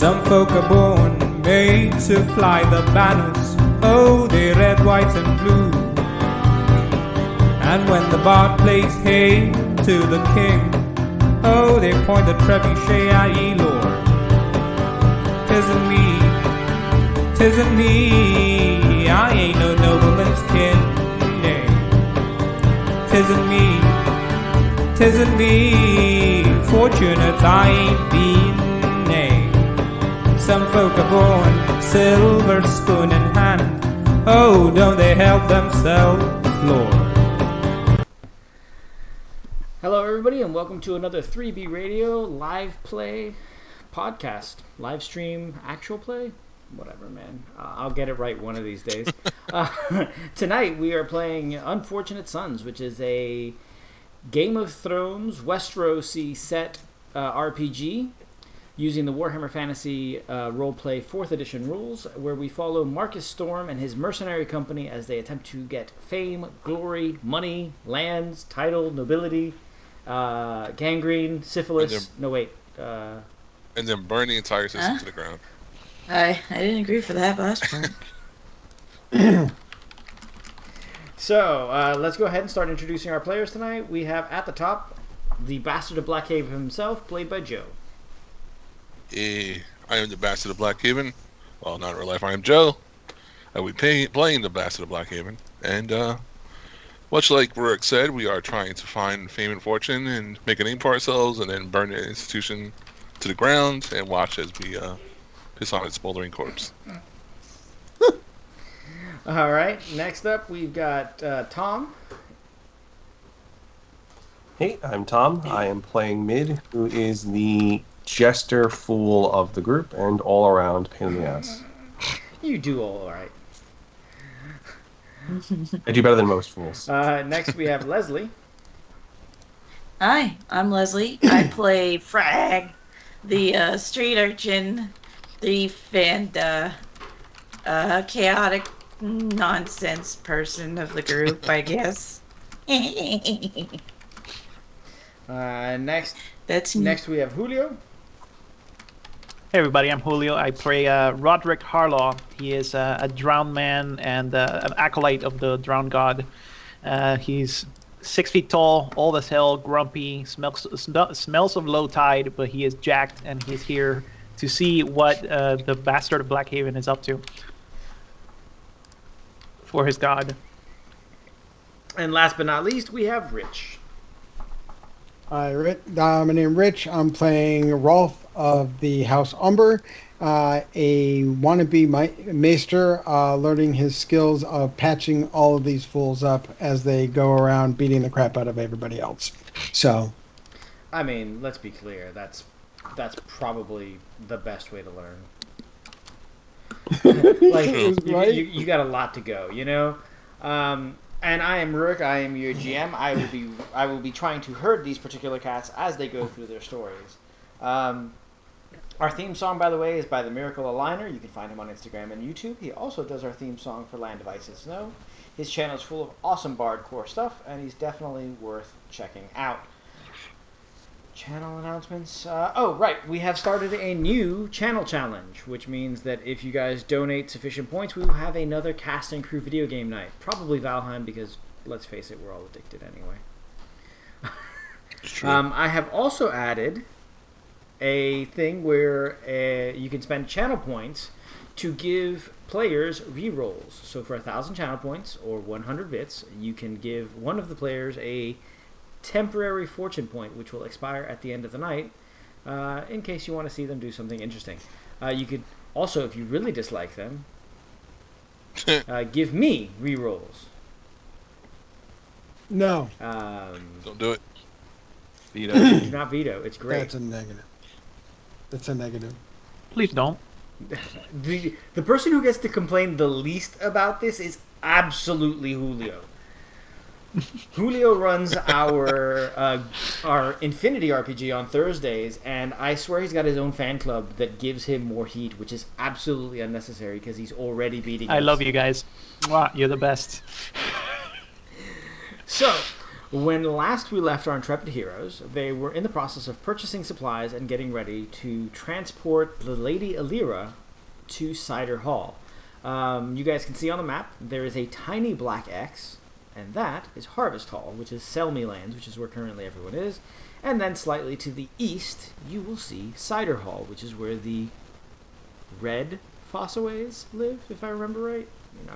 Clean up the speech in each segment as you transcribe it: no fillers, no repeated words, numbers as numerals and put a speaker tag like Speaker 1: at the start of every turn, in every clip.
Speaker 1: Some folk are born made to fly the banners, oh, they're red, white and blue. And when the bard plays hey to the king, oh, they point the trebuchet at ye, Lord. 'Tisn't me, I ain't no nobleman's kin, nay. 'Tisn't me, fortunate I ain't been, nay. Some folk are born silver spoon in hand, oh, don't they help themselves, Lord.
Speaker 2: Hello everybody and welcome to another 3B Radio live play podcast. Live stream, actual play? Whatever, man. I'll get it right one of these days. Tonight we are playing Unfortunate Sons, which is a Game of Thrones Westerosi set RPG using the Warhammer Fantasy Roleplay 4th edition rules, where we follow Markas Storm and his mercenary company as they attempt to get fame, glory, money, lands, title, nobility, gangrene, syphilis,
Speaker 3: and then burn the entire system to the ground.
Speaker 4: I didn't agree for that last part.
Speaker 2: So, let's go ahead and start introducing our players tonight. We have at the top the Bastard of Blackhaven himself, played by Joe.
Speaker 3: I am the Bastard of Blackhaven. Well, not in real life, I am Joe. I will be playing the Bastard of Blackhaven. And much like Rurik said, we are trying to find fame and fortune and make a name for ourselves and then burn the institution to the ground and watch as we piss on its smoldering corpse.
Speaker 2: All right, next up we've got Tom.
Speaker 5: Hey, I'm Tom. I am playing Mid, who is the jester fool of the group and all around pain in the ass.
Speaker 2: You do all right.
Speaker 5: I do better than most fools.
Speaker 2: Next we have Leslie.
Speaker 4: Hi, I'm Leslie. I play Frag, the street urchin, thief, and chaotic nonsense person of the group, I guess.
Speaker 2: Next we have Julio.
Speaker 6: Hey everybody, I'm Julio. I play Roderick Harlaw. He is a drowned man and an acolyte of the drowned god. He's 6 feet tall, old as hell, grumpy, smells of low tide, but he is jacked and he's here to see what the Bastard of Blackhaven is up to for his god.
Speaker 2: And last but not least, we have Rich.
Speaker 7: Hi, my name's Rich. I'm playing Rolf of the House Umber, a wannabe maester, learning his skills of patching all of these fools up as they go around beating the crap out of everybody else. So,
Speaker 2: I mean, let's be clear. That's probably the best way to learn. Like you got a lot to go, you know. And I am Rurik. I am your GM. I will be trying to herd these particular cats as they go through their stories. Our theme song, by the way, is by the Miracle Aligner. You can find him on Instagram and YouTube. He also does our theme song for Land of Ice and Snow. His channel is full of awesome bardcore stuff, and he's definitely worth checking out. Channel announcements. Oh, right. We have started a new channel challenge, which means that if you guys donate sufficient points, we will have another cast and crew video game night. Probably Valheim, because, let's face it, we're all addicted anyway. I have also added a thing where you can spend channel points to give players rerolls. So for 1,000 channel points, or 100 bits, you can give one of the players a temporary fortune point, which will expire at the end of the night, in case you want to see them do something interesting. You could also, if you really dislike them, give me rerolls.
Speaker 7: no.
Speaker 3: Don't do it.
Speaker 5: Veto.
Speaker 2: Do not veto. It's great.
Speaker 7: That's a negative. That's a negative.
Speaker 6: Please don't.
Speaker 2: The person who gets to complain the least about this is absolutely Julio. Julio runs our Infinity RPG on Thursdays, and I swear he's got his own fan club that gives him more heat, which is absolutely unnecessary because he's already beating us.
Speaker 6: I love you guys. Wow, you're the best.
Speaker 2: So, When last we left our intrepid heroes, they were in the process of purchasing supplies and getting ready to transport the Lady Alira to Cider Hall. You guys can see on the map there is a tiny black X, and that is Harvest Hall, which is Sell Me Lands, which is where currently everyone is. And then slightly to the east, you will see Cider Hall, which is where the Red Fossaways live, if I remember right.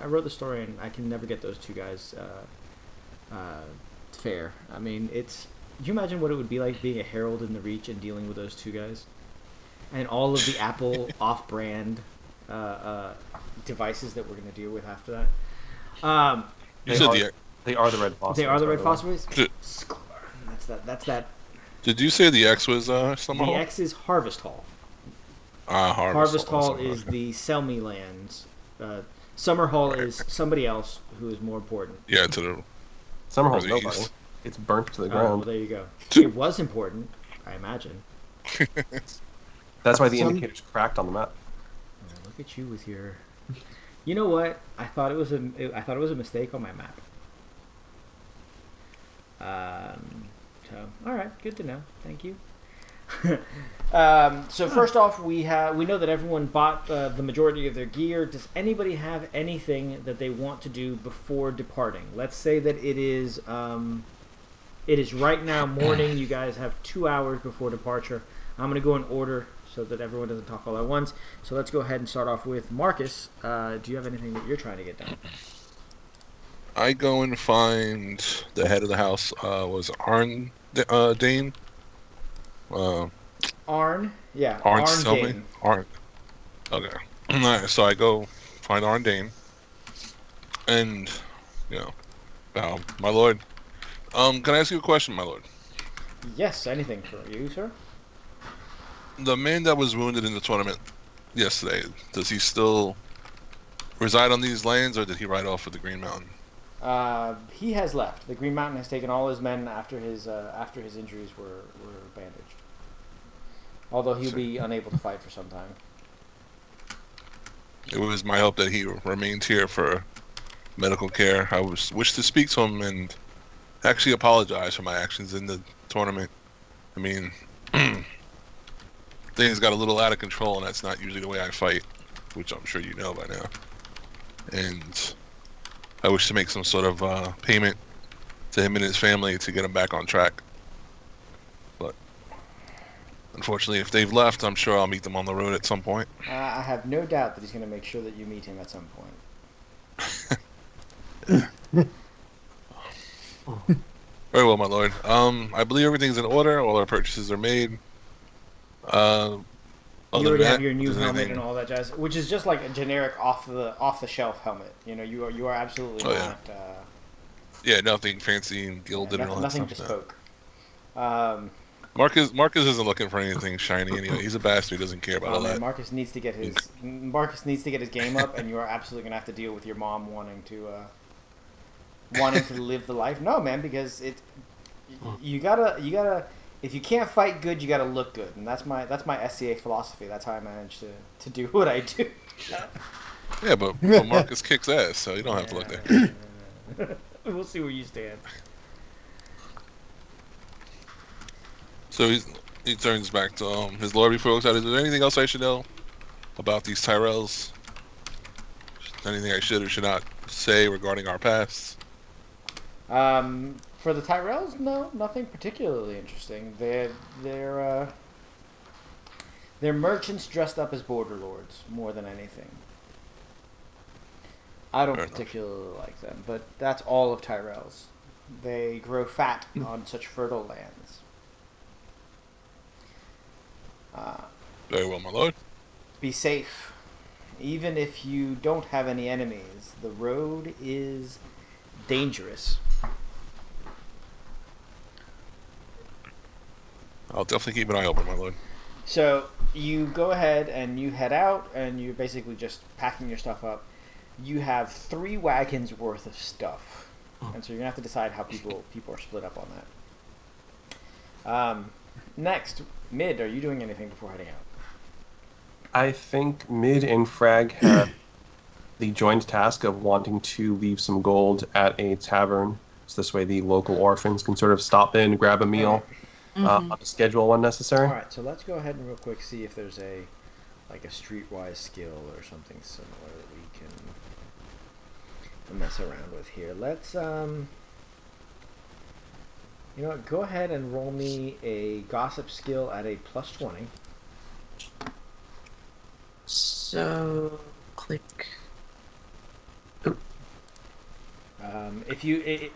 Speaker 2: I wrote the story, and I can never get those two guys fair. I mean, it's... Can you imagine what it would be like being a herald in the Reach and dealing with those two guys? And all of the Apple off-brand devices that we're going to deal with after that.
Speaker 5: They are the Red Fossaways.
Speaker 2: They are the Red
Speaker 5: by way.
Speaker 2: Fossaways? That's that.
Speaker 3: Did you say the X was Summer
Speaker 2: The
Speaker 3: Hall?
Speaker 2: X is Harvest Hall.
Speaker 3: Harvest
Speaker 2: Hall is the Sell Me Lands. Summer Hall is somebody else who is more important.
Speaker 3: Yeah, to the...
Speaker 5: Summer Hall's
Speaker 3: the
Speaker 5: nobody.
Speaker 3: east.
Speaker 5: It's burnt to the
Speaker 2: Oh,
Speaker 5: ground.
Speaker 2: well, there you go. It was important, I imagine.
Speaker 5: That's why the
Speaker 7: Some-
Speaker 5: indicator's cracked on the map.
Speaker 2: Oh, look at you with your... You know what? I thought it was a mistake on my map. So, all right, good to know. Thank you. So first off, we know that everyone bought the majority of their gear. Does anybody have anything that they want to do before departing? Let's say that it is right now morning. You guys have 2 hours before departure. I'm going to go in order so that everyone doesn't talk all at once. So let's go ahead and start off with Marcus. Do you have anything that you're trying to get done?
Speaker 3: I go and find the head of the house. Was Arn Dane?
Speaker 2: Arn? Yeah,
Speaker 3: Arn
Speaker 2: Arn
Speaker 3: Selmy?
Speaker 2: Dane.
Speaker 3: Arn. Okay. Alright, so I go find Arn Dane. And, my lord. Can I ask you a question, my lord?
Speaker 2: Yes, anything for you, sir?
Speaker 3: The man that was wounded in the tournament yesterday, does he still reside on these lands, or did he ride off with the Green Mountain?
Speaker 2: He has left. The Green Mountain has taken all his men after his injuries were bandaged. Although he'll be unable to fight for some time.
Speaker 3: It was my hope that he remained here for medical care. I wish to speak to him and actually apologize for my actions in the tournament. I mean, things got a little out of control, and that's not usually the way I fight, which I'm sure you know by now. And I wish to make some sort of payment to him and his family to get him back on track. But unfortunately, if they've left, I'm sure I'll meet them on the road at some point.
Speaker 2: I have no doubt that he's going to make sure that you meet him at some point.
Speaker 3: Very well, my lord. I believe everything's in order. All our purchases are made.
Speaker 2: You already have your new helmet and all that jazz, which is just like a generic off the shelf helmet. You are absolutely not.
Speaker 3: Yeah, nothing fancy and gilded and all that
Speaker 2: nothing
Speaker 3: stuff.
Speaker 2: bespoke.
Speaker 3: Marcus isn't looking for anything shiny anyway. He's a bastard. He doesn't care about all that.
Speaker 2: Marcus needs to get his game up, and you are absolutely gonna have to deal with your mom wanting to live the life. No, man, because you gotta. If you can't fight good, you gotta look good, and that's my SCA philosophy. That's how I manage to do what I do.
Speaker 3: Yeah, but Marcus kicks ass, so you don't have to look there.
Speaker 2: We'll see where you stand.
Speaker 3: So he turns back to his lord before he looks at it. Is there anything else I should know about these Tyrells? Anything I should or should not say regarding our past?
Speaker 2: For the Tyrells, no, nothing particularly interesting. They're merchants dressed up as border lords more than anything. I don't particularly like them, but that's all of Tyrells. They grow fat on such fertile lands.
Speaker 3: Very well, my lord.
Speaker 2: Be safe. Even if you don't have any enemies, the road is dangerous.
Speaker 3: I'll definitely keep an eye open, my lord.
Speaker 2: So you go ahead and you head out, and you're basically just packing your stuff up. You have 3 wagons worth of stuff, and so you're gonna have to decide how people are split up on that. Next, Mid, are you doing anything before heading out?
Speaker 5: I think Mid and Frag have the joint task of wanting to leave some gold at a tavern So this way the local orphans can sort of stop in, grab a meal, on the schedule when necessary.
Speaker 2: All right, so let's go ahead and real quick see if there's a streetwise skill or something similar that we can mess around with here. Let's you know what, go ahead and roll me a gossip skill at a +20.
Speaker 4: So, click.
Speaker 2: If you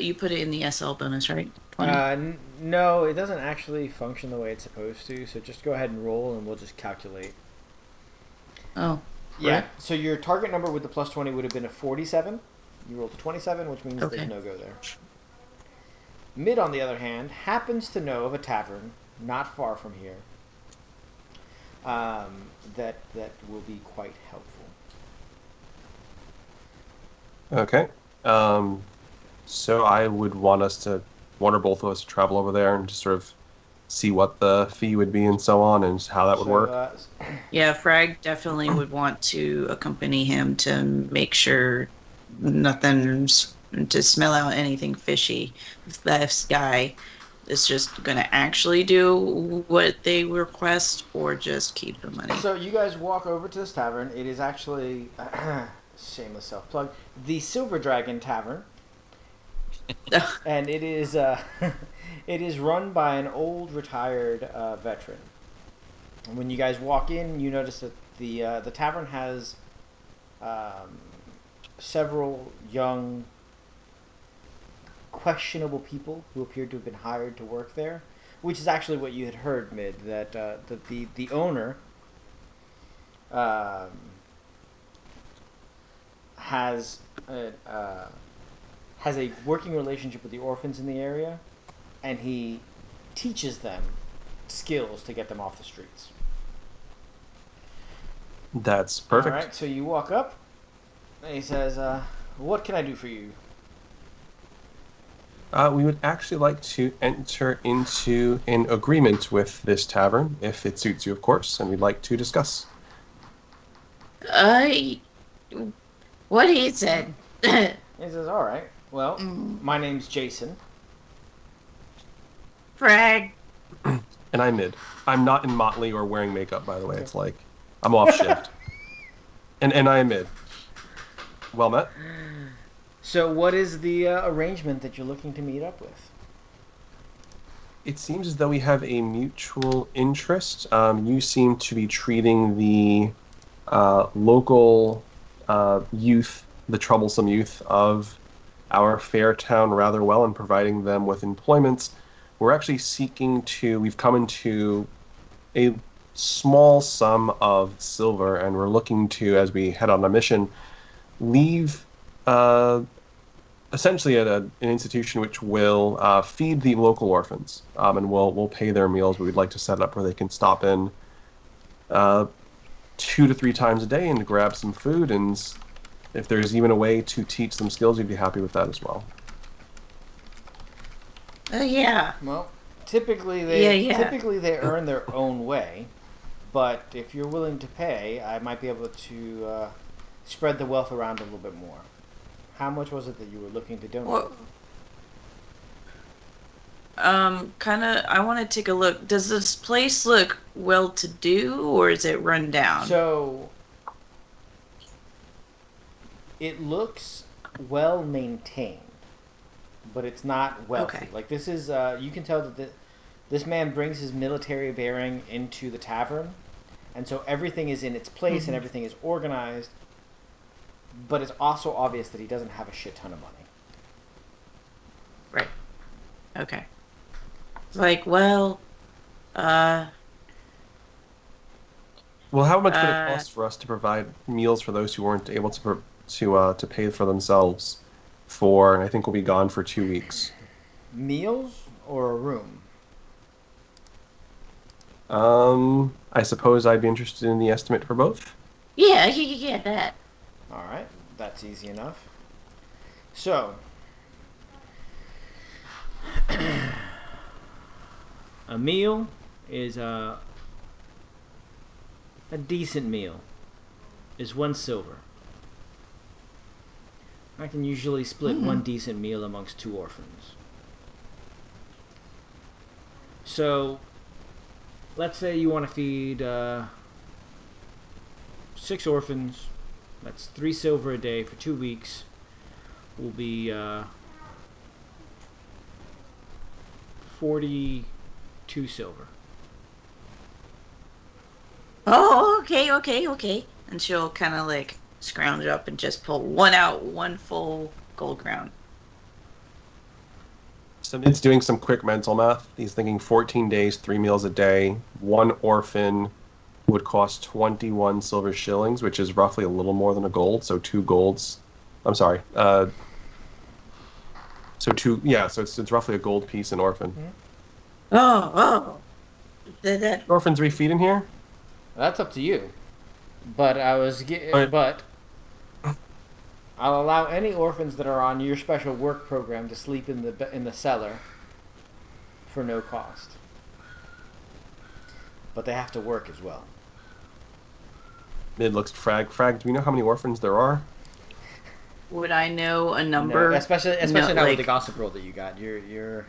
Speaker 4: You put it in the SL bonus, right? 20.
Speaker 2: no, it doesn't actually function the way it's supposed to. So just go ahead and roll, and we'll just calculate.
Speaker 4: Oh.
Speaker 2: Yeah.
Speaker 4: Right.
Speaker 2: So your target number with the +20 would have been a 47. You rolled a 27, which means
Speaker 4: Okay.
Speaker 2: there's no go there. Mid, on the other hand, happens to know of a tavern not far from here that will be quite helpful.
Speaker 5: Okay. So I would want one or both of us to travel over there and just sort of see what the fee would be and so on, and how that would work.
Speaker 4: Yeah, Frag definitely would want to accompany him to make sure nothing's to smell out anything fishy. If this guy is just going to actually do what they request or just keep the money.
Speaker 2: So you guys walk over to this tavern. It is actually, shameless self-plug, the Silver Dragon Tavern. And it is it is run by an old retired veteran. And when you guys walk in, you notice that the tavern has several young, questionable people who appear to have been hired to work there, which is actually what you had heard, Mid, that the owner has a working relationship with the orphans in the area, and he teaches them skills to get them off the streets.
Speaker 5: That's perfect.
Speaker 2: All right, so you walk up, and he says, "What can I do for you?"
Speaker 5: We would actually like to enter into an agreement with this tavern, if it suits you, of course, and we'd like to discuss.
Speaker 4: What he said.
Speaker 2: He says, "All right. Well, my name's Jason."
Speaker 4: Frag.
Speaker 5: And I'm Mid. I'm not in motley or wearing makeup, by the way. It's like I'm off shift. And I am Mid. Well met.
Speaker 2: So what is the arrangement that you're looking to meet up with?
Speaker 5: It seems as though we have a mutual interest. You seem to be treating the local youth, the troublesome youth of our fair town rather well, and providing them with employment. We're actually we've come into a small sum of silver, and we're looking to, as we head on a mission, leave essentially at an institution which will feed the local orphans, and we'll pay their meals. We'd like to set it up where they can stop in 2 to 3 times a day and grab some food, and if there's even a way to teach them skills, we'd be happy with that as well.
Speaker 4: Yeah.
Speaker 2: Well, typically they earn their own way, but if you're willing to pay, I might be able to spread the wealth around a little bit more. How much was it that you were looking to donate?
Speaker 4: Well, I want to take a look. Does this place look well-to-do, or is it run down?
Speaker 2: So, it looks well maintained, but it's not wealthy.
Speaker 4: Okay.
Speaker 2: Like, this is, you can tell that this man brings his military bearing into the tavern, and so everything is in its place and everything is organized, but it's also obvious that he doesn't have a shit ton of money.
Speaker 4: Right. Okay. Like, well,
Speaker 5: Well, how much would it cost for us to provide meals for those who weren't able to pay for themselves for, and I think we'll be gone for 2 weeks?
Speaker 2: Meals or a room?
Speaker 5: I suppose I'd be interested in the estimate for both.
Speaker 4: yeah, that.
Speaker 2: All right, that's easy enough. So, a meal is a decent meal is 1 silver. I can usually split one decent meal amongst 2 orphans. So, let's say you want to feed 6 orphans. That's 3 silver a day for 2 weeks. Will be 42 silver.
Speaker 4: Oh, okay. And she'll kind of like scrounge up and just pull one full gold crown.
Speaker 5: So it's doing some quick mental math. He's thinking 14 days, 3 meals a day. 1 orphan would cost 21 silver shillings, which is roughly a little more than a gold. So 2 golds. I'm sorry. So it's roughly a gold piece an orphan.
Speaker 4: Oh.
Speaker 5: Orphans we feed in here?
Speaker 2: That's up to you. But but I'll allow any orphans that are on your special work program to sleep in the cellar for no cost. But they have to work as well.
Speaker 5: Mid looks at Frag. Frag, do we know how many orphans there are?
Speaker 4: Would I know a number?
Speaker 2: No, especially
Speaker 4: No,
Speaker 2: not
Speaker 4: like,
Speaker 2: with the gossip roll that you got. You're.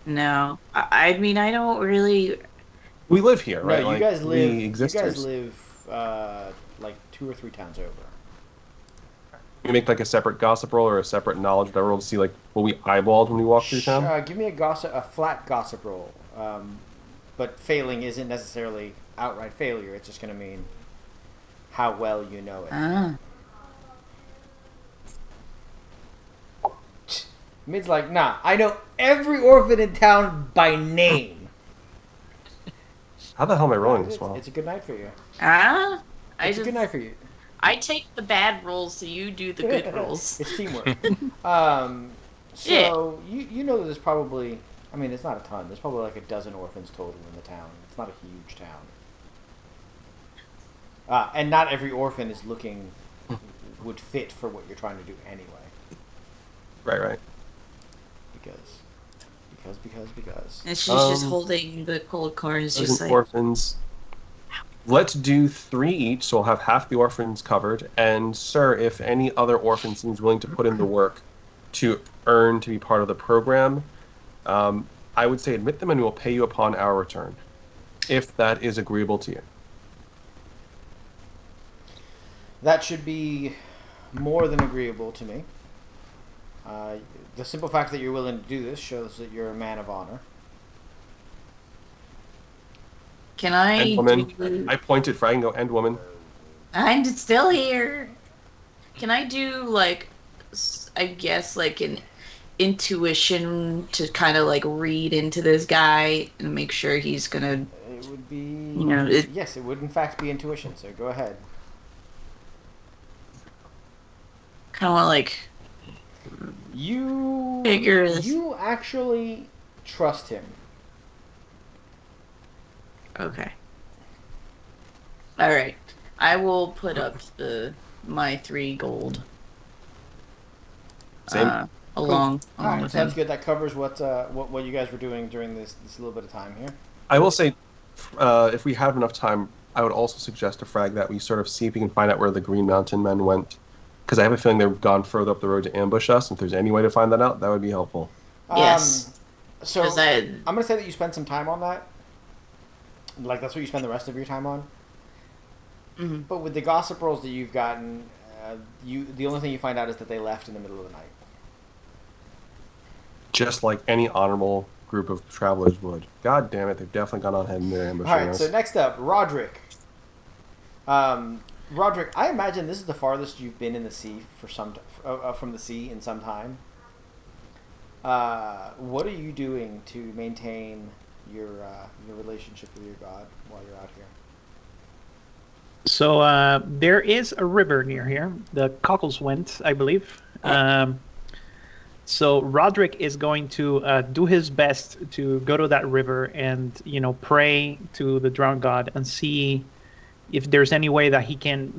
Speaker 4: No, I mean I don't really.
Speaker 5: We live here, right?
Speaker 2: No, you guys live.
Speaker 5: We exist
Speaker 2: You guys
Speaker 5: here.
Speaker 2: live like 2 or 3 towns over.
Speaker 5: We make like a separate gossip roll or a separate knowledge roll to see like what we eyeballed when we walked through town.
Speaker 2: Give me a flat gossip roll. But failing isn't necessarily outright failure. It's just going to mean how well you know it.
Speaker 4: Ah.
Speaker 2: Mid's like, nah, I know every orphan in town by name.
Speaker 5: How the hell am I rolling this well?
Speaker 2: It's a good night for you.
Speaker 4: It's
Speaker 2: a good night for you.
Speaker 4: I take the bad rolls, so you do the good rolls.
Speaker 2: It's teamwork. So you know that there's probably, I mean, it's not a ton. There's probably like a dozen orphans total in the town. It's not a huge town. And not every orphan is would fit for what you're trying to do anyway.
Speaker 5: Right.
Speaker 2: Because.
Speaker 4: And she's just holding the cold corns, just like
Speaker 5: orphans. Let's do 3 each, so we'll have half the orphans covered. And sir, if any other orphan seems willing to put in the work to earn to be part of the program, I would say admit them and we'll pay you upon our return, if that is agreeable to you.
Speaker 2: That should be more than agreeable to me. The simple fact that you're willing to do this shows that you're a man of honor.
Speaker 4: Can I
Speaker 5: And woman.
Speaker 4: do...
Speaker 5: I point at Frag and go, and woman.
Speaker 4: I'm still here. Can I do, like, I guess, like, an intuition to kind of, like, read into this guy and make sure he's gonna...
Speaker 2: It would be... yes, it would in fact be intuition, so go ahead.
Speaker 4: Kind of want to, like...
Speaker 2: You actually trust him.
Speaker 4: Okay. Alright. I will put up my 3 gold.
Speaker 5: Same.
Speaker 4: Along
Speaker 2: Alright,
Speaker 4: with
Speaker 2: sounds
Speaker 4: him.
Speaker 2: good. That covers what you guys were doing during this little bit of time here.
Speaker 5: I will say, if we have enough time, I would also suggest to Frag that we sort of see if we can find out where the Green Mountain men went. Because I have a feeling they've gone further up the road to ambush us. If there's any way to find that out, that would be helpful.
Speaker 4: Yes.
Speaker 2: So
Speaker 4: 'Cause
Speaker 2: I'm going to say that you spend some time on that. Like, that's what you spend the rest of your time on.
Speaker 4: Mhm.
Speaker 2: But with the gossip rolls that you've gotten, the only thing you find out is that they left in the middle of the night.
Speaker 5: Just like any honorable group of travelers would. God damn it, they've definitely gone on ahead and they're ambushing
Speaker 2: Alright,
Speaker 5: us.
Speaker 2: so next up, Roderick. Roderick, I imagine this is the farthest you've been in the sea from the sea in some time. What are you doing to maintain your relationship with your god while you're out here?
Speaker 6: So there is a river near here, the Cockleswind, I believe. So Roderick is going to do his best to go to that river and, pray to the drowned god and see if there's any way that he can,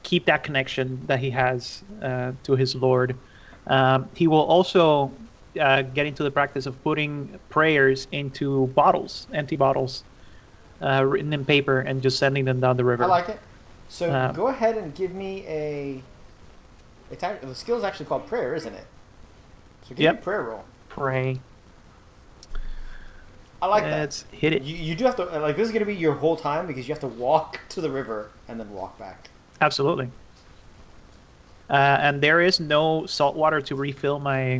Speaker 6: keep that connection that he has to his Lord. He will also get into the practice of putting prayers into bottles, empty bottles, written in paper, and just sending them down the river.
Speaker 2: I like it. So go ahead and give me a The skill is actually called prayer, isn't it? So give me
Speaker 6: Yep.
Speaker 2: a prayer roll.
Speaker 6: Pray.
Speaker 2: I like
Speaker 6: Let's
Speaker 2: that.
Speaker 6: hit it.
Speaker 2: You do have to like this is going to be your whole time because you have to walk to the river and then walk back.
Speaker 6: Absolutely. And there is no salt water to refill my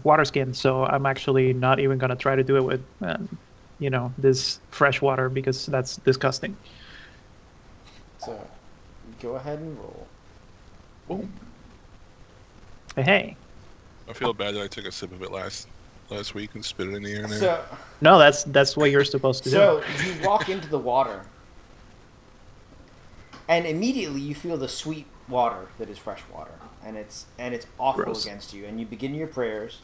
Speaker 6: water skin, so I'm actually not even gonna try to do it with, this fresh water because that's disgusting.
Speaker 2: So go ahead and roll.
Speaker 3: Boom.
Speaker 6: Hey,
Speaker 3: I feel bad that I took a sip of it last week and spit it in the air. There.
Speaker 2: So
Speaker 6: no, that's what you're supposed to do.
Speaker 2: so you walk into the water, and immediately you feel the sweet water that is fresh water, and it's awful
Speaker 6: Gross.
Speaker 2: against you. And you begin your prayers.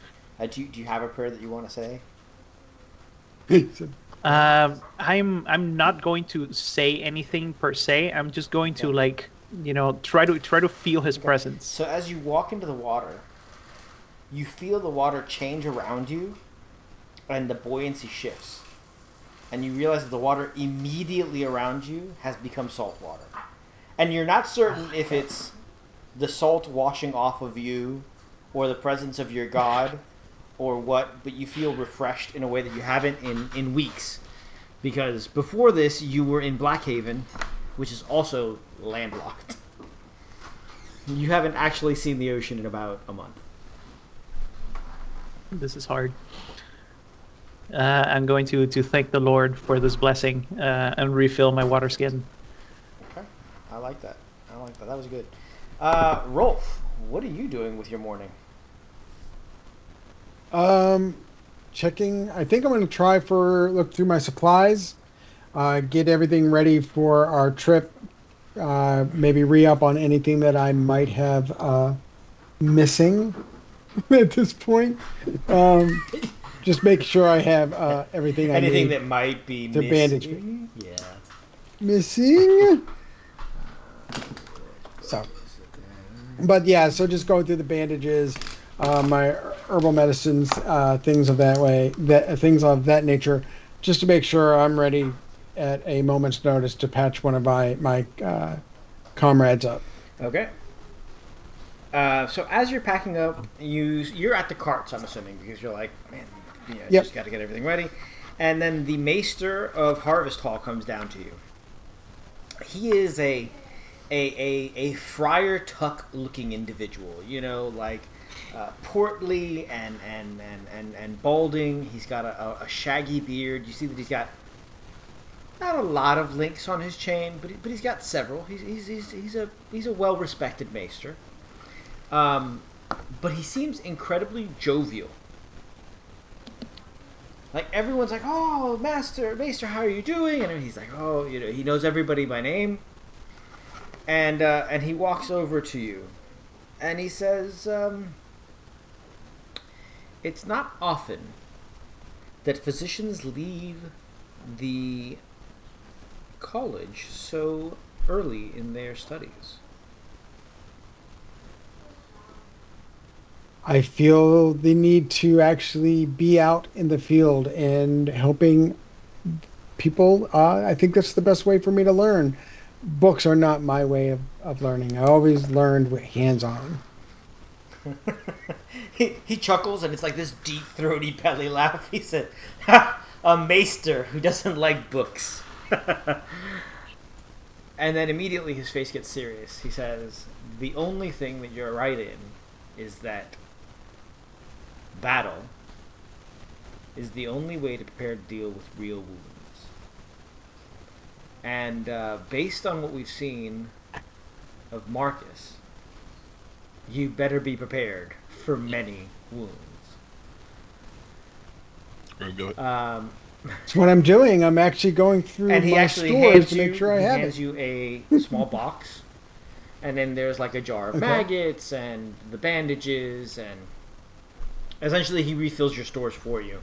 Speaker 2: Do you have a prayer that you want to say?
Speaker 6: I'm not going to say anything per se. I'm just going to try to feel his presence.
Speaker 2: So as you walk into the water, you feel the water change around you, and the buoyancy shifts, and you realize that the water immediately around you has become salt water, and you're not certain if it's the salt washing off of you, or the presence of your god, or what. But you feel refreshed in a way that you haven't in weeks, because before this you were in Blackhaven, which is also landlocked. You haven't actually seen the ocean in about a month.
Speaker 6: This is hard. I'm going to thank the Lord for this blessing and refill my water skin.
Speaker 2: Okay, I like that. That was good. Rolf, what are you doing with your morning?
Speaker 7: Checking. I think I'm going to try look through my supplies, get everything ready for our trip. Maybe re-up on anything that I might have missing at this point. Just make sure I have everything I need.
Speaker 2: Anything that might be
Speaker 7: to
Speaker 2: missing.
Speaker 7: bandage me.
Speaker 2: Yeah.
Speaker 7: Missing. So, but yeah, so just going through the bandages, my herbal medicines, things of that nature, just to make sure I'm ready at a moment's notice to patch one of my comrades up.
Speaker 2: Okay. So as you're packing up, you're at the carts, I'm assuming, because you're like, man,
Speaker 7: Yep.
Speaker 2: just got to get everything ready. And then the Maester of Harvest Hall comes down to you. He is a Friar Tuck looking individual, portly and balding. He's got a shaggy beard. You see that he's got not a lot of links on his chain, but he's got several. He's a well respected Maester. But he seems incredibly jovial. Like everyone's like, "Oh, Maester, how are you doing?" And he's like, "Oh, he knows everybody by name." And he walks over to you, and he says, "It's not often that physicians leave the college so early in their studies."
Speaker 7: I feel the need to actually be out in the field and helping people. I think that's the best way for me to learn. Books are not my way of learning. I always learned with hands-on.
Speaker 2: He chuckles, and it's like this deep, throaty belly laugh. He said, "Ha! A maester who doesn't like books." And then immediately his face gets serious. He says, "The only thing that you're right in is that battle is the only way to prepare to deal with real wounds. And based on what we've seen of Markas, you better be prepared for many wounds."
Speaker 7: That's what I'm doing. I'm actually going through
Speaker 2: And he
Speaker 7: my
Speaker 2: actually
Speaker 7: stores to make sure I have
Speaker 2: hands
Speaker 7: it.
Speaker 2: you a small box, and then there's like a jar of
Speaker 7: Okay.
Speaker 2: maggots and the bandages, and essentially he refills your stores for you.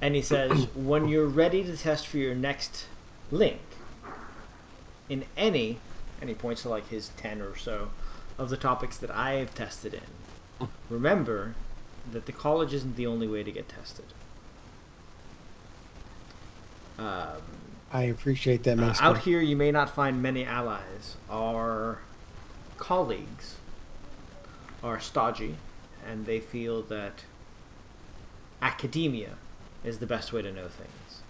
Speaker 2: And he says, "When you're ready to test for your next link in any," and he points to like his 10 or so of the topics that I have tested in, "remember that the college isn't the only way to get tested."
Speaker 7: I appreciate that, Master.
Speaker 2: Out here, you may not find many allies. Our colleagues are stodgy, and they feel that academia is the best way to know things.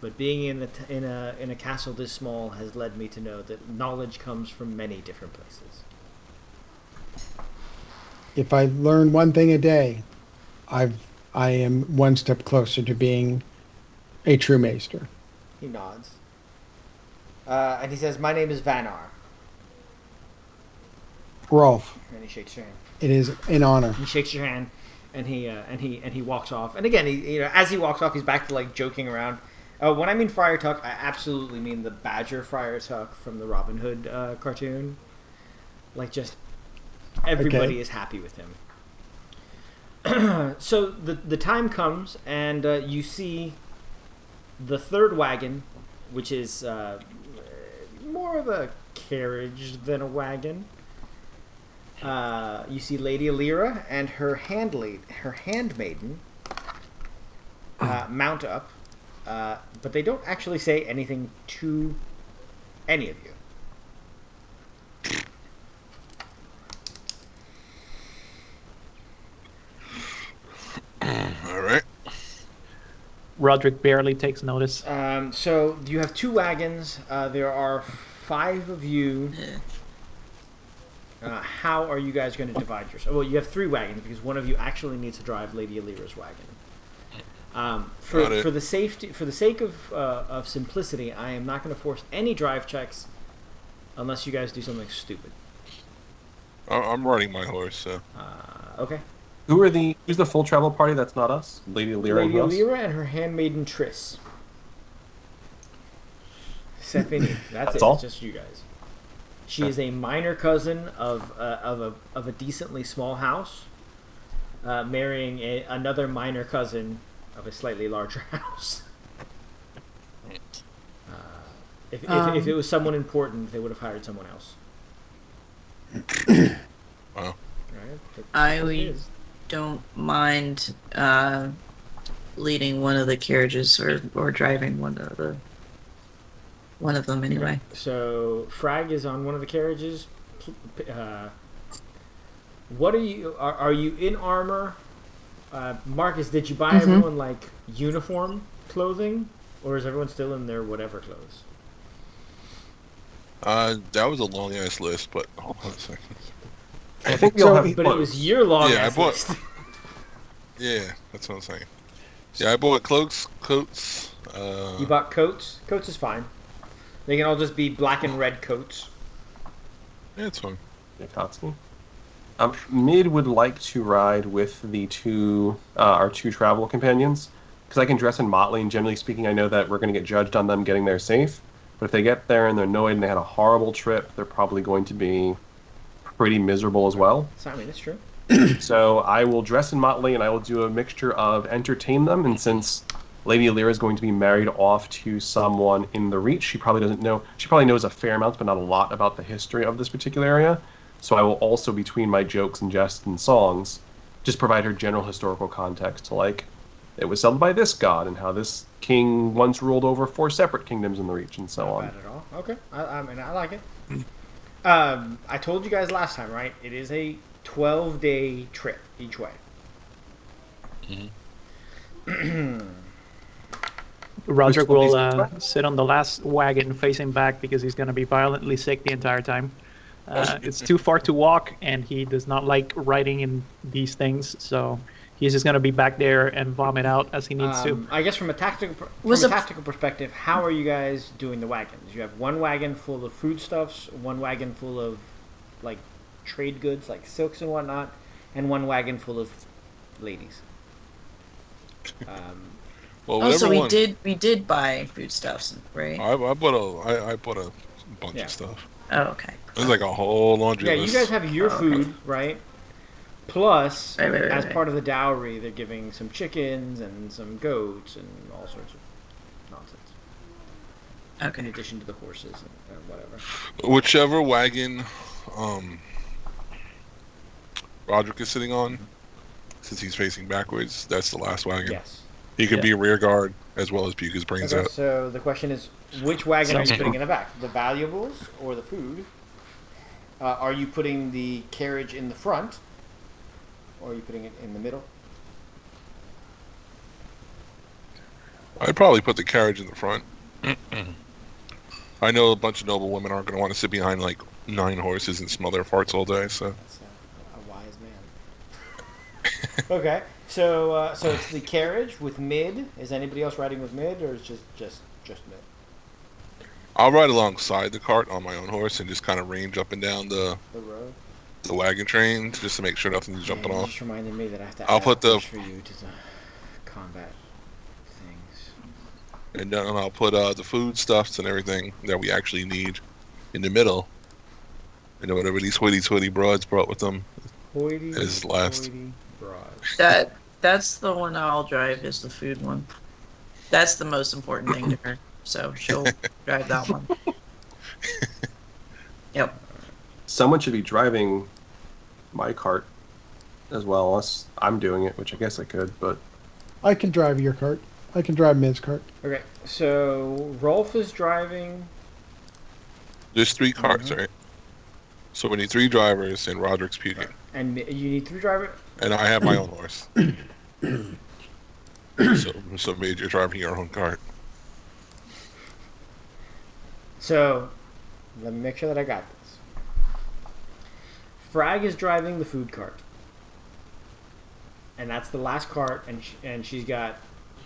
Speaker 2: But being in a castle this small has led me to know that knowledge comes from many different places.
Speaker 7: If I learn one thing a day, I am one step closer to being a true maester.
Speaker 2: He nods. And he says, "My name is Vanar."
Speaker 7: Rolf,
Speaker 2: And he shakes your hand.
Speaker 7: it is an honor.
Speaker 2: He shakes your hand, and he walks off. And again, as he walks off, he's back to like joking around. When I mean Friar Tuck, I absolutely mean the Badger Friar Tuck from the Robin Hood cartoon. Like, just everybody is happy with him. So the time comes, and you see the third wagon, which is more of a carriage than a wagon. You see Lady Alira and her handmaiden mount up, but they don't actually say anything to any of you.
Speaker 3: All right.
Speaker 6: Roderick barely takes notice.
Speaker 2: So you have two wagons. There are 5 of you. How are you guys going to divide yourself? Well, you have 3 wagons because one of you actually needs to drive Lady Alira's wagon. For the sake of simplicity, I am not going to force any drive checks unless you guys do something stupid.
Speaker 3: I'm riding my horse, so.
Speaker 2: Okay.
Speaker 5: Who's the full travel party that's not us? Lady Alira
Speaker 2: Lady
Speaker 5: and who else?
Speaker 2: Alira and her handmaiden Triss. Stephanie. That's it.
Speaker 5: all?
Speaker 2: It's just you guys. She is a minor cousin of a decently small house, marrying another minor cousin of a slightly larger house. If it was someone important, they would have hired someone else.
Speaker 3: Wow.
Speaker 2: Right?
Speaker 4: I don't mind leading one of the carriages or driving one of them anyway.
Speaker 2: So Frag is on one of the carriages. What are you? Are you in armor? Marcus, did you buy everyone like uniform clothing, or is everyone still in their whatever clothes?
Speaker 3: That was a long ass list, but hold on a second.
Speaker 5: I think we all have
Speaker 2: But it was your long
Speaker 3: Yeah, I
Speaker 2: ass
Speaker 3: bought-
Speaker 2: list.
Speaker 3: Yeah, that's what I'm saying. Yeah, I bought cloaks, coats.
Speaker 2: You bought coats. Coats is fine. They can all just be black and red coats.
Speaker 3: Yeah, it's fine.
Speaker 5: Yakatsuki. Mid would like to ride with the our two travel companions because I can dress in motley, and generally speaking, I know that we're going to get judged on them getting there safe. But if they get there and they're annoyed and they had a horrible trip, they're probably going to be pretty miserable as well.
Speaker 2: So, I mean, it's true.
Speaker 5: So I will dress in motley and I will do a mixture of entertain them, and since Lady Alira is going to be married off to someone in the Reach, she probably knows a fair amount but not a lot about the history of this particular area. So I will also, between my jokes and jests and songs, just provide her general historical context to, like, it was settled by this god and how this king once ruled over 4 separate kingdoms in the Reach and so on.
Speaker 2: Not bad at all. Okay. I mean, I like it. I told you guys last time, right? It is a 12-day trip each way.
Speaker 6: Roderick will sit on the last wagon facing back because he's going to be violently sick the entire time. It's too far to walk, and he does not like riding in these things, so he's just going to be back there and vomit out as he needs to.
Speaker 2: I guess from a tactical perspective, how are you guys doing the wagons? You have one wagon full of foodstuffs, one wagon full of like trade goods like silks and whatnot, and one wagon full of ladies.
Speaker 3: Well,
Speaker 4: Oh, so
Speaker 3: one,
Speaker 4: we did buy foodstuffs, right?
Speaker 3: I bought a bunch
Speaker 2: Yeah.
Speaker 3: of stuff.
Speaker 4: Oh, okay.
Speaker 3: There's like a whole laundry
Speaker 2: Yeah,
Speaker 3: list.
Speaker 2: you guys have your food, right? Plus,
Speaker 4: Right.
Speaker 2: as part of the dowry, they're giving some chickens and some goats and all sorts of nonsense. In
Speaker 4: Okay.
Speaker 2: addition to the horses and whatever.
Speaker 3: Whichever wagon Roderick is sitting on, since he's facing backwards, that's the last wagon.
Speaker 2: Yes.
Speaker 3: He could
Speaker 6: Yeah.
Speaker 3: be a rear guard as well as puke his brains
Speaker 2: Okay,
Speaker 3: out.
Speaker 2: so the question is, which wagon are you
Speaker 6: Sounds
Speaker 2: putting in the back? The valuables or the food? Are you putting the carriage in the front or are you putting it in the middle?
Speaker 3: I'd probably put the carriage in the front. I know a bunch of noble women aren't going to want to sit behind like 9 horses and smell their farts all day, so.
Speaker 2: That's a wise man. Okay, so it's the carriage with mid. Is anybody else riding with mid, or is just mid?
Speaker 3: I'll ride alongside the cart on my own horse and just kind of range up and down
Speaker 2: The road.
Speaker 3: the wagon train just to make sure nothing's jumping
Speaker 2: You
Speaker 3: off.
Speaker 2: just reminded me that I have to
Speaker 3: I'll
Speaker 2: add
Speaker 3: put the-
Speaker 2: push for you to the combat things.
Speaker 3: And then I'll put the foodstuffs and everything that we actually need in the middle. And then whatever these hoity-toity broads brought with them is last.
Speaker 2: Broad.
Speaker 4: That's the one I'll drive, is the food one. That's the most important thing to her. So she'll drive that one. Yep.
Speaker 5: Someone should be driving my cart as well, unless I'm doing it, which I guess I could, but
Speaker 7: I can drive your cart. I can drive Mid's cart.
Speaker 2: Okay, so Rolf is driving.
Speaker 3: There's 3 carts, right? So we need 3 drivers and Roderick's puking.
Speaker 2: And you need 3 drivers?
Speaker 3: And I have my own horse. so Mage, you're driving your own cart.
Speaker 2: So, let me make sure that I got this. Frag is driving the food cart. And that's the last cart, and she's got...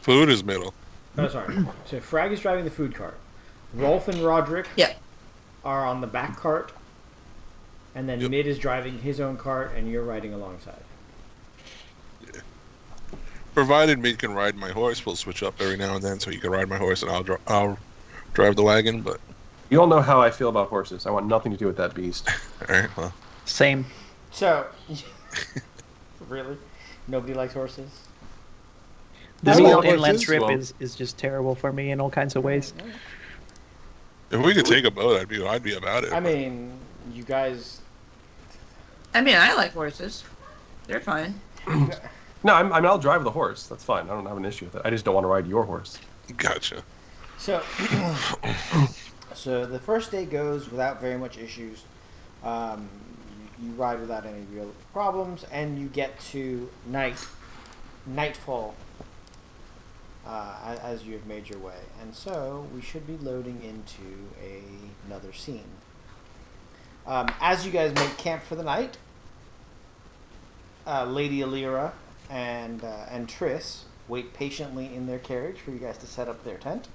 Speaker 3: Food is middle.
Speaker 2: Oh, sorry. So Frag is driving the food cart. Rolf and Roderick are on the back cart. And then Mid is driving his own cart, and you're riding alongside.
Speaker 3: Yeah. Provided Mid can ride my horse, we'll switch up every now and then, so he can ride my horse and I'll drive the wagon, but...
Speaker 5: you all know how I feel about horses. I want nothing to do with that beast.
Speaker 3: Alright, well.
Speaker 6: Same.
Speaker 2: So, really? Nobody likes horses?
Speaker 6: This
Speaker 7: I
Speaker 6: whole
Speaker 7: like
Speaker 6: inland
Speaker 7: horses.
Speaker 6: trip
Speaker 5: Well-
Speaker 6: is just terrible for me in all kinds of ways.
Speaker 3: If we could take a boat, I'd be about it.
Speaker 2: I mean, you guys...
Speaker 4: I mean, I like horses. They're fine.
Speaker 5: No, I'll drive the horse. That's fine. I don't have an issue with it. I just don't want to ride your horse.
Speaker 3: Gotcha.
Speaker 2: So, so the first day goes without very much issues. You ride without any real problems, and you get to nightfall as you have made your way. And so we should be loading into another scene. As you guys make camp for the night, Lady Alira and Triss wait patiently in their carriage for you guys to set up their tent.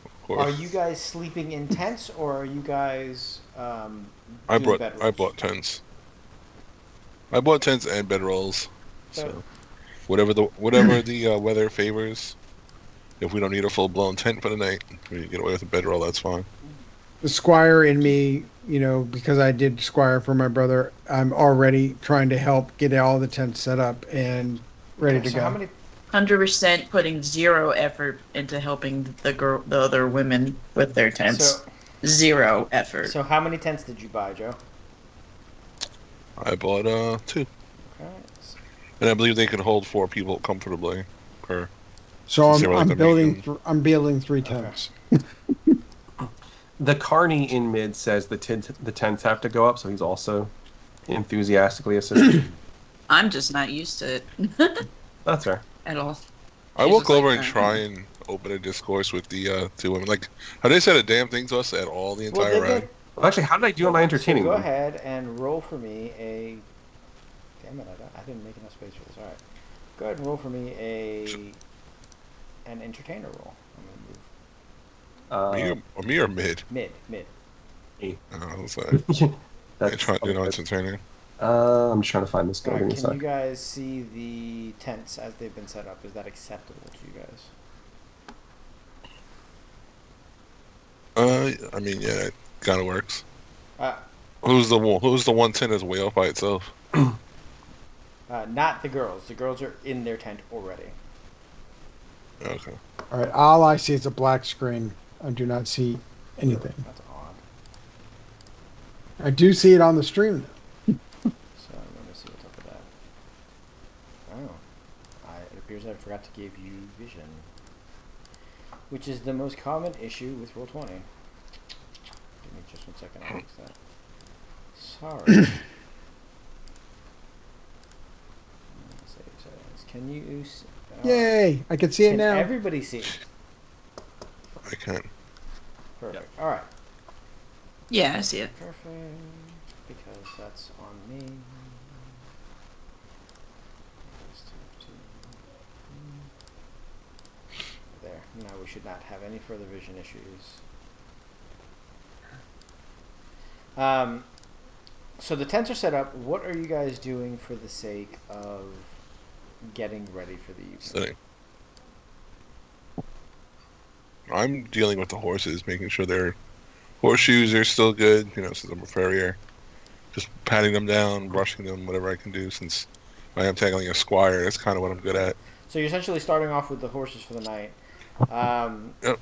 Speaker 3: Of course.
Speaker 2: Are you guys sleeping in tents, or are you guys
Speaker 3: I
Speaker 2: doing
Speaker 3: bought tents. I bought tents and bedrolls. So whatever the weather favors. If we don't need a full blown tent for the night, we get away with a bedroll. That's fine.
Speaker 7: The squire in me, because I did squire for my brother, I'm already trying to help get all the tents set up and ready to
Speaker 2: so
Speaker 7: go.
Speaker 2: how many
Speaker 4: 100% putting 0 effort into helping the other women with their tents. 0 effort.
Speaker 2: So how many tents did you buy, Joe?
Speaker 3: I bought 2,
Speaker 2: Okay.
Speaker 3: and I believe they can hold 4 people comfortably. Per.
Speaker 7: So
Speaker 3: Since they were like
Speaker 7: I'm
Speaker 3: the
Speaker 7: building
Speaker 3: medium.
Speaker 7: I'm building 3 tents.
Speaker 5: The carney in mid says the tents have to go up, so he's also enthusiastically assisting.
Speaker 4: I'm just not used to it
Speaker 5: That's fair.
Speaker 4: at all.
Speaker 3: I
Speaker 4: She's
Speaker 3: will
Speaker 4: just
Speaker 3: go over
Speaker 4: like
Speaker 3: and
Speaker 4: that.
Speaker 3: try and open a discourse with the 2 women. Like, have they said a damn thing to us at all the entire
Speaker 2: they
Speaker 3: ride?
Speaker 2: did.
Speaker 5: Well, actually, how did I do on my entertaining?
Speaker 2: So go
Speaker 5: them?
Speaker 2: ahead and roll for me a. Damn it! I didn't make enough space for this. All right. Go ahead and roll for me an entertainer roll. I'm gonna move
Speaker 3: Me or mid?
Speaker 2: mid.
Speaker 3: I was like, I
Speaker 5: That's
Speaker 3: trying to do no entertaining.
Speaker 5: I'm just trying to find this
Speaker 2: All
Speaker 5: building.
Speaker 2: right,
Speaker 5: a
Speaker 2: can
Speaker 5: sec.
Speaker 2: you guys see the tents as they've been set up? Is that acceptable to you guys?
Speaker 3: I mean, yeah, it kind of works.
Speaker 2: Uh,
Speaker 3: Who's the one tent that's way off by itself?
Speaker 2: Not the girls. The girls are in their tent already.
Speaker 3: Okay.
Speaker 7: All right, all I see is a black screen. I do not see anything.
Speaker 2: That's odd.
Speaker 7: I do see it on the stream.
Speaker 2: So let me see what's up with that. Oh, it appears I forgot to give you vision, which is the most common issue with Roll20. Give me just 1 second. I'll fix that. Sorry. Can you?
Speaker 7: Yay! I can see it
Speaker 2: Can
Speaker 7: now.
Speaker 2: everybody see?
Speaker 3: I can.
Speaker 2: Perfect. All right.
Speaker 4: Yeah, I see it.
Speaker 2: Perfect. Because that's on me. There. Now we should not have any further vision issues. So the tents are set up. What are you guys doing for the sake of getting ready for the evening?
Speaker 3: Sitting. I'm dealing with the horses, making sure their horseshoes are still good, since I'm a farrier. Just patting them down, brushing them, whatever I can do, since I am tackling a squire. That's kind of what I'm good at.
Speaker 2: So you're essentially starting off with the horses for the night.
Speaker 3: Yep.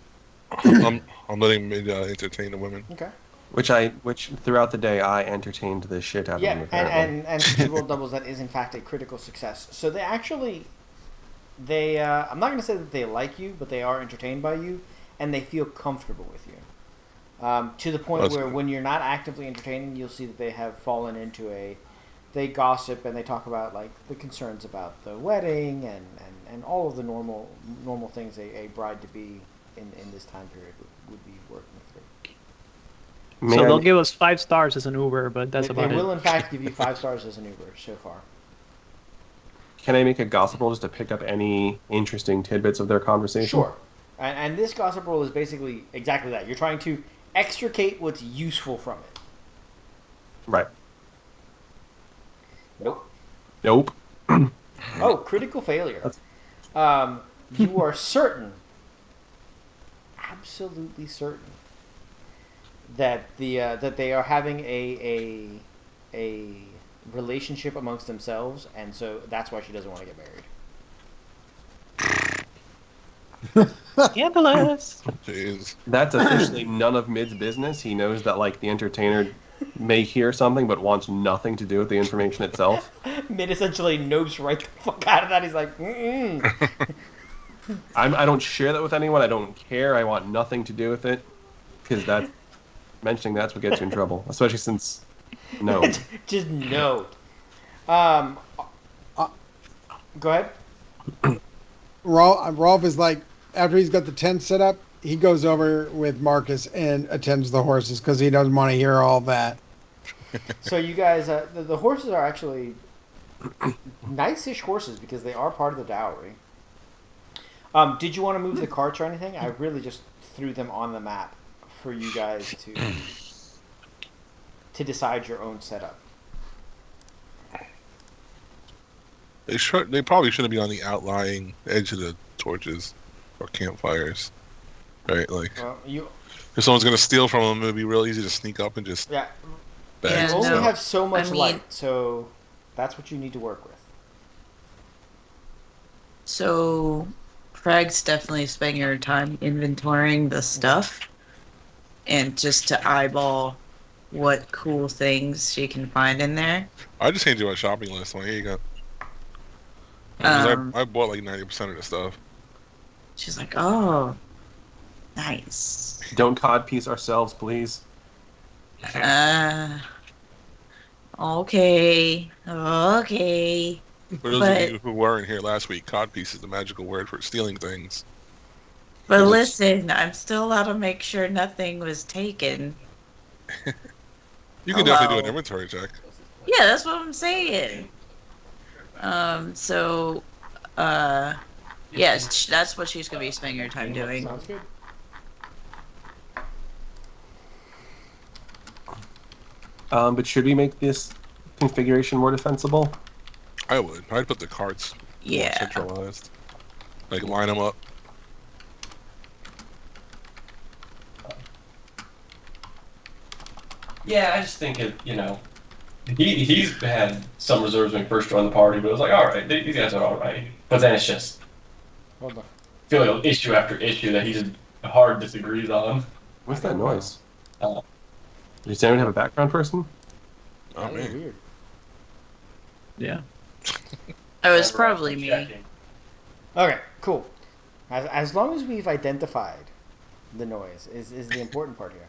Speaker 3: I'm letting them entertain the women.
Speaker 2: Okay.
Speaker 5: Which throughout the day I entertained the shit out of them.
Speaker 2: Yeah,
Speaker 5: Apparently.
Speaker 2: and since you rolled doubles, that is in fact a critical success. So they actually, I'm not going to say that they like you, but they are entertained by you, and they feel comfortable with you. To the point
Speaker 3: That's
Speaker 2: where
Speaker 3: good.
Speaker 2: when you're not actively entertaining, you'll see that they have fallen into they gossip and they talk about like the concerns about the wedding and all of the normal things a bride to be in this time period would be working through.
Speaker 6: So
Speaker 5: May
Speaker 6: they'll
Speaker 5: I,
Speaker 6: give us 5 stars as an Uber, but that's
Speaker 2: They
Speaker 6: about
Speaker 2: will
Speaker 6: it.
Speaker 2: in fact give you 5 stars as an Uber so far.
Speaker 5: can I make a gossip roll just to pick up any interesting tidbits of their conversation?
Speaker 2: Sure. And this gossip roll is basically exactly that. You're trying to extricate what's useful from it.
Speaker 5: Right.
Speaker 2: Nope.
Speaker 5: Nope.
Speaker 2: Oh, critical failure. You are certain, absolutely certain, that that they are having a relationship amongst themselves, and so that's why she doesn't want to get married.
Speaker 6: Scandalous!
Speaker 3: Jeez.
Speaker 5: That's officially none of Mid's business. He knows that like the entertainer may hear something but wants nothing to do with the information itself.
Speaker 2: Mid essentially nopes right the fuck out of that. He's like,
Speaker 5: I don't share that with anyone. I don't care. I want nothing to do with it because mentioning that's what gets you in trouble, especially since no.
Speaker 2: just no. Go ahead.
Speaker 7: Rolf is like, after he's got the tent set up, he goes over with Marcus and attends the horses because he doesn't want to hear all that.
Speaker 2: So you guys, the horses are actually nice-ish horses because they are part of the dowry. Did you want to move the carts or anything? I really just threw them on the map for you guys to decide your own setup.
Speaker 3: They probably shouldn't be on the outlying edge of the torches or campfires, right? Like, if someone's gonna steal from them, it'd be real easy to sneak up and just
Speaker 2: Yeah.
Speaker 3: bag
Speaker 2: You only
Speaker 4: no.
Speaker 2: have so much
Speaker 4: I mean-
Speaker 2: light, so that's what you need to work with.
Speaker 4: So, Craig's definitely spending her time inventorying the stuff and just to eyeball what cool things she can find in there.
Speaker 3: I just handed you a shopping list. Like, here you go. 'Cause
Speaker 4: Um,
Speaker 3: I bought like 90% of the stuff.
Speaker 4: She's like, oh, nice.
Speaker 5: Don't codpiece ourselves, please.
Speaker 4: Okay. Okay.
Speaker 3: For those
Speaker 4: But-
Speaker 3: of you who weren't here last week, codpiece is the magical word for stealing things.
Speaker 4: But
Speaker 3: Well,
Speaker 4: listen, I'm still allowed to make sure nothing was taken.
Speaker 3: You can definitely do
Speaker 4: Hello.
Speaker 3: an inventory check.
Speaker 4: Yeah, that's what I'm saying. Yes, that's what she's gonna be spending her time doing.
Speaker 2: Sounds good.
Speaker 5: But should we make this configuration more defensible?
Speaker 3: I would. I'd put the carts more
Speaker 4: Yeah.
Speaker 3: centralized. Like, line them up.
Speaker 8: Yeah, I just think he's had some reserves when he first joined the party, but it was like, all right, these guys are all right. But then it's just
Speaker 2: Hold on.
Speaker 8: feel like issue after issue that he just hard disagrees on.
Speaker 5: What's that noise?
Speaker 8: Uh,
Speaker 5: Does anyone have a background person?
Speaker 3: Oh,
Speaker 2: That was
Speaker 3: man.
Speaker 2: weird.
Speaker 6: Yeah.
Speaker 4: Oh, it's probably me.
Speaker 8: checking.
Speaker 2: Okay, cool. As long as we've identified the noise is the important part here.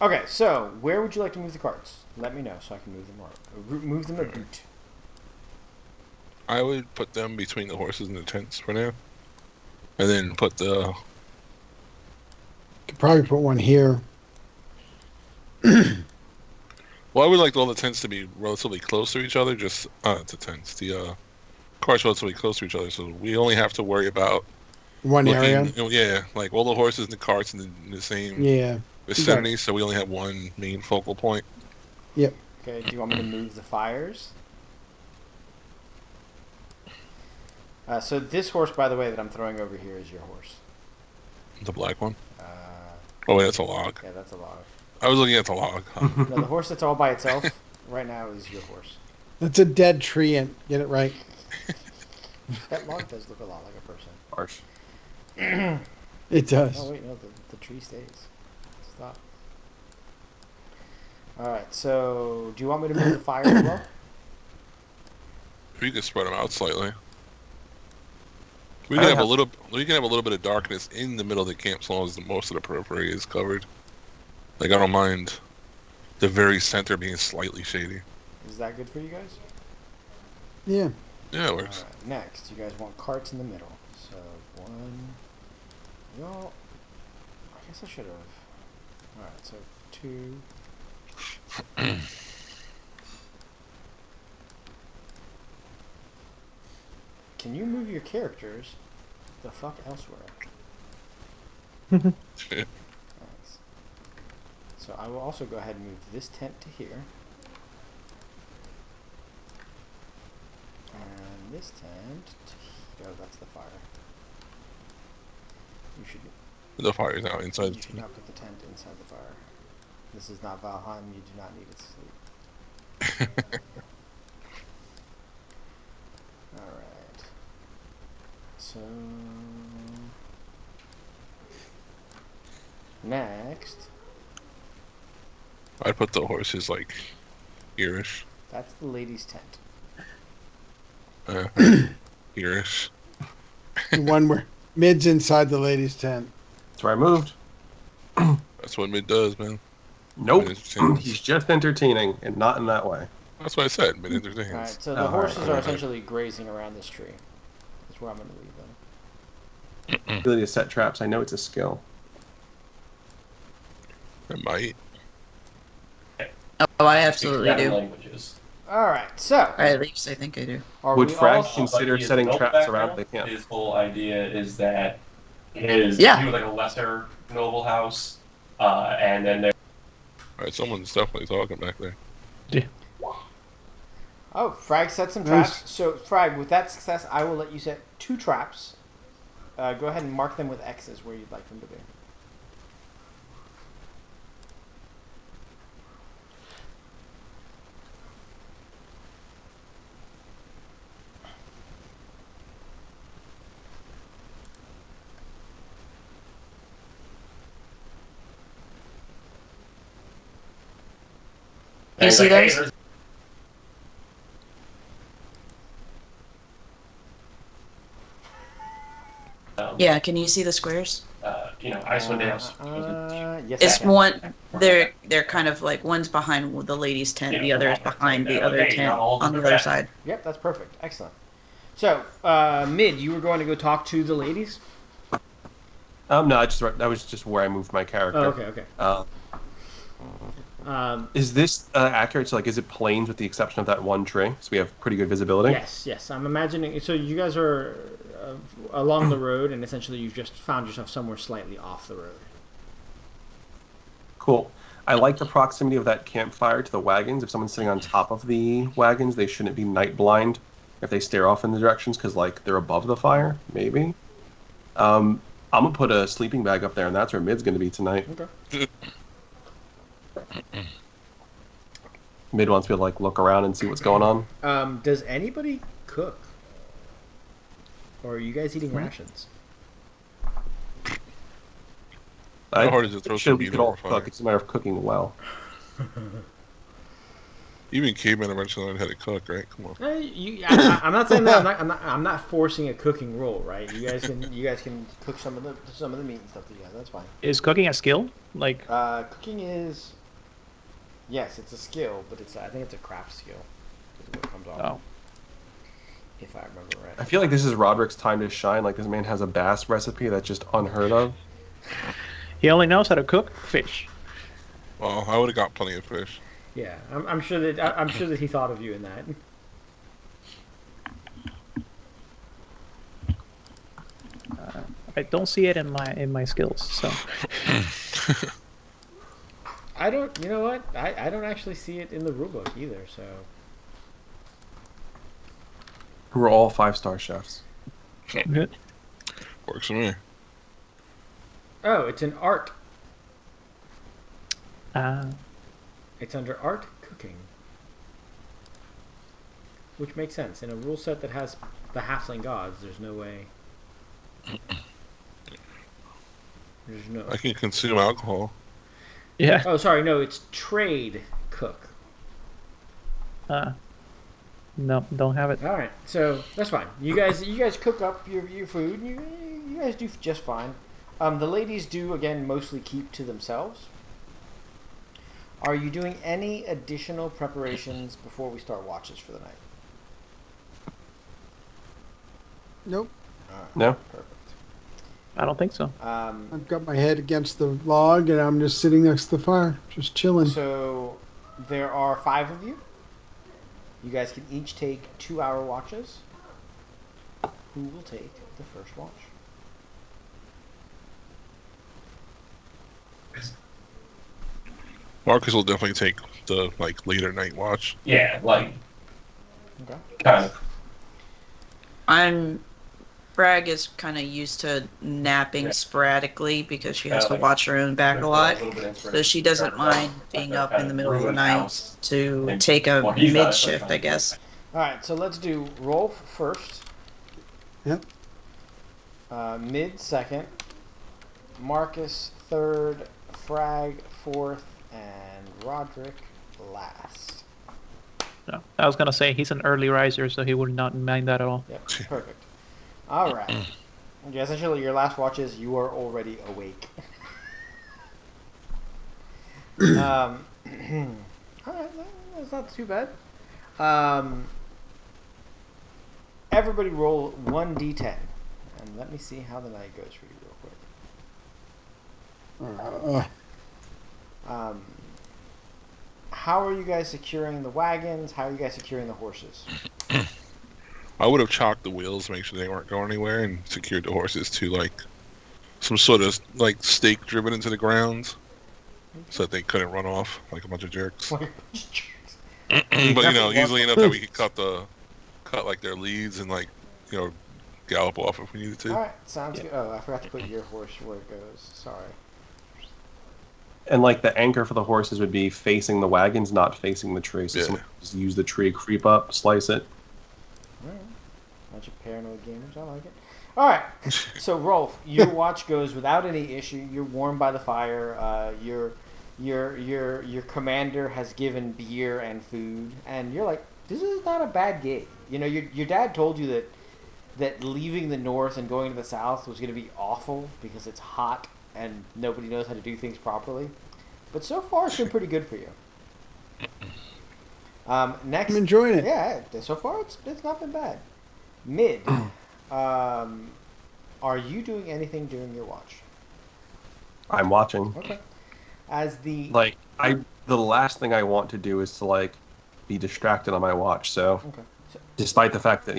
Speaker 2: Okay, so where would you like to move the carts? Let me know so I can move them or move them a boot.
Speaker 3: I would put them between the horses and the tents for now, and then put the.
Speaker 7: Could probably put one here.
Speaker 3: Well, I would like all the tents to be relatively close to each other. Just the tents, the carts relatively close to each other, so we only have to worry about
Speaker 7: One area.
Speaker 3: looking. Yeah, like all the horses and the carts in the same
Speaker 7: Yeah.
Speaker 3: vicinity, so we only have one main focal point.
Speaker 7: Yep.
Speaker 2: Okay, do you want me to move the fires? So this horse, by the way, that I'm throwing over here is your horse.
Speaker 3: The black one.
Speaker 2: Uh,
Speaker 3: Oh wait, that's a log.
Speaker 2: yeah, that's a log.
Speaker 3: I was looking at the log. Huh?
Speaker 2: No, the horse that's all by itself right now is your horse.
Speaker 7: That's a dead tree, and get it right.
Speaker 2: That log does look a lot like a person.
Speaker 5: Harsh.
Speaker 7: It does.
Speaker 2: Oh wait, no, the tree stays. Stop. Alright, so do you want me to move the fire as well?
Speaker 3: We could spread them out slightly. We can have a little. We can have a little bit of darkness in the middle of the camp, as long as most of the periphery is covered. Like I don't mind the very center being slightly shady.
Speaker 2: Is that good for you guys?
Speaker 7: Yeah.
Speaker 3: Yeah, it works.
Speaker 2: Alright, next, you guys want carts in the middle. So, one... Y'all... I guess I should have... Alright, so two... Can you move your characters the fuck elsewhere? Thanks. So I will also go ahead and move this tent to here. And this tent to here. Oh, that's the fire. You should...
Speaker 3: The fire's out inside.
Speaker 2: You should not put the tent inside the fire. This is not Valheim. You do not need it to sleep. Alright. So... Next.
Speaker 3: I'd put the horses like here-ish.
Speaker 2: That's the ladies' tent.
Speaker 3: Here-ish.
Speaker 7: The one where mid's inside the ladies' tent.
Speaker 5: That's where I moved.
Speaker 3: That's what mid does, man.
Speaker 5: Nope.
Speaker 3: Mid-entertains.
Speaker 5: He's just entertaining, and not in that way.
Speaker 3: That's what I said. Mid entertains.
Speaker 2: Alright, so the
Speaker 5: Oh,
Speaker 2: horses
Speaker 5: alright,
Speaker 2: are
Speaker 5: alright.
Speaker 2: essentially grazing around this tree. That's where I'm going to leave them.
Speaker 5: Ability to set traps. I know it's a skill.
Speaker 3: It might.
Speaker 4: Oh, I absolutely
Speaker 8: Speak seven
Speaker 4: do.
Speaker 8: languages.
Speaker 2: Alright, so...
Speaker 4: Or at least I think I do.
Speaker 2: Are
Speaker 5: Would
Speaker 2: we
Speaker 5: Frag
Speaker 2: all...
Speaker 5: consider
Speaker 8: But he has
Speaker 5: setting
Speaker 8: no
Speaker 5: traps
Speaker 8: background.
Speaker 5: around the camp?
Speaker 8: His whole idea is that he was like a lesser noble house, and then there.
Speaker 3: Alright, someone's definitely talking back there.
Speaker 2: Oh, Frag set some
Speaker 7: Nice.
Speaker 2: traps. So, Frag, with that success, I will let you set 2 traps. Go ahead and mark them with X's where you'd like them to be.
Speaker 4: You
Speaker 8: And
Speaker 4: see
Speaker 8: he's like,
Speaker 4: those?
Speaker 8: "Hey, there's-"
Speaker 4: Yeah, can you see the squares?
Speaker 8: Icewind Dale.
Speaker 2: Yes,
Speaker 4: It's
Speaker 2: I can.
Speaker 4: one. They're kind of like one's behind the ladies' tent, the other is behind the other tent on the other side.
Speaker 2: Yep, that's perfect. Excellent. So, Mid, you were going to go talk to the ladies?
Speaker 5: No, that was just where I moved my character.
Speaker 2: Oh, okay.
Speaker 5: Is this accurate? So, like, is it plains with the exception of that one tree? So we have pretty good visibility.
Speaker 2: Yes. I'm imagining. So you guys are along the road, and essentially you've just found yourself somewhere slightly off the road.
Speaker 5: Cool. I like the proximity of that campfire to the wagons. If someone's sitting on top of the wagons, they shouldn't be night blind if they stare off in the directions because, like, they're above the fire. Maybe. I'm gonna put a sleeping bag up there, and that's where Mid's gonna be tonight.
Speaker 2: Okay.
Speaker 5: Mid wants me to like look around and see what's going on.
Speaker 2: Does anybody cook? Or are you guys eating rations?
Speaker 3: How hard is it to throw
Speaker 5: Sure,
Speaker 3: some
Speaker 5: we
Speaker 3: meat
Speaker 5: could all
Speaker 3: over fire?
Speaker 5: cook. It's a matter of cooking well.
Speaker 3: Even cavemen eventually learned how to cook, right? Come on.
Speaker 2: I'm not saying that. I'm not forcing a cooking rule, right? You guys can cook some of the meat and stuff together. That's fine.
Speaker 6: Is cooking a skill? Like,
Speaker 2: Cooking is, yes, it's a skill, but I think it's a craft skill. Is what it comes off. if I remember
Speaker 5: I
Speaker 2: right.
Speaker 5: feel like this is Roderick's time to shine. Like, this man has a bass recipe that's just unheard of.
Speaker 6: He only knows how to cook fish.
Speaker 3: Well, I would have got plenty of fish.
Speaker 2: Yeah, I'm sure that I'm sure that he thought of you in that.
Speaker 6: I don't see it in my skills. So
Speaker 2: I don't. You know what? I don't actually see it in the rulebook either. So
Speaker 5: Who are all 5-star chefs.
Speaker 6: good.
Speaker 3: Works for me.
Speaker 2: oh, it's an art.
Speaker 6: Uh,
Speaker 2: It's under art cooking, which makes sense in a rule set that has the halfling gods. There's no way. There's no.
Speaker 3: I can consume alcohol.
Speaker 6: yeah.
Speaker 2: Oh, sorry. No, it's trade cook.
Speaker 6: No, don't have it.
Speaker 2: All right, so that's fine. You guys cook up your food. You guys do just fine. The ladies do again mostly keep to themselves. Are you doing any additional preparations before we start watches for the night?
Speaker 7: Nope.
Speaker 2: All right,
Speaker 5: No?
Speaker 2: perfect.
Speaker 6: I don't think so.
Speaker 7: I've got my head against the log and I'm just sitting next to the fire, just chilling.
Speaker 2: So there are 5 of you. You guys can each take 2-hour watches. Who will take the first watch?
Speaker 3: Marcus will definitely take the later night watch.
Speaker 8: Yeah, like
Speaker 2: Okay.
Speaker 8: kind of.
Speaker 4: Frag is kind of used to napping
Speaker 8: Yeah.
Speaker 4: sporadically because she has to
Speaker 8: like,
Speaker 4: watch her own back a lot. So she doesn't mind being
Speaker 8: Like
Speaker 4: up
Speaker 8: that
Speaker 4: in the middle of the
Speaker 8: ruined
Speaker 4: night
Speaker 8: house.
Speaker 4: to
Speaker 8: And-
Speaker 4: take a
Speaker 8: well, he's not,
Speaker 4: mid
Speaker 8: but
Speaker 4: shift, I
Speaker 8: fine.
Speaker 4: guess.
Speaker 2: All right, so let's do Rolf first.
Speaker 7: Yep.
Speaker 2: Mid second, Marcus third, Frag fourth, and Roderick last.
Speaker 6: No, I was gonna say he's an early riser, so he would not mind that at all.
Speaker 2: Yep, perfect. All right. Okay, essentially, your last watch is you are already awake. All right, that's not too bad. Everybody roll 1d10, and let me see how the night goes for you real quick. How are you guys securing the wagons? How are you guys securing the horses?
Speaker 3: I would have chalked the wheels to make sure they weren't going anywhere and secured the horses to some sort of stake driven into the ground so that they couldn't run off like a bunch of jerks. But easily enough that we could cut their leads and gallop off if we needed to.
Speaker 2: All right, sounds good. Oh, I forgot to put your horse where it goes. Sorry.
Speaker 5: And the anchor for the horses would be facing the wagons, not facing the tree. So
Speaker 3: Yeah.
Speaker 5: someone just use the tree, creep up, slice it.
Speaker 2: All right. Bunch of paranoid gamers. I like it. All right. So Rolf, your watch goes without any issue. You're warmed by the fire. Your commander has given beer and food, and you're like, this is not a bad gig. Your dad told you that leaving the north and going to the south was going to be awful because it's hot and nobody knows how to do things properly. But so far, it's been pretty good for you. Next,
Speaker 7: I'm enjoying it.
Speaker 2: yeah. So far, it's not been bad. Mid, are you doing anything during your watch?
Speaker 5: I'm watching.
Speaker 2: Okay. As the
Speaker 5: The last thing I want to do is to be distracted on my watch. So,
Speaker 2: okay. So,
Speaker 5: despite the fact that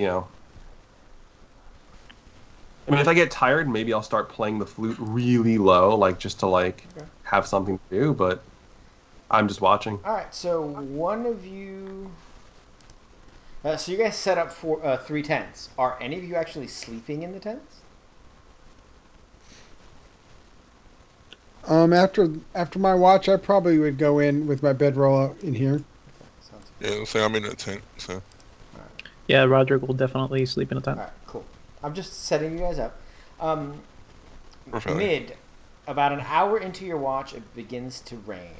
Speaker 5: if I get tired, maybe I'll start playing the flute really low, just to have something to do. But I'm just watching.
Speaker 2: all right. So one of you. So you guys set up for 3 tents. Are any of you actually sleeping in the tents?
Speaker 7: After my watch, I probably would go in with my bedroll in here.
Speaker 2: Sounds
Speaker 3: Yeah, so I'm in a tent. So
Speaker 6: Yeah, Roderick will definitely sleep in a tent.
Speaker 2: all right. Cool. I'm just setting you guys up.
Speaker 3: we're fine.
Speaker 2: Mid, about an hour into your watch, it begins to rain.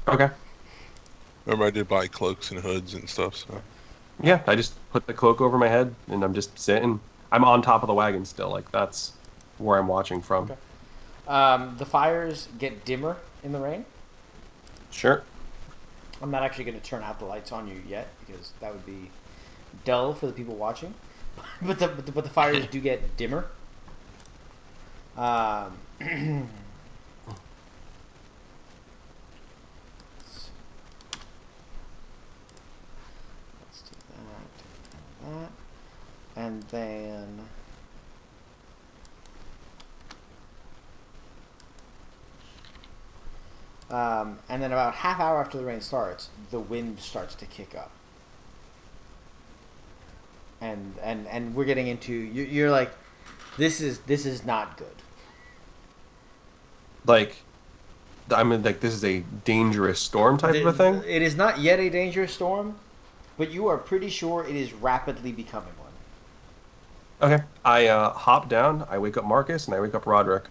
Speaker 5: Okay.
Speaker 3: Remember, I did buy cloaks and hoods and stuff. So
Speaker 5: Yeah, I just put the cloak over my head and I'm just sitting. I'm on top of the wagon still. That's where I'm watching from.
Speaker 2: Okay. The fires get dimmer in the rain.
Speaker 5: Sure.
Speaker 2: I'm not actually going to turn out the lights on you yet because that would be dull for the people watching. but the fires do get dimmer. Um, let's do that, and then. And then about half hour after the rain starts, the wind starts to kick up. And we're getting into you're like, this is not good.
Speaker 5: Like, I mean, like this is a dangerous storm type of a thing.
Speaker 2: It is not yet a dangerous storm, but you are pretty sure it is rapidly becoming one.
Speaker 5: Okay, I hop down. I wake up Marcus, and I wake up Roderick.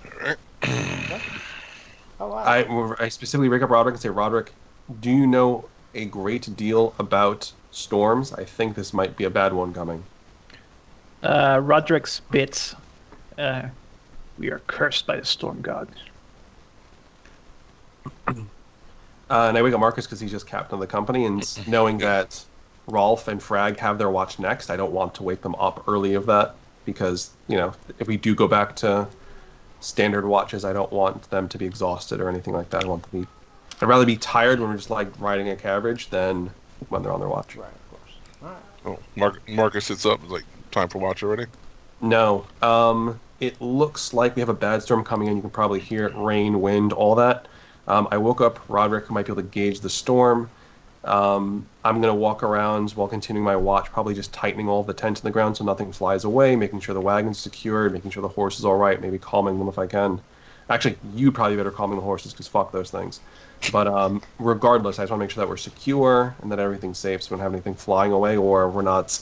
Speaker 2: Okay. Oh wow.
Speaker 5: I specifically wake up Roderick and say, Roderick, do you know a great deal about storms? I think this might be a bad one coming.
Speaker 6: Roderick spits. We are cursed by the storm god.
Speaker 5: And I wake up Marcus because he's just captain of the company, and knowing that Rolf and Frag have their watch next, I don't want to wake them up early of that because, you know, if we do go back to standard watches, I don't want them to be exhausted or anything like that. I'd rather be tired when we're just like riding a carriage than when they're on their watch.
Speaker 2: Right, of course. All right.
Speaker 3: Oh, Marcus sits up. It's like time for watch already.
Speaker 5: No. It looks like we have a bad storm coming in. You can probably hear it, rain, wind, all that. I woke up Roderick, who might be able to gauge the storm. I'm going to walk around while continuing my watch, probably just tightening all the tents in the ground so nothing flies away, making sure the wagon's secured, making sure the horse is all right, maybe calming them if I can. Actually, you probably better calming the horses because fuck those things. But regardless, I just want to make sure that we're secure and that everything's safe so we don't have anything flying away or we're not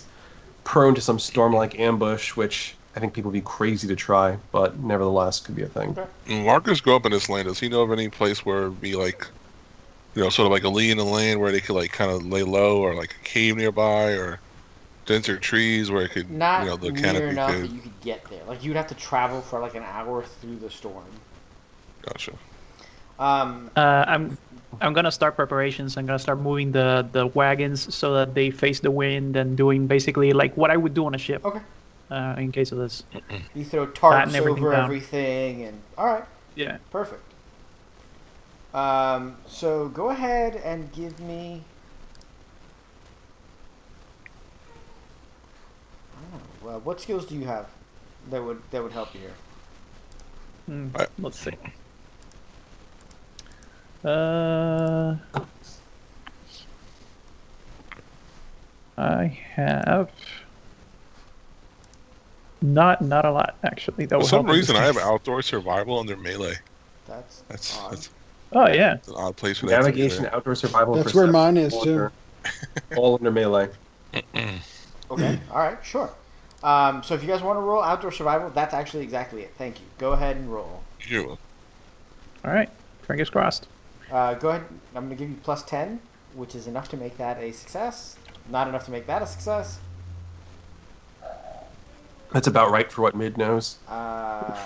Speaker 5: prone to some storm-like ambush, which I think people would be crazy to try, but nevertheless could be a thing.
Speaker 2: Okay.
Speaker 3: Marcus grew up in this land. Does he know of any place where it'd be like, you know, sort of like a lee in the land where they could like kind of lay low, or like a cave nearby, or denser trees where it could,
Speaker 2: Not
Speaker 3: you know, the
Speaker 2: near
Speaker 3: canopy
Speaker 2: enough
Speaker 3: could.
Speaker 2: that you could get there. Like you'd have to travel for like an hour through the storm.
Speaker 3: Gotcha.
Speaker 6: I'm gonna start preparations. I'm gonna start moving the wagons so that they face the wind and doing basically like what I would do on a ship.
Speaker 2: Okay.
Speaker 6: In case of this.
Speaker 2: You throw
Speaker 6: Batten
Speaker 2: tarps
Speaker 6: everything
Speaker 2: over
Speaker 6: down.
Speaker 2: everything, and all right,
Speaker 6: Yeah.
Speaker 2: perfect. So go ahead and give me. I don't know, what skills do you have that would help you here?
Speaker 6: Let's see. I have not a lot actually. That
Speaker 3: For
Speaker 6: will
Speaker 3: some
Speaker 6: help in
Speaker 3: reason,
Speaker 6: this
Speaker 3: I have
Speaker 6: case.
Speaker 3: outdoor survival under melee.
Speaker 2: That's odd.
Speaker 3: That's
Speaker 6: Oh yeah.
Speaker 3: an odd place for that to be
Speaker 5: Navigation,
Speaker 3: there.
Speaker 5: outdoor survival,
Speaker 7: That's where
Speaker 5: perception,
Speaker 7: mine is,
Speaker 5: water, all under melee.
Speaker 2: Okay. All right. Sure. So if you guys want to roll outdoor survival, that's actually exactly it. Thank you. Go ahead and roll.
Speaker 3: You will.
Speaker 6: All right. Fingers crossed.
Speaker 2: Go ahead. I'm going to give you plus 10, which is enough to make that a success. Not enough to make that a success.
Speaker 5: That's about right for what mid knows.
Speaker 2: Roderick,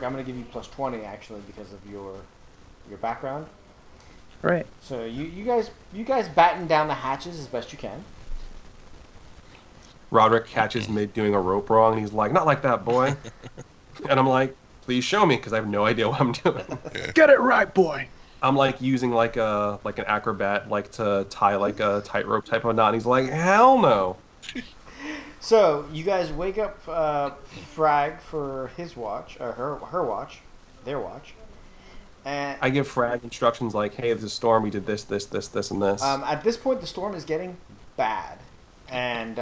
Speaker 2: I'm going to give you plus 20 actually because of your background.
Speaker 6: Right.
Speaker 2: So you guys batten down the hatches as best you can.
Speaker 5: Roderick catches mid doing a rope wrong, and he's like, "Not like that, boy." And I'm like, "Please show me," because I have no idea what I'm doing.
Speaker 6: Get it right, boy.
Speaker 5: I'm like using like an acrobat, like to tie like a tightrope type of knot. And he's like, "Hell no."
Speaker 2: So you guys wake up Frag for his watch or her watch, their watch, and
Speaker 5: I give Frag instructions like, "Hey, there's a storm. We did this, and this."
Speaker 2: at this point the storm is getting bad, and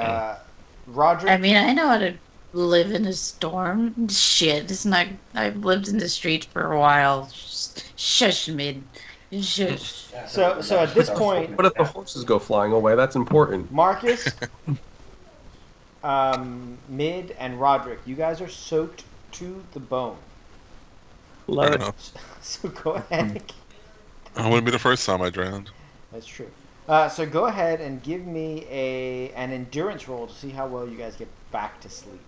Speaker 2: Roderick.
Speaker 4: I mean, I know how to live in a storm. Shit, it's not. I've lived in the streets for a while. Shush, mid. Shush.
Speaker 2: So at this point,
Speaker 5: But if the horses go flying away, that's important.
Speaker 2: Marcus, Mid, and Roderick, you guys are soaked to the bone.
Speaker 6: Love
Speaker 3: Fair
Speaker 6: it.
Speaker 3: enough.
Speaker 2: So go ahead.
Speaker 3: It wouldn't be the first time I drowned.
Speaker 2: That's true. So go ahead and give me an endurance roll to see how well you guys get back to sleep.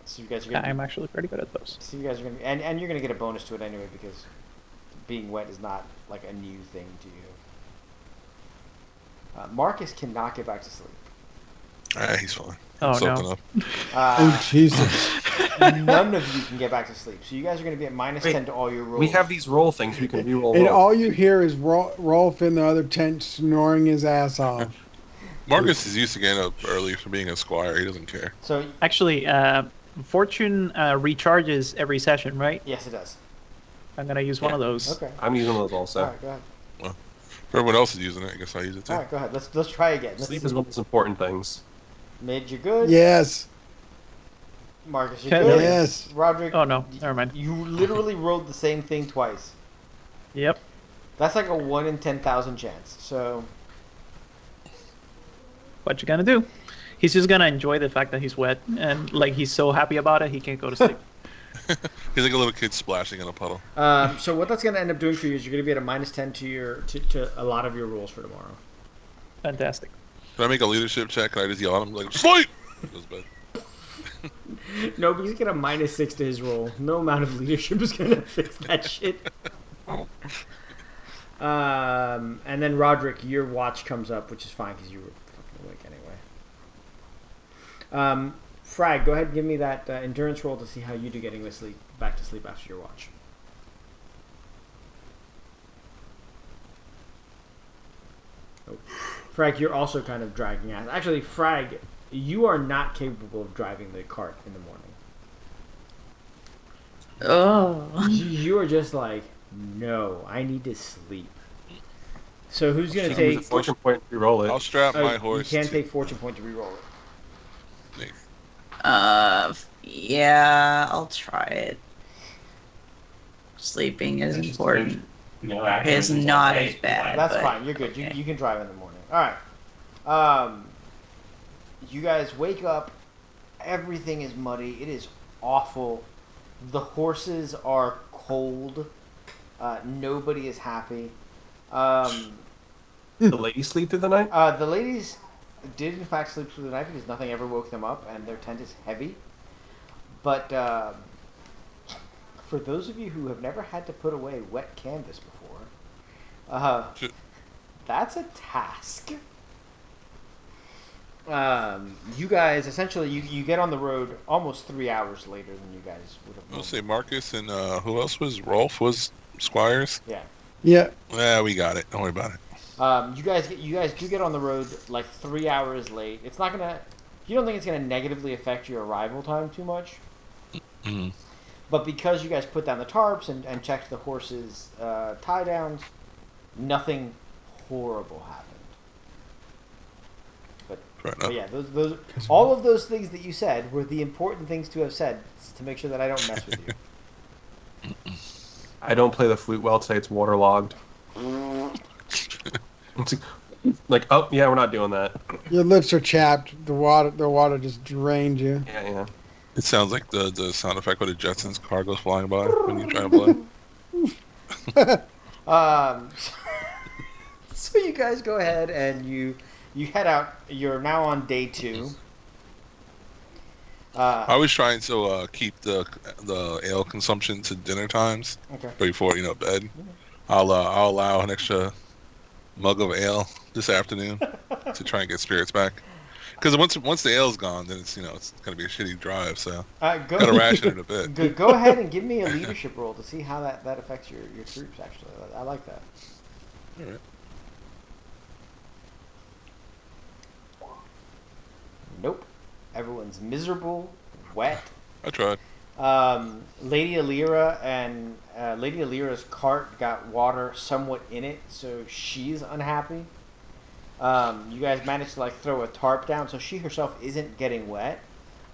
Speaker 2: So you guys are gonna.
Speaker 6: I'm actually pretty good at those.
Speaker 2: So you guys are gonna, and you're gonna get a bonus to it anyway because being wet is not like a new thing to you. Marcus cannot get back to sleep.
Speaker 3: He's fine.
Speaker 6: Oh,
Speaker 3: He's soaking
Speaker 6: no.
Speaker 3: up.
Speaker 7: Oh, Jesus.
Speaker 2: None of you can get back to sleep, so you guys are going to be at minus
Speaker 5: Wait,
Speaker 2: 10 to all your rolls.
Speaker 5: We have these roll things we can re-roll.
Speaker 7: And
Speaker 5: rolls.
Speaker 7: all you hear is Rolf in the other tent snoring his ass off.
Speaker 3: Marcus is used to getting up early for being a squire. He doesn't care.
Speaker 2: So
Speaker 6: Actually, Fortune recharges every session, right?
Speaker 2: yes, it does.
Speaker 6: I'm gonna use one of those.
Speaker 2: Okay.
Speaker 5: I'm using those also.
Speaker 2: All right, go ahead.
Speaker 3: If everyone else is using it, I guess I use it too.
Speaker 2: All right, go ahead. Let's try again.
Speaker 5: Sleep is one of the most important things.
Speaker 2: Mid, you're good.
Speaker 7: Yes.
Speaker 2: Marcus, you're good.
Speaker 7: Yes.
Speaker 2: Roderick.
Speaker 6: Oh no, never mind.
Speaker 2: You literally rolled the same thing twice.
Speaker 6: Yep.
Speaker 2: That's like a 1 in 10,000 chance. So
Speaker 6: What you gonna do? He's just gonna enjoy the fact that he's wet and like he's so happy about it he can't go to sleep.
Speaker 3: He's like a little kid splashing in a puddle.
Speaker 2: so what that's going to end up doing for you is you're going to be at a minus 10 to your to a lot of your rolls for tomorrow.
Speaker 6: Fantastic.
Speaker 3: Can I make a leadership check? Can I just yell at him like, sleep? He goes to bed.
Speaker 2: No, but he's got a minus 6 to his roll. No amount of leadership is going to fix that shit. And then Roderick, your watch comes up, which is fine because you were fucking awake anyway. Frag, go ahead and give me that endurance roll to see how you do getting back to sleep after your watch. Oh. Frag, you're also kind of dragging ass. Actually, Frag, you are not capable of driving the cart in the morning.
Speaker 4: Oh.
Speaker 2: You are just like, no, I need to sleep. So who's going to
Speaker 5: You can use a
Speaker 2: take...
Speaker 5: fortune point to re-roll it.
Speaker 3: I'll strap
Speaker 2: Oh,
Speaker 3: my horse.
Speaker 2: You can't
Speaker 3: to-
Speaker 2: take fortune point to re-roll it.
Speaker 4: Yeah, I'll try it. Sleeping is important. It's not as bad.
Speaker 2: That's
Speaker 4: but-
Speaker 2: fine. You're good.
Speaker 4: okay.
Speaker 2: You can drive in the morning. All right. You guys wake up. Everything is muddy. It is awful. The horses are cold. Nobody is happy.
Speaker 5: The ladies sleep through the night?
Speaker 2: The ladies did in fact sleep through the night because nothing ever woke them up, and their tent is heavy. But for those of you who have never had to put away wet canvas before, that's a task. You guys essentially you get on the road almost 3 hours later than you guys would have.
Speaker 3: I'll say Marcus and who else was? Rolf was squires?
Speaker 2: Yeah.
Speaker 7: Yeah.
Speaker 3: Yeah, we got it. Don't worry about it.
Speaker 2: You guys do get on the road like 3 hours late. It's not gonna. You don't think it's gonna negatively affect your arrival time too much.
Speaker 3: Mm.
Speaker 2: But because you guys put down the tarps and checked the horses' tie downs, nothing horrible happened.
Speaker 3: Fair
Speaker 2: But
Speaker 3: enough.
Speaker 2: yeah, those all of those things that you said were the important things to have said to make sure that I don't mess with you.
Speaker 5: I don't play the flute well today. It's waterlogged. It's like, oh yeah, we're not doing that.
Speaker 7: Your lips are chapped. The water just drained you.
Speaker 5: Yeah.
Speaker 3: It sounds like the sound effect when a Jetsons car goes flying by when you try to play.
Speaker 2: So you guys go ahead and you head out. You're now on day 2.
Speaker 3: I was trying to keep the ale consumption to dinner times
Speaker 2: Okay.
Speaker 3: before bed. I'll allow an extra mug of ale this afternoon to try and get spirits back. Because once the ale's gone, then it's it's gonna be a shitty drive. So gotta ration it a bit.
Speaker 2: Go ahead and give me a leadership roll to see how that affects your troops. Actually, I like that.
Speaker 3: All right.
Speaker 2: Nope. Everyone's miserable, wet.
Speaker 3: I tried.
Speaker 2: Lady Alira and Lady Alira's cart got water somewhat in it, so she's unhappy. You guys managed to throw a tarp down, so she herself isn't getting wet,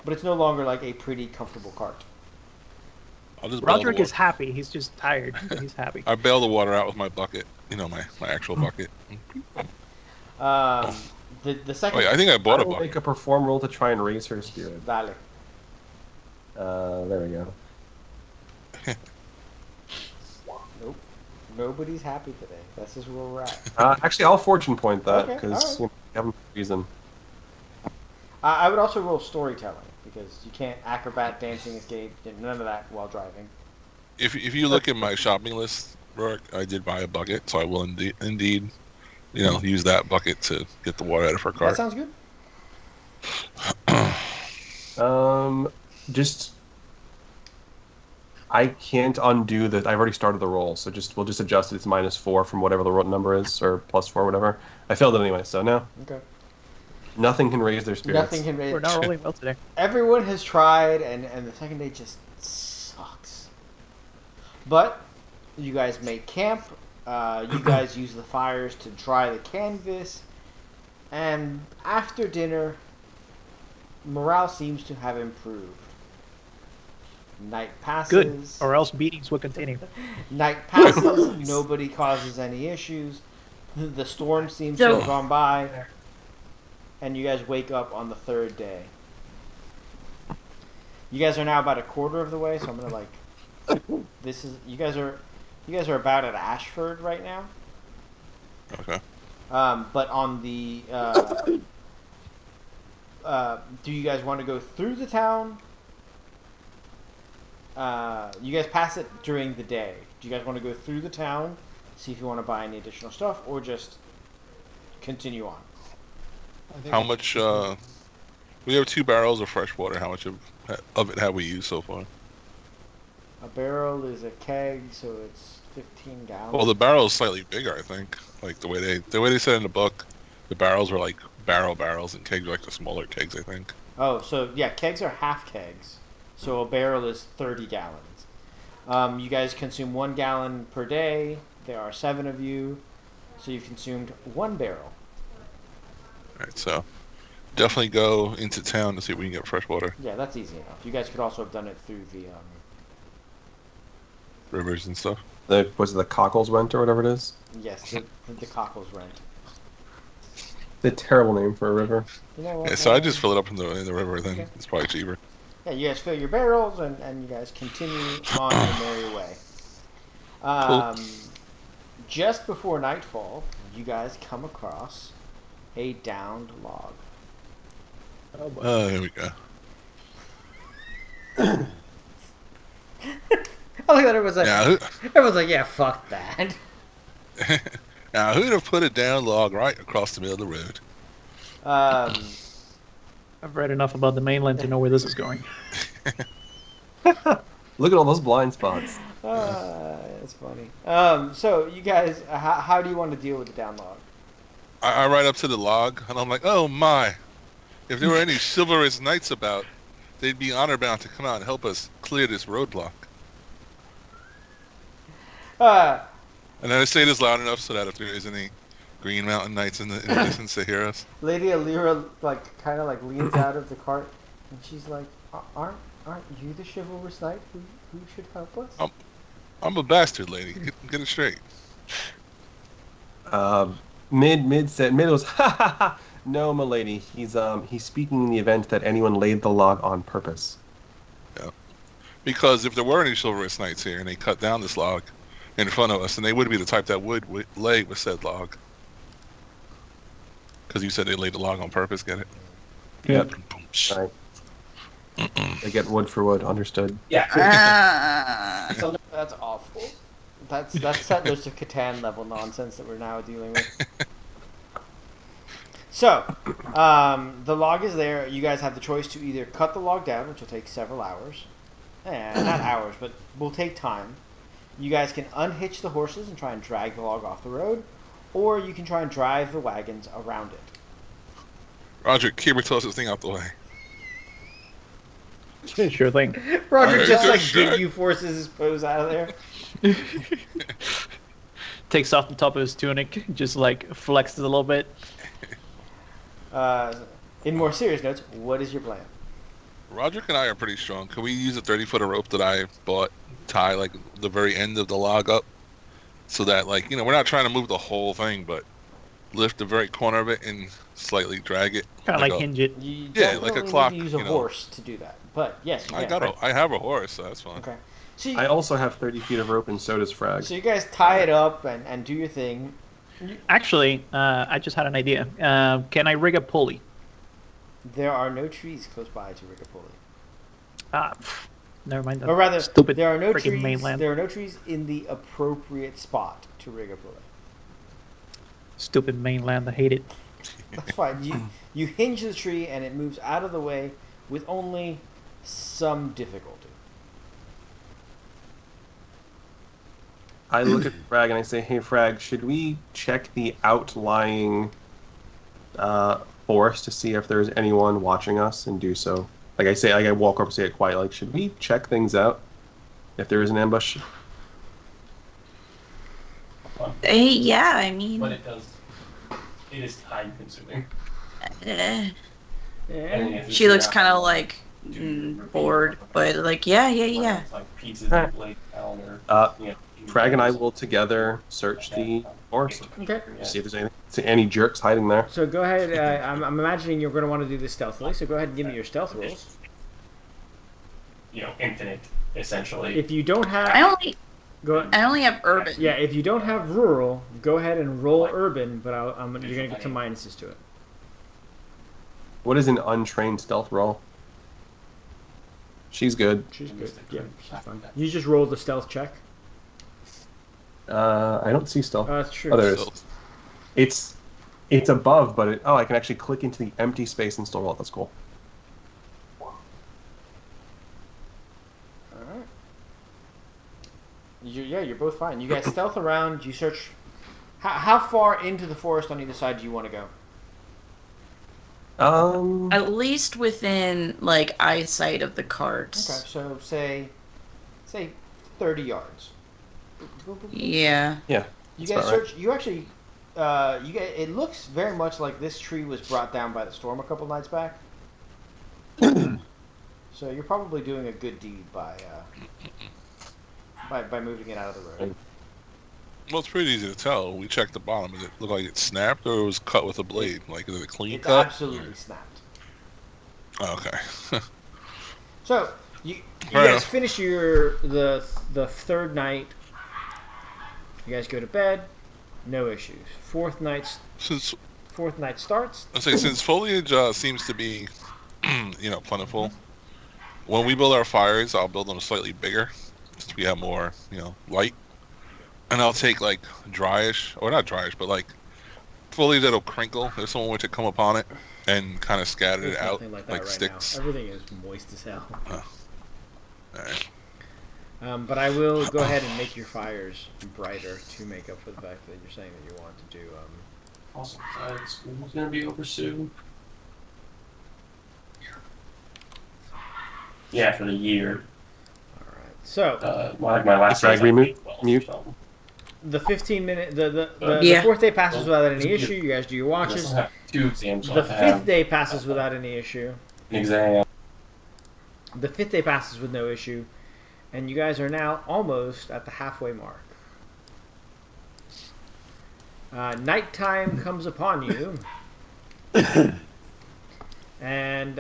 Speaker 2: but it's no longer like a pretty comfortable cart.
Speaker 3: I'll just bail the
Speaker 6: Roderick
Speaker 3: wa-
Speaker 6: is happy. He's just tired, but he's happy.
Speaker 3: I bail the water out with my bucket. My actual bucket.
Speaker 2: The second.
Speaker 3: Wait, I think I bought
Speaker 5: I
Speaker 3: a
Speaker 5: will
Speaker 3: bucket.
Speaker 5: make a perform roll to try and raise her spirit.
Speaker 2: Vale.
Speaker 5: There we go.
Speaker 2: Nope. Nobody's happy today. That's just where we're at.
Speaker 5: Actually, I'll fortune point that
Speaker 2: Okay,
Speaker 5: because
Speaker 2: alright.
Speaker 5: you have a reason.
Speaker 2: I would also roll storytelling because you can't acrobat, dancing, escape, none of that while driving.
Speaker 3: If you look at my shopping list, Rourke, I did buy a bucket, so I will indeed, use that bucket to get the water out of her
Speaker 2: That
Speaker 3: cart.
Speaker 2: sounds good.
Speaker 5: Just I can't undo that. I've already started the roll, so we'll just adjust it. It's -4 from whatever the roll number is, or +4, whatever. I failed it anyway, so no.
Speaker 2: Okay.
Speaker 5: Nothing can raise their spirits.
Speaker 2: Nothing can raise.
Speaker 6: We're not rolling well today.
Speaker 2: Everyone has tried, and the second day just sucks. But you guys make camp. You guys use the fires to dry the canvas, and after dinner, morale seems to have improved. Night passes.
Speaker 6: Good, or else beatings will continue.
Speaker 2: Night passes. Nobody causes any issues. The storm seems to have gone by, and you guys wake up on the third day. You guys are now about a quarter of the way, so I'm gonna you guys are about at Ashford right now.
Speaker 3: Okay.
Speaker 2: But on the do you guys want to go through the town? You guys pass it during the day. Do you guys want to go through the town, see if you want to buy any additional stuff, or just continue on?
Speaker 3: How much? We have 2 barrels of fresh water. How much of it have we used so far?
Speaker 2: A barrel is a keg, so it's 15 gallons.
Speaker 3: Well, the barrel is slightly bigger, I think. Like the way they said in the book, the barrels were like barrels, and kegs are like the smaller kegs, I think.
Speaker 2: Oh, so yeah, kegs are half kegs. So a barrel is 30 gallons. You guys consume 1 gallon per day. There are 7 of you, so you've consumed 1 barrel.
Speaker 3: All right, so definitely go into town to see if we can get fresh water.
Speaker 2: Yeah, that's easy enough. You guys could also have done it through the
Speaker 3: Rivers and stuff.
Speaker 5: Was it the Cockles Rent or whatever it is?
Speaker 2: yes, the Cockles Rent.
Speaker 5: The terrible name for a river.
Speaker 2: You know what?
Speaker 3: Yeah, so I just fill it up in the river, then
Speaker 2: Okay.
Speaker 3: it's probably cheaper.
Speaker 2: Yeah, you guys fill your barrels and you guys continue on your merry way. Just before nightfall, you guys come across a downed log.
Speaker 3: Oh, here we go.
Speaker 2: I like that everyone's like,
Speaker 3: Now,
Speaker 2: yeah, fuck that.
Speaker 3: now who'd have put a down log right across the middle of the road?
Speaker 6: I've read enough about the mainland to know where this is going.
Speaker 5: Look at all those blind spots.
Speaker 2: It's funny. So you guys, how do you want to deal with the down log?
Speaker 3: I ride up to the log, and I'm like, oh my. If there were any chivalrous knights about, they'd be honor bound to come out and help us clear this roadblock. And then I say this loud enough so that if there is any Green Mountain Knights in the distance to hear us.
Speaker 2: Lady Alira kind of leans out of the cart, and she's like, "Aren't you the chivalrous knight who should help us?"
Speaker 3: I'm a bastard, lady. Get it straight.
Speaker 5: Mid was ha ha ha. No, milady. He's speaking in the event that anyone laid the log on purpose.
Speaker 3: Yeah. Because if there were any chivalrous knights here and they cut down this log in front of us, then they would be the type that would lay with said log. Because you said they laid the log on purpose, get it?
Speaker 6: Yeah.
Speaker 5: Right. They get wood for wood. Understood.
Speaker 8: Yeah.
Speaker 2: That's awful. That's Settlers of Catan level nonsense that we're now dealing with. So, the log is there. You guys have the choice to either cut the log down, which will take several hours. Not hours, but will take time. You guys can unhitch the horses and try and drag the log off the road, or you can try and drive the wagons around it.
Speaker 3: Roger, Kieber toss this thing out the way.
Speaker 6: Sure thing.
Speaker 2: Roger just
Speaker 3: sure.
Speaker 2: give you forces his pose out of there.
Speaker 6: Takes off the top of his tunic, just flexes a little bit.
Speaker 2: In more serious notes, what is your plan?
Speaker 3: Roderick and I are pretty strong. Can we use a 30-foot of rope that I bought, tie the very end of the log up, so that we're not trying to move the whole thing, but lift the very corner of it and slightly drag it.
Speaker 6: Kind of hinge it.
Speaker 2: You
Speaker 3: Yeah,
Speaker 2: don't
Speaker 3: like a
Speaker 2: really
Speaker 3: clock,
Speaker 2: need to use a horse to do that, but yes, you can.
Speaker 3: I have a horse, so that's fine.
Speaker 2: Okay. So
Speaker 5: I also have 30 feet of rope, and so does Frag.
Speaker 2: So you guys tie it up and do your thing.
Speaker 6: Actually, I just had an idea. Can I rig a pulley?
Speaker 2: There are no trees close by to rig a pulley.
Speaker 6: Never mind.
Speaker 2: Or rather,
Speaker 6: Stupid
Speaker 2: there are no
Speaker 6: freaking
Speaker 2: trees.
Speaker 6: mainland.
Speaker 2: There are no trees in the appropriate spot to rig a pulley.
Speaker 6: Stupid mainland. I hate it.
Speaker 2: That's fine. You hinge the tree and it moves out of the way with only some difficulty.
Speaker 5: I look at Frag and I say, "Hey, Frag, should we check the outlying forest to see if there's anyone watching us and do so?" Like I say, like I walk up and say it quiet. Like, should we check things out if there is an ambush?
Speaker 4: Yeah, I mean,
Speaker 8: But it is time consuming.
Speaker 4: eh,
Speaker 2: Yeah.
Speaker 4: she looks kind of like bored, but like, yeah.
Speaker 8: It's like pieces of laid down or
Speaker 5: Frag and I will together search the forest.
Speaker 2: Okay.
Speaker 5: See if there's any jerks hiding there.
Speaker 2: So go ahead. I'm imagining you're going to want to do this stealthily. So go ahead and give me your stealth rolls.
Speaker 8: Infinite, essentially.
Speaker 2: If you don't have,
Speaker 4: I only
Speaker 2: go.
Speaker 4: I only have urban.
Speaker 2: Yeah, if you don't have rural, go ahead and roll urban. But you're going to get some minuses to it.
Speaker 5: What is an untrained stealth roll? She's good.
Speaker 2: She's good. Yeah, she's fine. You just roll the stealth check.
Speaker 5: I don't see stealth.
Speaker 2: That's true.
Speaker 5: Oh, there it is. It's above, but I can actually click into the empty space and still roll it. That's cool.
Speaker 2: Alright. You're both fine. You guys stealth around, you search. How far into the forest on either side do you want to go?
Speaker 4: At least within like eyesight of the carts.
Speaker 2: Okay, so say 30 yards.
Speaker 4: Yeah.
Speaker 5: Yeah.
Speaker 2: You
Speaker 5: that's
Speaker 2: guys
Speaker 5: about right.
Speaker 2: search. You actually. You guys. It looks very much like this tree was brought down by the storm a couple nights back. So you're probably doing a good deed by moving it out of the road.
Speaker 3: Well, it's pretty easy to tell. We checked the bottom. Does it look like it snapped or it was cut with a blade? Like, is it a clean
Speaker 2: It
Speaker 3: cut?
Speaker 2: absolutely snapped.
Speaker 3: Oh, okay.
Speaker 2: So you
Speaker 3: Fair
Speaker 2: guys
Speaker 3: enough.
Speaker 2: finish the third night. You guys go to bed. No issues. Fourth night starts.
Speaker 3: Let's say since foliage seems to be, plentiful. When we build our fires, I'll build them slightly bigger, since we have more, light. And I'll take like dryish, or not dryish, but like foliage that'll crinkle if someone were to come upon it, and kind of scatter
Speaker 2: There's
Speaker 3: it out
Speaker 2: nothing like that
Speaker 3: like
Speaker 2: right
Speaker 3: sticks.
Speaker 2: now. Everything is moist as hell.
Speaker 3: All right.
Speaker 2: But I will go ahead and make your fires brighter to make up for the fact that you're saying that you want to do.
Speaker 8: Awesome. School's gonna be over soon. Yeah, for the year.
Speaker 2: All right. So
Speaker 8: My last
Speaker 5: Frag
Speaker 8: day's like
Speaker 5: mute.
Speaker 8: 12,
Speaker 5: Mute.
Speaker 8: so.
Speaker 2: the 15-minute, the
Speaker 4: Yeah.
Speaker 2: fourth day passes without any issue. You guys do your
Speaker 8: I
Speaker 2: watches.
Speaker 8: still have 2 exams
Speaker 2: The
Speaker 8: left to
Speaker 2: fifth
Speaker 8: have.
Speaker 2: day passes without any issue.
Speaker 8: An exam.
Speaker 2: The fifth day passes with no issue, and you guys are now almost at the halfway mark. Nighttime comes upon you. And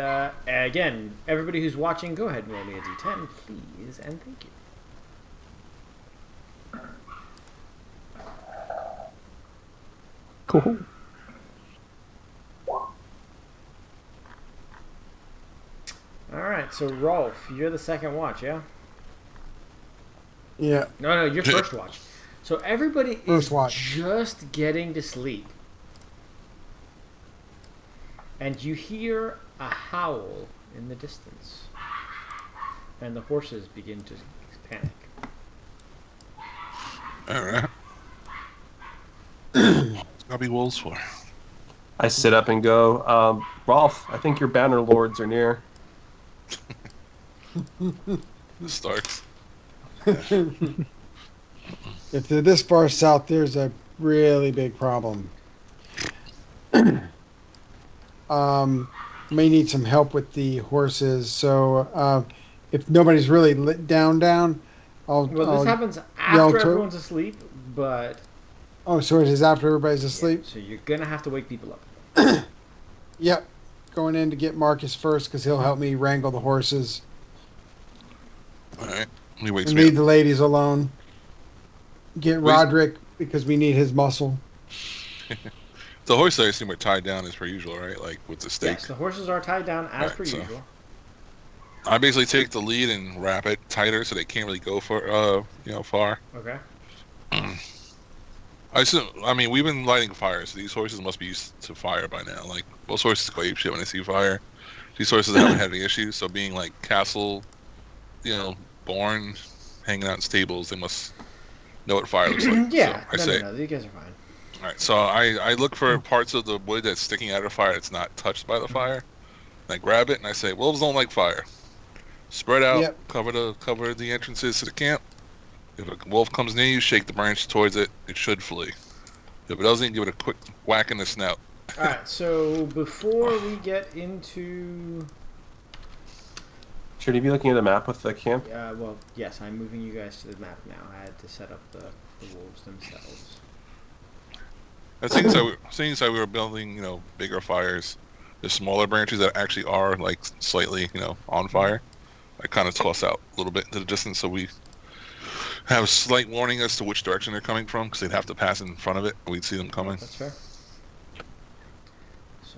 Speaker 2: again, everybody who's watching, go ahead and roll me a d10, please, and thank you.
Speaker 6: Cool.
Speaker 2: Alright, so Rolf, you're the second watch, yeah?
Speaker 7: Yeah.
Speaker 2: No, you're first watch. So everybody
Speaker 7: First
Speaker 2: is
Speaker 7: watch.
Speaker 2: just getting to sleep. And you hear a howl in the distance. And the horses begin to panic.
Speaker 3: All right. It's gotta be wolves for.
Speaker 5: I sit up and go, Rolf, I think your banner lords are near.
Speaker 3: This starts.
Speaker 7: If they're this far south, there's a really big problem. May need some help with the horses. So if nobody's really lit down, I'll.
Speaker 2: Well, this happens
Speaker 7: yell
Speaker 2: after
Speaker 7: to-
Speaker 2: everyone's asleep, but
Speaker 7: Oh, so it is after everybody's asleep.
Speaker 2: so you're gonna have to wake people up.
Speaker 7: Yep. Going in to get Marcus first because he'll help me wrangle the horses
Speaker 3: All right. He wakes
Speaker 7: and
Speaker 3: me
Speaker 7: leave
Speaker 3: up.
Speaker 7: the ladies alone. Get
Speaker 3: Wait.
Speaker 7: Roderick because we need his muscle.
Speaker 3: The horses, I assume, are tied down as per usual, right? Like with the stake.
Speaker 2: Yes, the horses are tied down as
Speaker 3: Alright,
Speaker 2: per
Speaker 3: so-
Speaker 2: usual.
Speaker 3: I basically take the lead and wrap it tighter so they can't really go for far.
Speaker 2: Okay.
Speaker 3: I mean, we've been lighting fires, so these horses must be used to fire by now. Like, most horses go ape shit when they see fire. These horses haven't had any issues, so being like castle, born, hanging out in stables, they must know what fire looks like.
Speaker 2: Yeah,
Speaker 3: so
Speaker 2: no, you guys are fine.
Speaker 3: All right, so I look for parts of the wood that's sticking out of the fire that's not touched by the fire. And I grab it and I say, wolves don't like fire. Spread out,
Speaker 7: Yep.
Speaker 3: cover the entrances to the camp. If a wolf comes near you, shake the branch towards it. It should flee. If it doesn't, give it a quick whack in the snout.
Speaker 2: Alright, so before we get into...
Speaker 5: Should he be looking at the map with the camp?
Speaker 2: well, yes, I'm moving you guys to the map now. I had to set up the wolves themselves.
Speaker 3: Seeing as we were building, bigger fires, the smaller branches that actually are like slightly, on fire, I kind of toss out a little bit into the distance so we have a slight warning as to which direction they're coming from, because they'd have to pass in front of it. We'd see them coming.
Speaker 2: That's fair. So.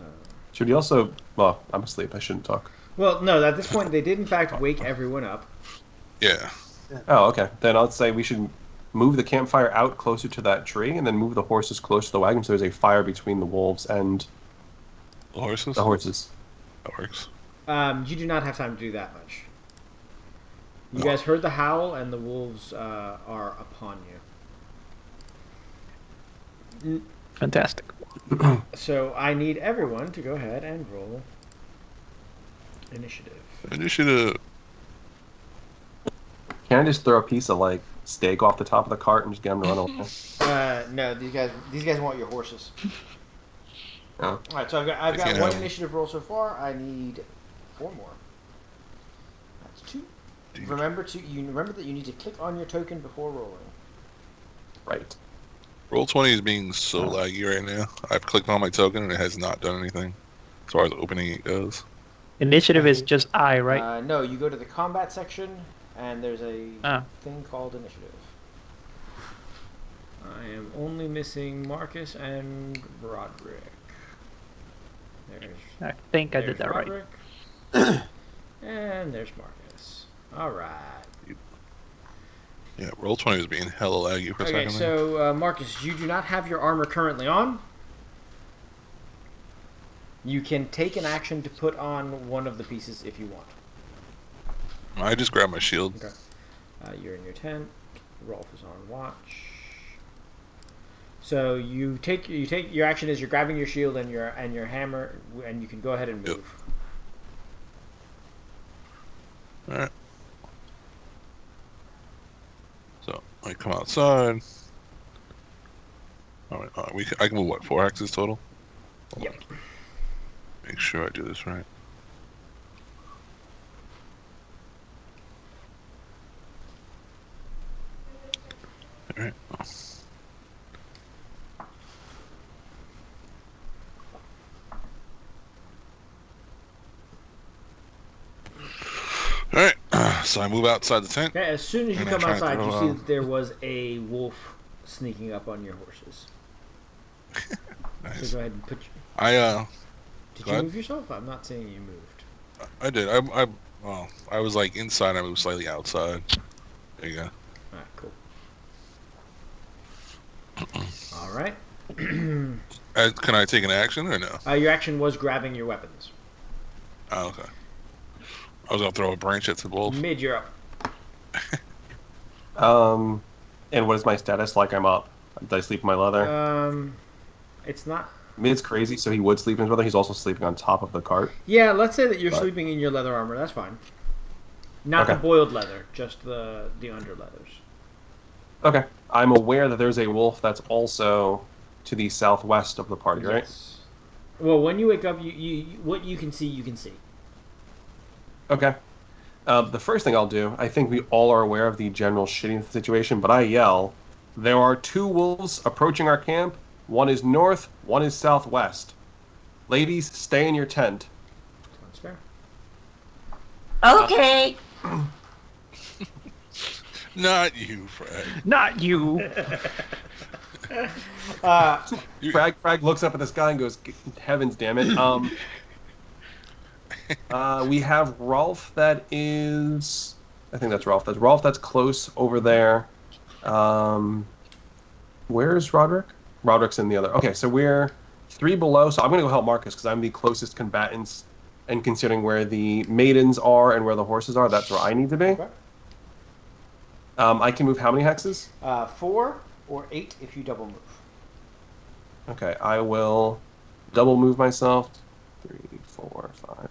Speaker 5: Should he also... Well, I'm asleep. I shouldn't talk.
Speaker 2: Well, no, at this point, they did in fact wake everyone up.
Speaker 3: Yeah.
Speaker 5: Oh, okay. Then I'll say we should move the campfire out closer to that tree, and then move the horses closer to the wagon so there's a fire between the wolves and
Speaker 3: The horses?
Speaker 5: the horses.
Speaker 3: That works.
Speaker 2: You do not have time to do that much. You guys heard the howl, and the wolves are upon you.
Speaker 6: Fantastic.
Speaker 2: So I need everyone to go ahead and roll initiative.
Speaker 3: Initiative.
Speaker 5: Can I just throw a piece of, like, steak off the top of the cart and just get them to run away?
Speaker 2: No, these guys want your horses.
Speaker 5: Oh.
Speaker 2: All right, so I've got
Speaker 3: can't
Speaker 2: one
Speaker 3: have 'em.
Speaker 2: initiative roll so far. I need 4 more. That's 2. Remember that you need to click on your token before rolling.
Speaker 5: Right.
Speaker 3: Roll 20 is being so laggy right now. I've clicked on my token and it has not done anything as far as opening it goes.
Speaker 6: Initiative is just I, right?
Speaker 2: No, you go to the combat section, and there's a
Speaker 6: Ah.
Speaker 2: thing called initiative. I am only missing Marcus and Roderick.
Speaker 6: I think I did
Speaker 2: there's
Speaker 6: that right.
Speaker 2: Roderick. And there's Marcus. All right.
Speaker 3: Yeah, roll 20 was being hella laggy for a
Speaker 2: Okay,
Speaker 3: second there.
Speaker 2: so Marcus, you do not have your armor currently on. You can take an action to put on one of the pieces if you want.
Speaker 3: I just grabbed my shield.
Speaker 2: Okay. You're in your tent. Rolf is on watch. So you take your action is you're grabbing your shield and your hammer, and you can go ahead and move.
Speaker 3: Yep. Alright. So, I come outside. Alright, I can move, what, 4 axes total? Hold
Speaker 2: Yep.
Speaker 3: on. Make sure I do this right. Alright. Alright, so I move outside the tent.
Speaker 2: Okay, as soon as you
Speaker 3: And
Speaker 2: come
Speaker 3: then try
Speaker 2: outside,
Speaker 3: to
Speaker 2: you
Speaker 3: throw,
Speaker 2: see that there was a wolf sneaking up on your horses.
Speaker 3: Nice.
Speaker 2: So go ahead and put. Did
Speaker 3: Go
Speaker 2: you
Speaker 3: ahead.
Speaker 2: move yourself? I'm not saying you moved.
Speaker 3: I did. I was like inside. I moved slightly outside. There you go.
Speaker 2: All right, cool. All right.
Speaker 3: Can I take an action or no?
Speaker 2: Your action was grabbing your weapons.
Speaker 3: Oh, okay. I was gonna throw a branch at the wolf.
Speaker 2: Mid, you're up.
Speaker 5: And what is my status? Like I'm up. Did I sleep in my leather?
Speaker 2: It's not.
Speaker 5: Mid's crazy, so he would sleep in his leather. He's also sleeping on top of the cart.
Speaker 2: Yeah, let's say that you're
Speaker 5: But-
Speaker 2: sleeping in your leather armor. That's fine. Not
Speaker 5: Okay.
Speaker 2: the boiled leather, just the under leathers.
Speaker 5: Okay. I'm aware that there's a wolf that's also to the southwest of the party, right?
Speaker 2: Yes. Well, when you wake up, you what you can see, you can see.
Speaker 5: Okay. The first thing I'll do, I think we all are aware of the general shitting of the situation, but I yell, there are 2 wolves approaching our camp. One is north, one is southwest. Ladies, stay in your tent.
Speaker 2: Sounds fair.
Speaker 4: Okay.
Speaker 3: Not you, Fred.
Speaker 6: Not you.
Speaker 5: Frag looks up at the sky and goes, heavens damn it. We have Rolf that is... I think that's Rolf. That's Rolf that's close over there. Where's Roderick? Roderick's in the other... Okay, so we're 3 below. So I'm going to go help Marcus because I'm the closest combatants. And considering where the maidens are and where the horses are, that's where I need to be.
Speaker 2: Okay.
Speaker 5: I can move how many hexes?
Speaker 2: 4 or 8 if you double move.
Speaker 5: Okay, I will double move myself. 3, 4, 5.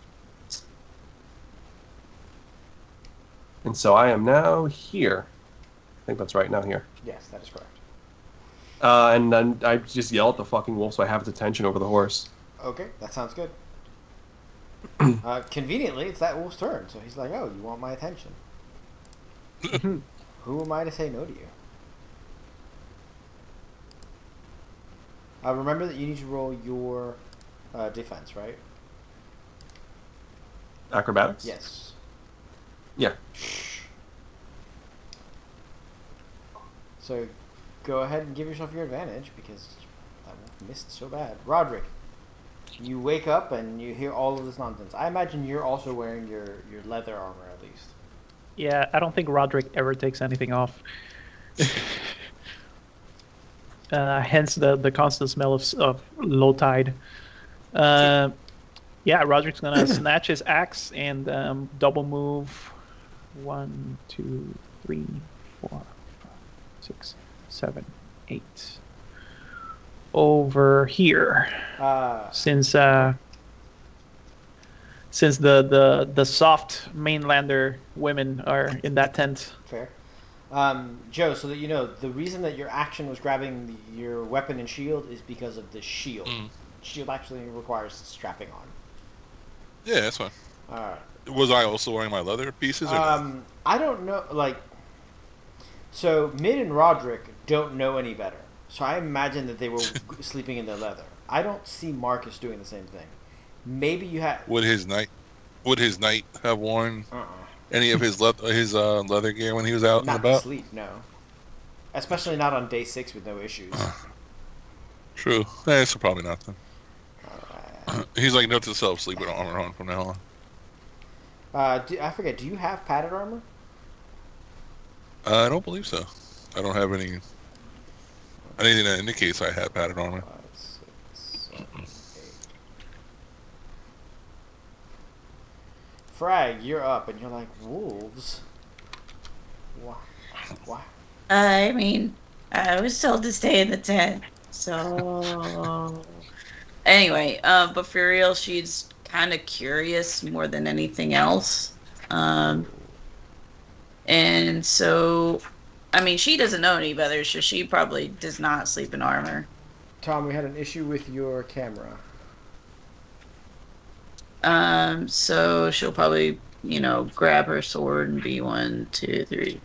Speaker 5: And so I am now here. I think that's right, now here.
Speaker 2: Yes, that is correct.
Speaker 5: And then I just yell at the fucking wolf so I have its attention over the horse.
Speaker 2: Okay, that sounds good. Conveniently, it's that wolf's turn, so he's like, oh, you want my attention. Who am I to say no to you? Remember that you need to roll your defense, right?
Speaker 5: Acrobatics?
Speaker 2: Yes.
Speaker 5: Yeah.
Speaker 2: So go ahead and give yourself your advantage because that wolf missed so bad. Roderick, you wake up and you hear all of this nonsense. I imagine you're also wearing your leather armor at least.
Speaker 6: Yeah, I don't think Roderick ever takes anything off. Hence the constant smell of low tide. Yeah, Roderick's gonna snatch his axe and double move. 1, 2, 3, 4, 5, 6, 7, 8. Over here, since the soft mainlander women are in that tent.
Speaker 2: Fair. Joe, so that you know, the reason that your action was grabbing your weapon and shield is because of the shield. Shield actually requires strapping on.
Speaker 3: Yeah, that's fine.
Speaker 2: Alright.
Speaker 3: Was I also wearing my leather pieces? Or no?
Speaker 2: I don't know, like... So, Mid and Roderick don't know any better. So I imagine that they were sleeping in their leather. I don't see Marcus doing the same thing. Maybe you had...
Speaker 3: Would his knight have worn any of his leather gear when he was out and
Speaker 2: Not
Speaker 3: about?
Speaker 2: to sleep, no. Especially not on day 6 with no issues.
Speaker 3: True. That's probably not then.
Speaker 2: Alright.
Speaker 3: He's like, note to self, sleep with armor on from now on.
Speaker 2: I forget, do you have padded armor?
Speaker 3: I don't believe so. I don't have anything that indicates I have padded armor.
Speaker 2: 5, 6, 7, 8. Frag, you're up, and you're like, wolves? Why?
Speaker 4: I mean, I was told to stay in the tent, so... Anyway, but for real, she's kind of curious more than anything else. And so, I mean, she doesn't know any better, so she probably does not sleep in armor.
Speaker 2: Tom, we had an issue with your camera.
Speaker 4: So she'll probably, grab her sword and be 1, 2, 3,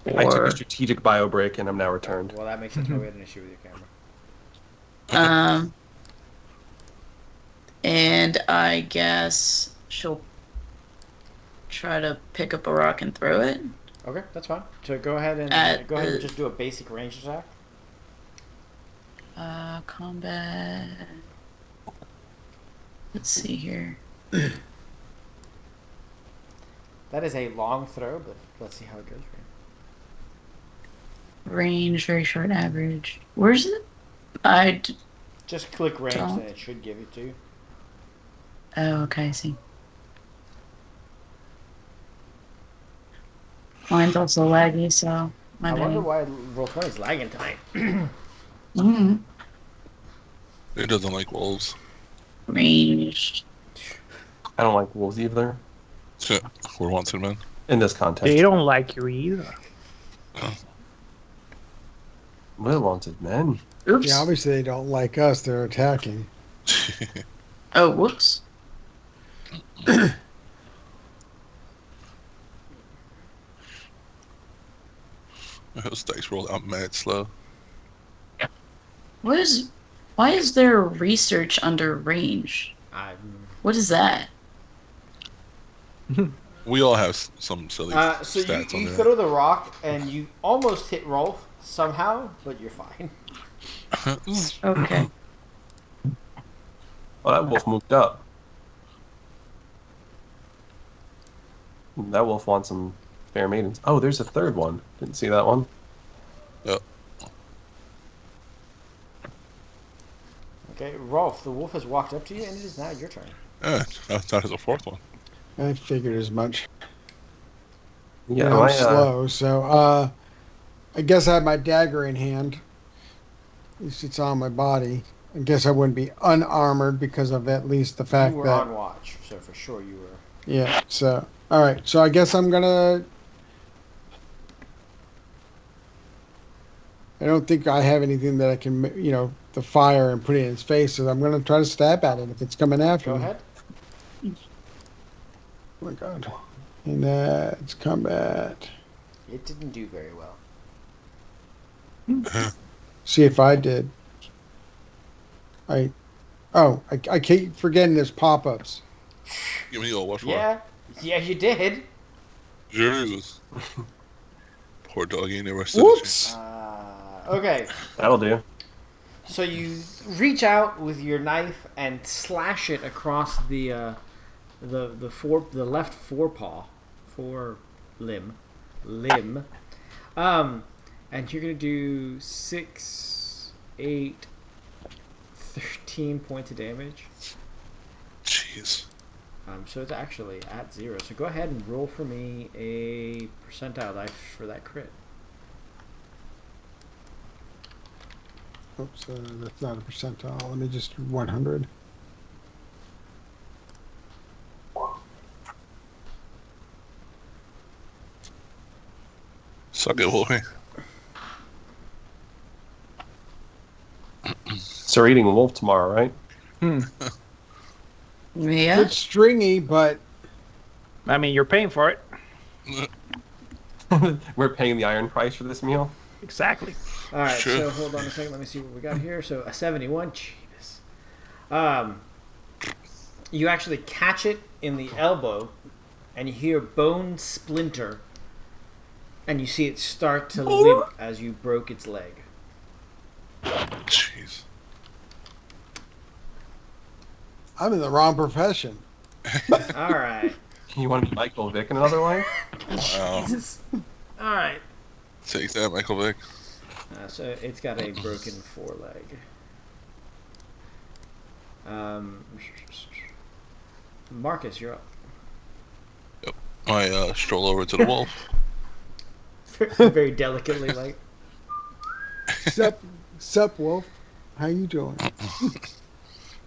Speaker 4: 4.
Speaker 5: I took a strategic bio break and I'm now returned.
Speaker 2: Well, that makes sense why we had an issue with your camera.
Speaker 4: And I guess she'll try to pick up a rock and throw it.
Speaker 2: Okay, that's fine. So go ahead and just do a basic range attack.
Speaker 4: Combat. Let's see here.
Speaker 2: That is a long throw, but let's see how it goes.
Speaker 4: Range, very short, average. Where's it?
Speaker 2: Just click range
Speaker 4: Don't.
Speaker 2: and it should give it to you.
Speaker 4: Oh, okay, I see. Mine's also laggy, so
Speaker 2: I wonder why Roll20 is lagging tonight.
Speaker 4: Mm-hmm.
Speaker 3: It doesn't like wolves.
Speaker 4: Range.
Speaker 5: I don't like wolves either.
Speaker 3: So, we're wanted men.
Speaker 5: In this context.
Speaker 6: They don't like you either.
Speaker 5: We're wanted men.
Speaker 4: Oops.
Speaker 7: Yeah, obviously they don't like us. They're attacking.
Speaker 4: Oh, whoops.
Speaker 3: Those dice roll out mad slow.
Speaker 4: Why is there research under range? What is that?
Speaker 3: We all have some silly
Speaker 2: So
Speaker 3: stats on
Speaker 2: you
Speaker 3: there.
Speaker 2: throw the rock and you almost hit Rolf somehow, but you're fine.
Speaker 4: Okay.
Speaker 5: Well, that wolf moved up. That wolf wants some fair maidens. Oh, there's a third one. Didn't see that one.
Speaker 3: Yep.
Speaker 2: Okay, Rolf, the wolf has walked up to you, and it is now your turn.
Speaker 3: I thought it was a fourth one.
Speaker 7: I figured as much.
Speaker 5: Yeah,
Speaker 7: I'm slow, so I guess I have my dagger in hand. At least it's on my body. I guess I wouldn't be unarmored because of at least the fact
Speaker 2: You were
Speaker 7: that
Speaker 2: on watch, so for sure you were.
Speaker 7: yeah. So all right, so I guess I'm gonna. I don't think I have anything that I can, the fire and put it in his face. So I'm gonna try to stab at it if it's coming after
Speaker 2: Go
Speaker 7: me.
Speaker 2: ahead.
Speaker 7: Oh my god! And that's combat.
Speaker 2: It didn't do very well.
Speaker 7: See if I did. I keep forgetting there's pop-ups.
Speaker 3: Give me a watch for it.
Speaker 2: Yeah, you did.
Speaker 3: Jesus. Poor doggy never stood a chance.
Speaker 7: Whoops!
Speaker 2: Okay.
Speaker 5: That'll do.
Speaker 2: So you reach out with your knife and slash it across the left limb, and you're gonna do 6, 8, 13 points of damage.
Speaker 3: Jeez.
Speaker 2: So it's actually at 0. So go ahead and roll for me a percentile dice for that crit.
Speaker 7: Oops, that's not a percentile. Let me just 100.
Speaker 3: Suck it, Wolfie.
Speaker 5: So we're eating wolf tomorrow, right?
Speaker 4: Yeah.
Speaker 7: It's stringy, but
Speaker 6: I mean, you're paying for it.
Speaker 5: We're paying the iron price for this meal.
Speaker 6: Exactly.
Speaker 2: All right,
Speaker 3: Sure.
Speaker 2: so hold on a second. Let me see what we got here. So a 71. Jesus. You actually catch it in the elbow, and you hear bone splinter, and you see it start to limp as you broke its leg.
Speaker 3: Jeez.
Speaker 7: I'm in the wrong profession.
Speaker 2: All right.
Speaker 5: You want to be Michael Vick in another life?
Speaker 3: Wow.
Speaker 2: All right.
Speaker 3: Take that, Michael Vick.
Speaker 2: So it's got a broken foreleg. Marcus, you're up.
Speaker 3: I stroll over to the wolf.
Speaker 2: Very delicately, like.
Speaker 7: Sup, Wolf? How you doing?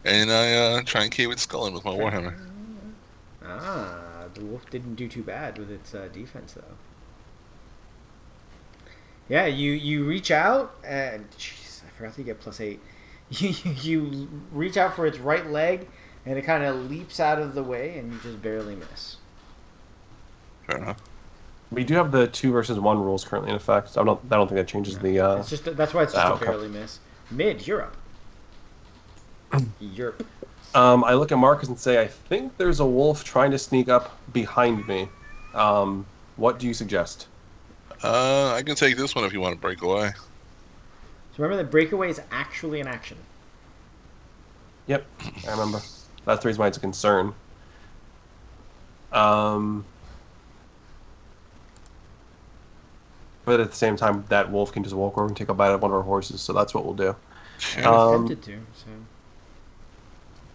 Speaker 3: And I try and cave its skull in with my warhammer.
Speaker 2: The wolf didn't do too bad with its defense, though. Yeah, you reach out and jeez, I forgot to get +8. You reach out for its right leg, and it kind of leaps out of the way, and you just barely miss.
Speaker 3: Fair enough.
Speaker 5: We do have the 2 versus 1 rules currently in effect. I don't think that changes the.
Speaker 2: It's just that's why it's just a
Speaker 5: okay.
Speaker 2: barely miss. Mid, you're up. Yerp.
Speaker 5: I look at Marcus and say, I think there's a wolf trying to sneak up behind me. What do you suggest?
Speaker 3: I can take this one if you want to break away.
Speaker 2: So remember that breakaway is actually an action.
Speaker 5: Yep, I remember. That's the reason why it's a concern. But at the same time, that wolf can just walk over and take a bite of one of our horses, so that's what we'll do.
Speaker 2: I was tempted to, so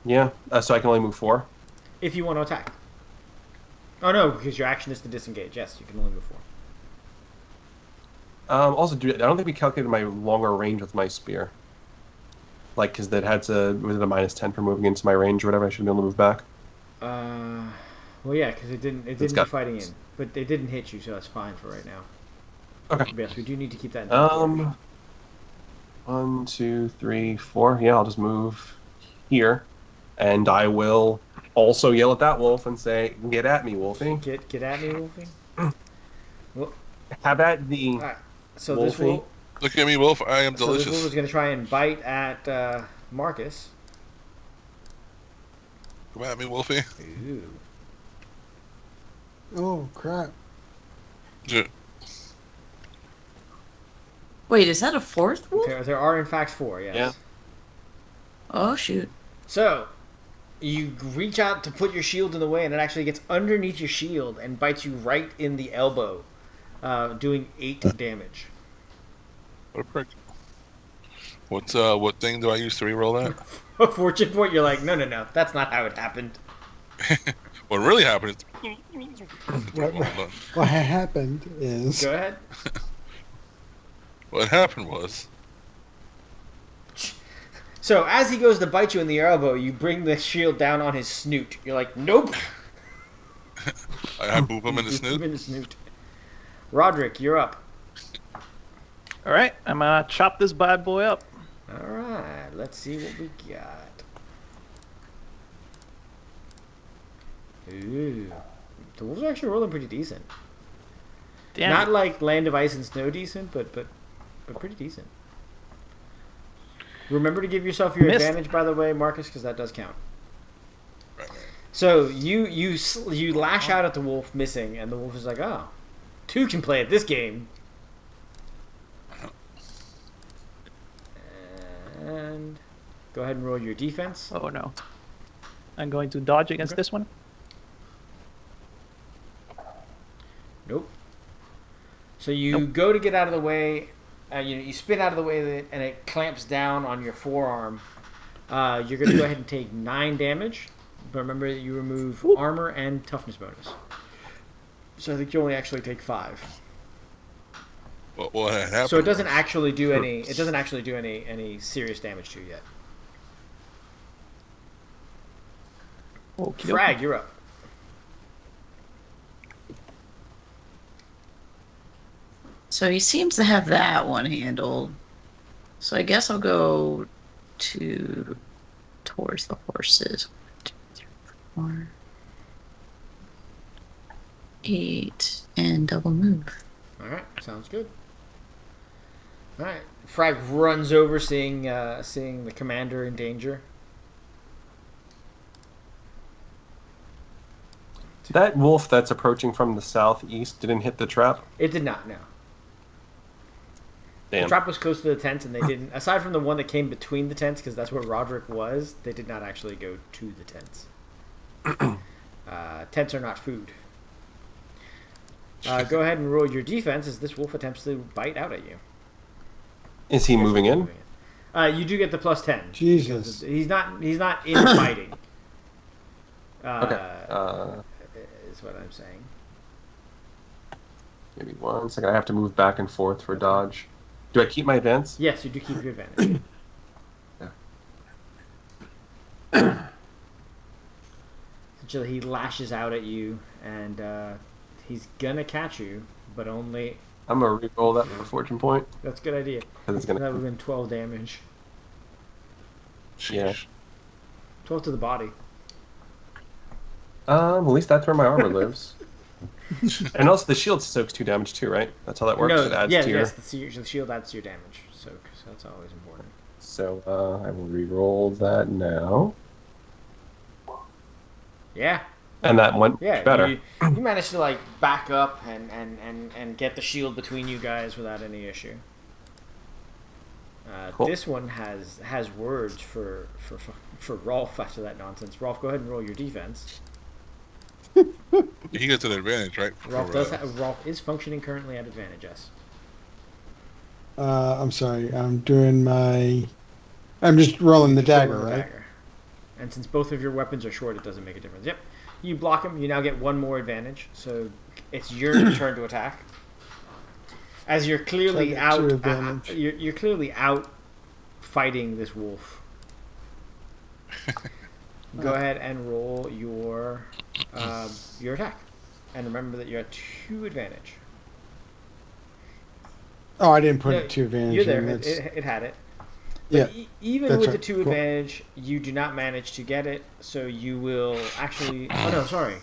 Speaker 5: Yeah, so I can only move 4.
Speaker 2: if you want to attack. Oh no, because your action is to disengage. Yes, you can only move 4.
Speaker 5: Also, I don't think we calculated my longer range with my spear. Like, because that had to, was it a -10 for moving into my range or whatever? I should be able to move back.
Speaker 2: Well, yeah, because it didn't be fighting in, but it didn't hit you, so that's fine for right now.
Speaker 5: Okay.
Speaker 2: Yes, we do need to keep that in mind.
Speaker 5: 1, 2, 3, 4. Yeah, I'll just move here, and I will also yell at that wolf and say, "Get at me, Wolfie!
Speaker 2: Get at me, Wolfie. Well,
Speaker 5: How about the
Speaker 2: all right. So
Speaker 5: Wolfie?
Speaker 2: this wolf.
Speaker 3: Look at me, wolf. I am
Speaker 2: So this wolf
Speaker 3: delicious.
Speaker 2: is going to try and bite at Marcus.
Speaker 3: Come at me, Wolfie.
Speaker 2: Ooh.
Speaker 7: Oh crap!
Speaker 3: J-
Speaker 4: Wait, is that a 4th wolf?
Speaker 2: There are in fact 4. Yes.
Speaker 5: Yeah.
Speaker 4: Oh shoot.
Speaker 2: So You reach out to put your shield in the way, and it actually gets underneath your shield and bites you right in the elbow, doing 8 damage.
Speaker 3: What a prick. What thing do I use to reroll that?
Speaker 2: A fortune point. You're like, no, that's not how it happened.
Speaker 3: What really happened is
Speaker 7: What happened is
Speaker 2: Go ahead.
Speaker 3: what happened was
Speaker 2: So as he goes to bite you in the elbow, you bring the shield down on his snoot. You're like, nope.
Speaker 3: I boop him in the
Speaker 2: Boop him
Speaker 3: snoot.
Speaker 2: in the snoot. Roderick, you're up.
Speaker 6: All right, I'm gonna chop this bad boy up.
Speaker 2: All right, let's see what we got. Ooh, the wolves are actually rolling pretty decent.
Speaker 6: Damn.
Speaker 2: Not
Speaker 6: it.
Speaker 2: like Land of Ice and Snow decent, but pretty decent. Remember to give yourself your
Speaker 6: Missed.
Speaker 2: advantage, by the way, Marcus, because that does count. So you lash out at the wolf, missing, and the wolf is like, "Oh, 2 can play at this game." And go ahead and roll your defense.
Speaker 6: Oh no. I'm going to dodge against this one.
Speaker 2: Nope. So you go to get out of the way. You spin out of the way, and it clamps down on your forearm. You're going to go ahead and take 9 damage. But remember that you remove armor and toughness bonus. So I think you only actually take 5.
Speaker 3: What had happened?
Speaker 2: So it doesn't actually do any. It doesn't actually do any serious damage to you yet.
Speaker 6: Okay.
Speaker 2: Frag, you're up.
Speaker 4: So he seems to have that one handled. So I guess I'll go towards the horses. 1, 2, 3, 4, 8, and double move.
Speaker 2: All right, sounds good. All right, Frag runs over, seeing the commander in danger.
Speaker 5: that wolf that's approaching from the southeast didn't hit the trap.
Speaker 2: It did not. No,
Speaker 5: Damn.
Speaker 2: the trap was close to the tents, and they didn't. Aside from the one that came between the tents, because that's where Roderick was, they did not actually go to the tents. Tents are not food. Go ahead and roll your defense as this wolf attempts to bite out at you.
Speaker 5: Is he moving in?
Speaker 2: You do get the +10.
Speaker 7: Jesus.
Speaker 2: He's not in fighting.
Speaker 5: Okay.
Speaker 2: Is what I'm saying.
Speaker 5: Maybe 1 second. I have to move back and forth for dodge. Do I keep my advance?
Speaker 2: Yes, you do keep your advantage. So he lashes out at you, and he's gonna catch you, but only.
Speaker 5: I'm gonna re-roll that for fortune point.
Speaker 2: That's a good idea.
Speaker 5: 'Cause it's
Speaker 2: That
Speaker 5: gonna.
Speaker 2: would have been 12 damage.
Speaker 5: Yeah.
Speaker 2: 12 to the body.
Speaker 5: At least that's where my armor lives. And also the shield soaks 2 damage too, right? That's how that works.
Speaker 2: No,
Speaker 5: It adds
Speaker 2: yes,
Speaker 5: to your.
Speaker 2: yes. The shield adds to your damage, so that's always important.
Speaker 5: So I will re-roll that now.
Speaker 2: Yeah.
Speaker 5: And that went
Speaker 2: Yeah,
Speaker 5: better.
Speaker 2: you managed to like back up and get the shield between you guys without any issue.
Speaker 5: Cool.
Speaker 2: This one has words for Rolf after that nonsense. Rolf, go ahead and roll your defense.
Speaker 3: He gets an advantage, right?
Speaker 2: Rolf is functioning currently at advantage. Yes.
Speaker 7: I'm sorry. I'm just rolling the dagger,
Speaker 2: Rolling the
Speaker 7: right?
Speaker 2: dagger. And since both of your weapons are short, it doesn't make a difference. Yep. You block him. You now get 1 more advantage. So it's your turn to attack. As you're clearly
Speaker 7: So I get
Speaker 2: out,
Speaker 7: 2 advantage.
Speaker 2: you're clearly out fighting this wolf. Go ahead and roll your attack, and remember that you're at 2 advantage.
Speaker 7: Oh, I didn't put
Speaker 2: No,
Speaker 7: it to advantage.
Speaker 2: You're there.
Speaker 7: and that's-
Speaker 2: It had it.
Speaker 7: yeah.
Speaker 2: But even
Speaker 7: that's
Speaker 2: with the
Speaker 7: right.
Speaker 2: 2
Speaker 7: Cool.
Speaker 2: advantage, you do not manage to get it. So you will actually. Oh no, sorry.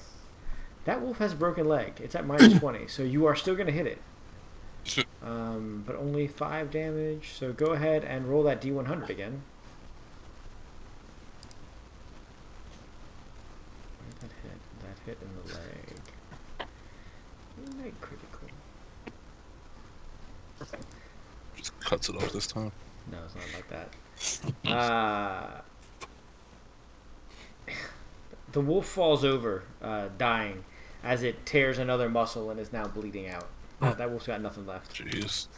Speaker 2: That wolf has a broken leg. It's at -20, so you are still going to hit it. But only 5 damage. So go ahead and roll that D100 again. Where did that hit? That hit in the leg. Leg critical.
Speaker 3: Just cuts it off this time.
Speaker 2: No, it's not like that. The wolf falls over, dying, as it tears another muscle and is now bleeding out. That wolf's got nothing left.
Speaker 3: Jeez.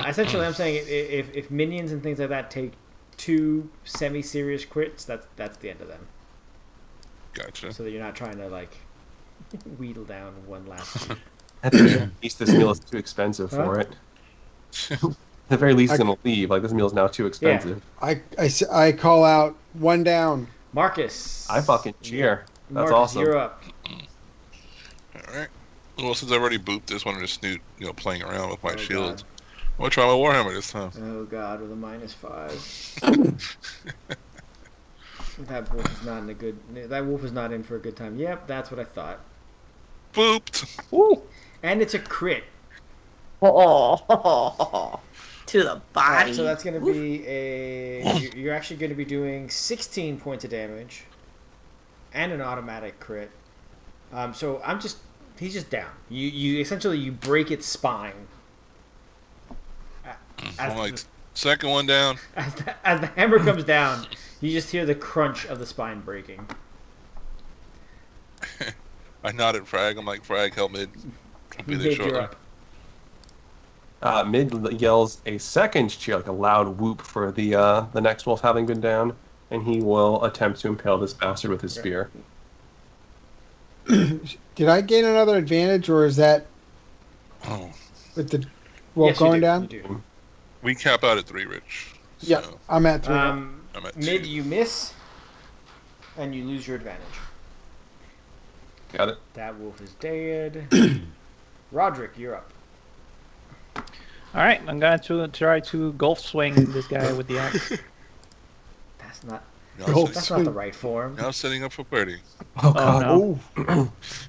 Speaker 2: Essentially, I'm saying if minions and things like that take 2 semi-serious crits, that's the end of them.
Speaker 3: Gotcha.
Speaker 2: So that you're not trying to like wheedle down one last.
Speaker 5: At the very least, this meal is too expensive for it. At the very least, it's gonna leave. Like, this meal is now too expensive.
Speaker 7: I call out 1 down.
Speaker 2: Marcus.
Speaker 5: I fucking cheer. That's
Speaker 2: Marcus,
Speaker 5: awesome.
Speaker 2: You're up.
Speaker 3: All right. Well, since I've already booped this one to snoot, playing around with my
Speaker 2: Oh,
Speaker 3: shields,
Speaker 2: God.
Speaker 3: I'm gonna try my Warhammer this time.
Speaker 2: Oh God, with a -5. That wolf is not in a good. That wolf is not in for a good time. Yep, that's what I thought.
Speaker 3: Booped.
Speaker 6: Ooh.
Speaker 2: And it's a crit.
Speaker 4: Oh, to the body.
Speaker 2: So that's going to be a. You're actually going to be doing 16 points of damage, and an automatic crit. So he's just down. You essentially you break its spine.
Speaker 3: I'm like, second one down.
Speaker 2: As the hammer comes down, you just hear the crunch of the spine breaking.
Speaker 3: I nod at Frag. I'm like, Frag, help Mid. I'll be there
Speaker 2: Mid, you're
Speaker 3: shortly.
Speaker 2: up.
Speaker 5: Mid yells a second cheer, like a loud whoop for the next wolf having been down, and he will attempt to impale this bastard with his spear.
Speaker 7: Did I gain another advantage, or is that
Speaker 3: Oh,
Speaker 7: with the wolf
Speaker 2: Yes, you
Speaker 7: going
Speaker 2: do,
Speaker 7: down?
Speaker 2: you do.
Speaker 3: we cap out at 3, Rich. So
Speaker 7: Yeah, I'm at 3.
Speaker 3: I'm at
Speaker 2: Mid,
Speaker 3: 2.
Speaker 2: you miss, and you lose your advantage.
Speaker 5: Got it.
Speaker 2: That wolf is dead. Roderick, you're up.
Speaker 6: All right, I'm going to try to golf swing this guy with the axe.
Speaker 2: That's not.
Speaker 3: Now,
Speaker 2: That's not the right form.
Speaker 3: now setting up for party.
Speaker 5: Oh god.
Speaker 6: no.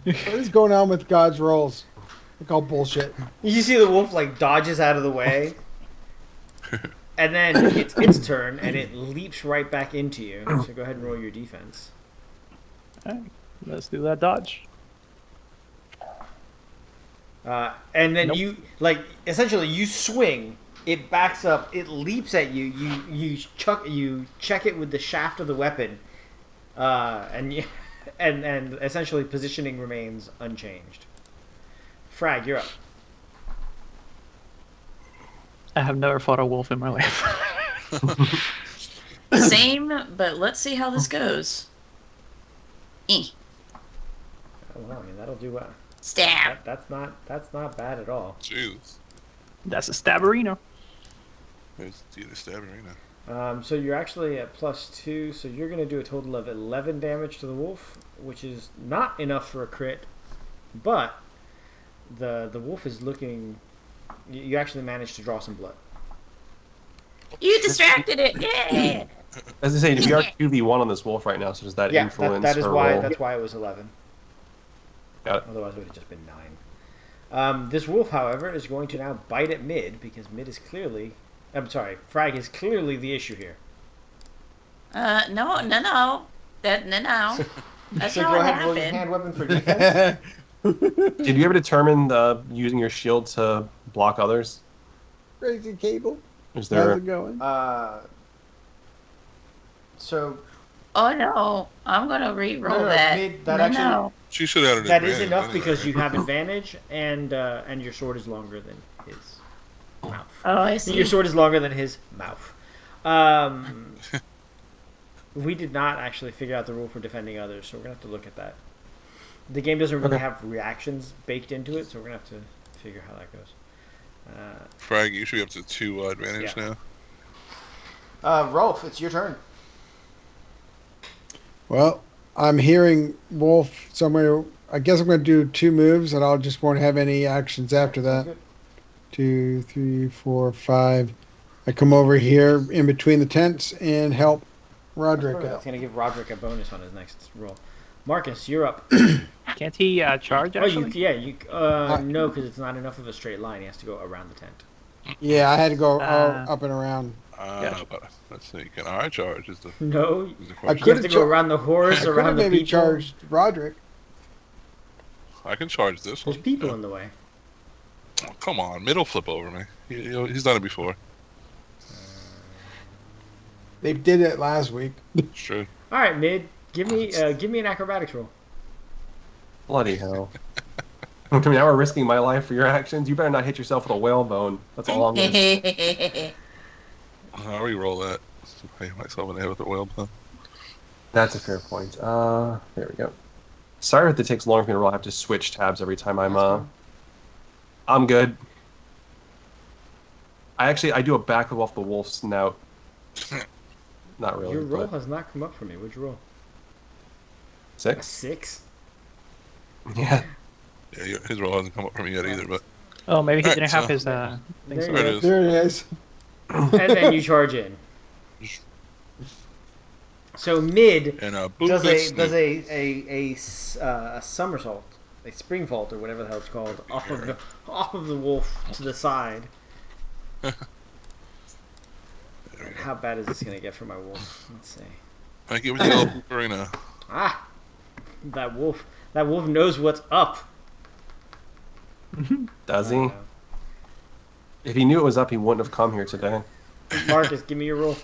Speaker 7: What is going on with God's rolls? They call bullshit.
Speaker 2: You see the wolf like dodges out of the way, and then it's its turn, and it leaps right back into you. So go ahead and roll your defense.
Speaker 6: All right, let's do that dodge.
Speaker 2: And then
Speaker 6: Nope.
Speaker 2: you essentially you swing. It backs up. It leaps at you. You check it with the shaft of the weapon, and essentially positioning remains unchanged. Frag, you're up.
Speaker 6: I have never fought a wolf in my life.
Speaker 4: Same, but let's see how this goes.
Speaker 2: Oh, well, I mean that'll do well.
Speaker 4: Stab.
Speaker 2: That's not bad at all.
Speaker 3: Jeez.
Speaker 6: That's a stabberino.
Speaker 3: There's the stab arena.
Speaker 2: So you're actually at +2, so you're going to do a total of 11 damage to the wolf, which is not enough for a crit, but the wolf is looking. You actually managed to draw some blood.
Speaker 4: You distracted it. Yeah.
Speaker 5: As I say, we are 2v1 on this wolf right now, so does that
Speaker 2: Yeah,
Speaker 5: influence
Speaker 2: that is
Speaker 5: her
Speaker 2: why
Speaker 5: roll?
Speaker 2: that's why it was 11.
Speaker 5: Got it.
Speaker 2: Otherwise, it would have just been 9. This wolf, however, is going to now bite at Mid because Mid is clearly. I'm sorry, Frag is clearly the issue here.
Speaker 4: No. That's
Speaker 2: So
Speaker 4: not
Speaker 2: go
Speaker 4: what
Speaker 2: ahead and roll your
Speaker 4: happened.
Speaker 2: hand weapon for defense.
Speaker 5: Did you ever determine using your shield to block others?
Speaker 7: Crazy Cable.
Speaker 5: Is
Speaker 7: How's
Speaker 5: there?
Speaker 7: it going?
Speaker 2: So
Speaker 4: Oh no, I'm gonna re-roll
Speaker 2: No,
Speaker 4: that.
Speaker 2: Mid, that
Speaker 4: no,
Speaker 2: actually-
Speaker 4: no.
Speaker 3: She should have had an
Speaker 2: that is
Speaker 3: advantage
Speaker 2: enough
Speaker 3: anyway.
Speaker 2: because you have advantage and your sword is longer than his mouth.
Speaker 4: Oh, I see.
Speaker 2: Your sword is longer than his mouth. We did not actually figure out the rule for defending others, so we're gonna have to look at that. The game doesn't really
Speaker 5: Okay.
Speaker 2: have reactions baked into it, so we're gonna have to figure how that goes.
Speaker 3: Frag, you should be up to 2 advantage
Speaker 2: Yeah.
Speaker 3: now.
Speaker 2: Rolf, it's your turn.
Speaker 7: Well, I'm hearing wolf somewhere. I guess I'm going to do 2 moves, and I'll just won't have any actions after that.
Speaker 2: Good.
Speaker 7: 2, 3, 4, 5. I come over here in between the tents and help Roderick
Speaker 2: That's
Speaker 7: out.
Speaker 2: gonna give Roderick a bonus on his next roll. Marcus, you're up.
Speaker 6: Can't he charge,
Speaker 2: Oh,
Speaker 6: actually?
Speaker 2: no, because it's not enough of a straight line. He has to go around the tent.
Speaker 7: Yeah, I had to go
Speaker 6: Ah.
Speaker 7: up and around.
Speaker 6: Gotcha.
Speaker 3: But let's see. Can I charge? Is the
Speaker 2: No,
Speaker 3: is the
Speaker 7: I
Speaker 3: question.
Speaker 2: you
Speaker 7: could
Speaker 2: have to
Speaker 7: have
Speaker 2: go around the horse,
Speaker 7: I could
Speaker 2: around
Speaker 7: have
Speaker 2: the
Speaker 7: maybe
Speaker 2: people.
Speaker 7: charged Roderick.
Speaker 3: I can charge this
Speaker 2: There's
Speaker 3: one.
Speaker 2: people
Speaker 3: Yeah.
Speaker 2: in the way.
Speaker 3: Oh, come on, middle flip over me. He's done it before.
Speaker 7: They did it last week.
Speaker 3: Sure.
Speaker 2: All right, Mid, Give me an acrobatics roll.
Speaker 5: Bloody hell. I mean, now we're risking my life for your actions. You better not hit yourself with a whalebone. That's all I'm going to say.
Speaker 3: I'll re-roll that. Hit myself in the head with a whale bone.
Speaker 5: That's a fair point. There we go. Sorry if it takes long for me to roll. I have to switch tabs every time I'm good. I do a back off the wolf's snout. Not really.
Speaker 2: Your roll
Speaker 5: but
Speaker 2: has not come up for me. What'd you roll?
Speaker 5: 6?
Speaker 2: 6?
Speaker 5: Yeah.
Speaker 3: Yeah, his roll hasn't come up for me yet either, but...
Speaker 6: Oh, maybe he
Speaker 3: Alright,
Speaker 6: didn't have
Speaker 3: so-
Speaker 6: his thing.
Speaker 2: There
Speaker 6: So.
Speaker 2: you
Speaker 3: There
Speaker 2: go.
Speaker 3: it is.
Speaker 7: There it is.
Speaker 2: And then you charge in. So mid
Speaker 3: And boom,
Speaker 2: does
Speaker 3: that's
Speaker 2: a somersault, a spring vault or whatever the hell it's called, off of the wolf to the side. And how bad is this gonna get for my wolf? Let's see.
Speaker 3: I give it the old arena.
Speaker 2: Ah, that wolf knows what's up.
Speaker 5: Does he?
Speaker 2: Uh,
Speaker 5: If he knew it was up, he wouldn't have come here today.
Speaker 2: Marcus, give me your roll.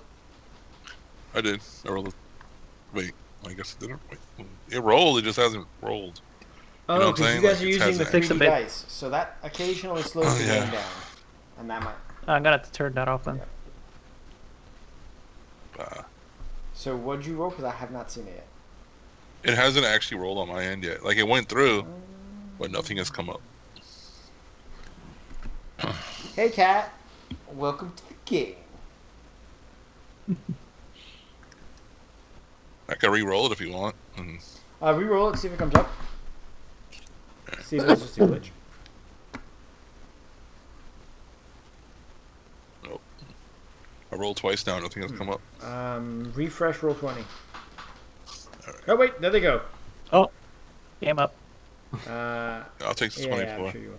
Speaker 3: I did. I rolled it. Wait, I guess it didn't. Wait. It rolled, it just hasn't rolled.
Speaker 2: Oh,
Speaker 3: You know what I'm
Speaker 2: because
Speaker 3: saying?
Speaker 2: you guys
Speaker 3: Like,
Speaker 2: are
Speaker 3: it
Speaker 2: using the
Speaker 3: hasn't-
Speaker 6: Takes a
Speaker 2: 3D
Speaker 6: bit.
Speaker 2: dice, so that occasionally slows
Speaker 3: Oh,
Speaker 2: the
Speaker 3: yeah.
Speaker 2: game down, and that might.
Speaker 6: I'm gonna have to turn that off then.
Speaker 2: So what'd you roll? Because I have not seen it yet.
Speaker 3: It hasn't actually rolled on my end yet. Like, it went through, but nothing has come up.
Speaker 2: Hey, cat. Welcome to the game.
Speaker 3: I can re-roll it if you want.
Speaker 2: Re-roll it, see if it comes up. See if it's just a glitch.
Speaker 3: Nope. I rolled twice now, nothing has come up.
Speaker 2: Refresh roll 20. Oh wait, there they go.
Speaker 6: Oh, game up.
Speaker 3: I'll take the
Speaker 2: Yeah,
Speaker 3: 24.
Speaker 2: I'm sure you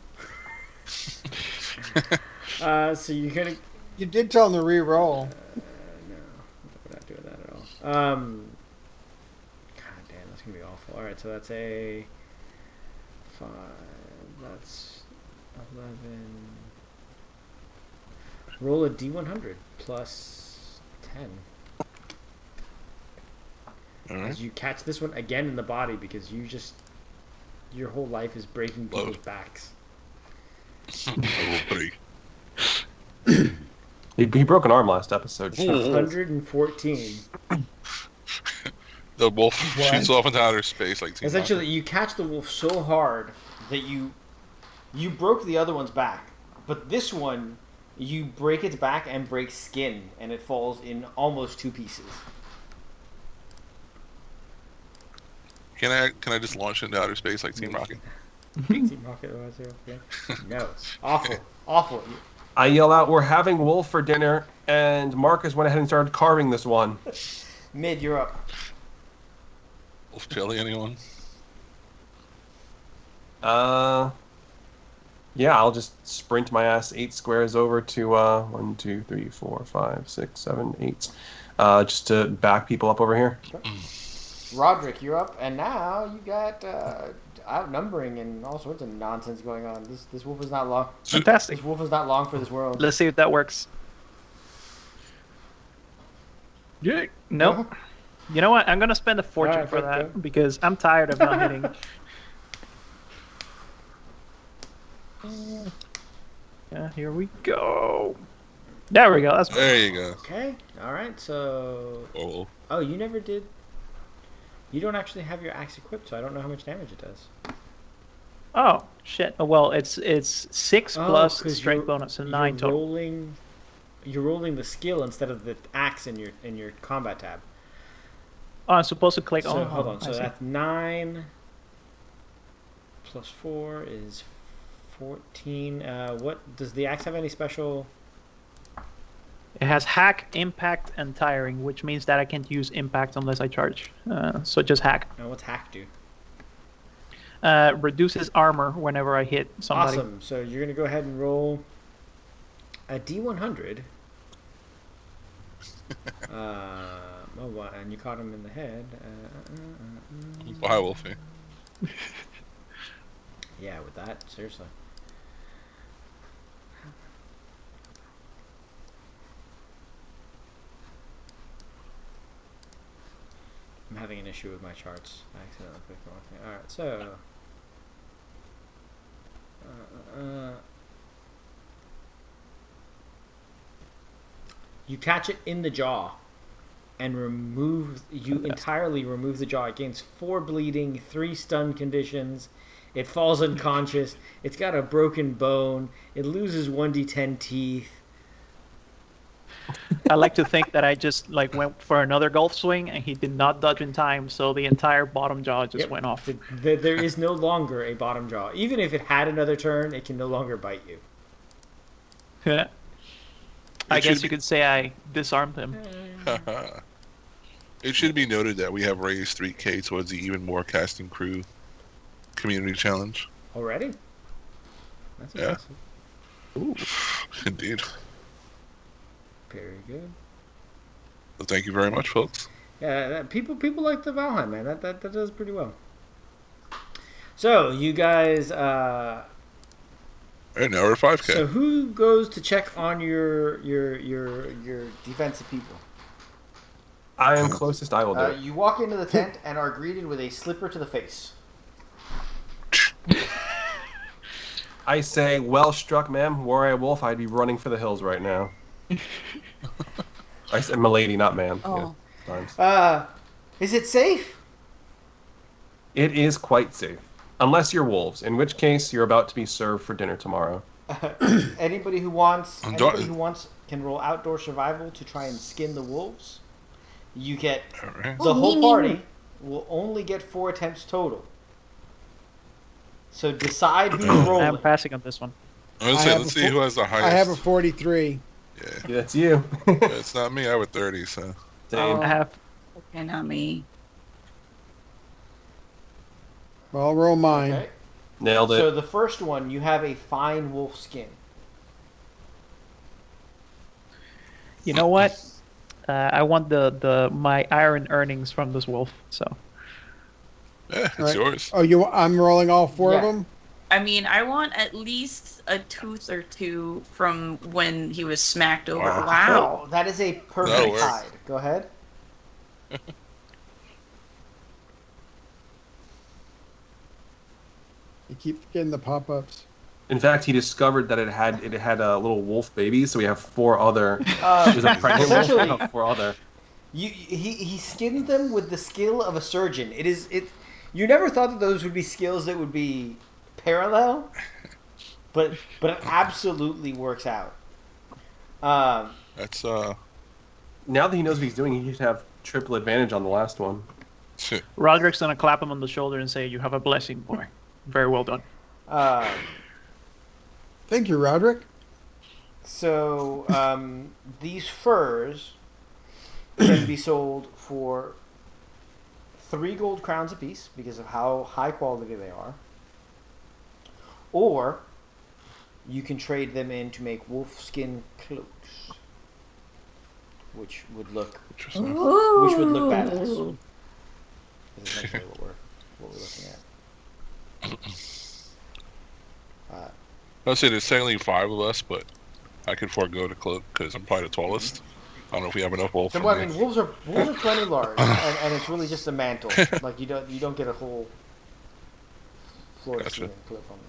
Speaker 2: will. So you're gonna.
Speaker 7: You did tell him to re-roll.
Speaker 2: No, we're not doing that at all. God damn, that's gonna be awful. All right, so that's a 5. That's 11. Roll a d100 plus 10.
Speaker 3: Alright.
Speaker 2: As you catch this one again in the body because your whole life is breaking people's backs.
Speaker 3: Level 3.
Speaker 5: He broke an arm last episode.
Speaker 2: 114.
Speaker 3: The wolf shoots off into outer space like Team
Speaker 2: Essentially,
Speaker 3: Rocket.
Speaker 2: you catch the wolf so hard that you broke the other one's back, but this one you break its back and break skin, and it falls in almost 2 pieces.
Speaker 3: Can I just launch into outer space like Team Rocket?
Speaker 2: Team Rocket, okay? No, awful.
Speaker 5: I yell out, "We're having wolf for dinner," and Marcus went ahead and started carving this one.
Speaker 2: Mid, you're up.
Speaker 3: Wolf jelly, anyone?
Speaker 5: Yeah, I'll just sprint my ass 8 squares over to 1, 2, 3, 4, 5, 6, 7, 8. Just to back people up over here.
Speaker 2: Roderick, you're up, and now you got outnumbering and all sorts of nonsense going on. This wolf is not long.
Speaker 6: Fantastic.
Speaker 2: This wolf is not long for this world.
Speaker 6: Let's see if that works. Yeah. Nope. You know what? I'm gonna spend a fortune
Speaker 2: Alright,
Speaker 6: for
Speaker 2: go,
Speaker 6: that
Speaker 2: go.
Speaker 6: because I'm tired of not hitting. Yeah, here we go. There we go. That's
Speaker 3: There you go.
Speaker 2: Okay. All right. So.
Speaker 3: Oh,
Speaker 2: Oh, you never did. You don't actually have your axe equipped, so I don't know how much damage it does.
Speaker 6: oh shit. Oh, well, it's 6 plus
Speaker 2: 'cause
Speaker 6: strength
Speaker 2: you're-
Speaker 6: bonus, so 9 total.
Speaker 2: You're rolling the skill instead of the axe in your combat tab.
Speaker 6: Oh, I'm supposed to click
Speaker 2: So
Speaker 6: on.
Speaker 2: hold on.
Speaker 6: I
Speaker 2: So
Speaker 6: see.
Speaker 2: that's 9 plus 4 is 14. What does the axe have any special?
Speaker 6: It has hack, impact, and tiring, which means that I can't use impact unless I charge. So just hack.
Speaker 2: Now what's hack do?
Speaker 6: Reduces armor whenever I hit somebody.
Speaker 2: Awesome. So you're gonna go ahead and roll a D100. And you caught him in the head.
Speaker 3: Bye, Wolfie.
Speaker 2: Yeah, with that, seriously. I'm having an issue with my charts. I accidentally clicked the wrong thing. Alright, so... you catch it in the jaw and entirely remove the jaw. It gains 4 bleeding, 3 stun conditions. It falls unconscious. It's got a broken bone. It loses 1d10 teeth.
Speaker 6: I like to think that I just went for another golf swing and he did not dodge in time, so the entire bottom jaw just went off.
Speaker 2: There is no longer a bottom jaw. Even if it had another turn, it can no longer bite you.
Speaker 6: Yeah. I guess you could say I disarmed him.
Speaker 3: It should be noted that we have raised 3K towards the Even More Casting Crew Community Challenge.
Speaker 2: Already? That's impressive.
Speaker 3: Ooh. Indeed.
Speaker 2: Very good.
Speaker 3: Well, thank you very much, folks.
Speaker 2: Yeah, people like the Valheim, man. That does pretty well. So you guys.
Speaker 3: And now we're at 5K.
Speaker 2: So who goes to check on your defensive people?
Speaker 5: I am closest. I will do it.
Speaker 2: You walk into the tent and are greeted with a slipper to the face.
Speaker 5: I say, well struck, ma'am. Were I a wolf, I'd be running for the hills right now. I said milady, not ma'am.
Speaker 4: Oh.
Speaker 5: Yeah,
Speaker 2: is it safe?
Speaker 5: it is quite safe. Unless you're wolves, in which case you're about to be served for dinner tomorrow.
Speaker 2: Anybody who wants can roll outdoor survival to try and skin the wolves. You get the whole party will only get 4 attempts total. So decide who's rolling.
Speaker 6: I'm passing on this one.
Speaker 3: Let's see who has the highest.
Speaker 7: I have a 43.
Speaker 3: Yeah.
Speaker 5: That's you.
Speaker 3: It's not me. I have a 30, so.
Speaker 5: Same.
Speaker 6: I have.
Speaker 4: Okay, not me.
Speaker 7: Well, I'll roll mine.
Speaker 2: Okay.
Speaker 5: Nailed it.
Speaker 2: So the first one, you have a fine wolf skin.
Speaker 6: You know what? I want my iron earnings from this wolf. So
Speaker 3: Yeah, it's
Speaker 7: Right.
Speaker 3: yours.
Speaker 7: Oh, I'm rolling all 4 of
Speaker 2: Yeah.
Speaker 7: them?
Speaker 4: I mean, I want at least a tooth or 2 from when he was smacked over. Wow.
Speaker 2: Oh, that is a
Speaker 3: That'll
Speaker 2: perfect
Speaker 3: work.
Speaker 2: hide. Go ahead.
Speaker 7: You keep getting the pop-ups.
Speaker 5: In fact, he discovered that it had little wolf babies, so we have 4 other. It was a pregnant wolf.
Speaker 2: essentially-
Speaker 5: We have 4 other.
Speaker 2: He skinned them with the skill of a surgeon. You never thought that those would be skills that would be parallel, but it absolutely works out.
Speaker 3: That's,
Speaker 5: Now that he knows what he's doing, he should have triple advantage on the last one.
Speaker 6: Roderick's gonna clap him on the shoulder and say, "You have a blessing, boy. Very well done."
Speaker 7: Thank you, Roderick.
Speaker 2: So these furs can be sold for 3 gold crowns apiece because of how high quality they are, or you can trade them in to make wolf skin cloaks, which would look badass. Is essentially what we're looking at.
Speaker 3: I'll say there's technically 5 of us, but I could forego the cloak because I'm probably the tallest. I don't know if we have enough wolves.
Speaker 2: So, I mean, wolves are plenty large, and it's really just a mantle. Like you don't get a whole floor to ceiling clip on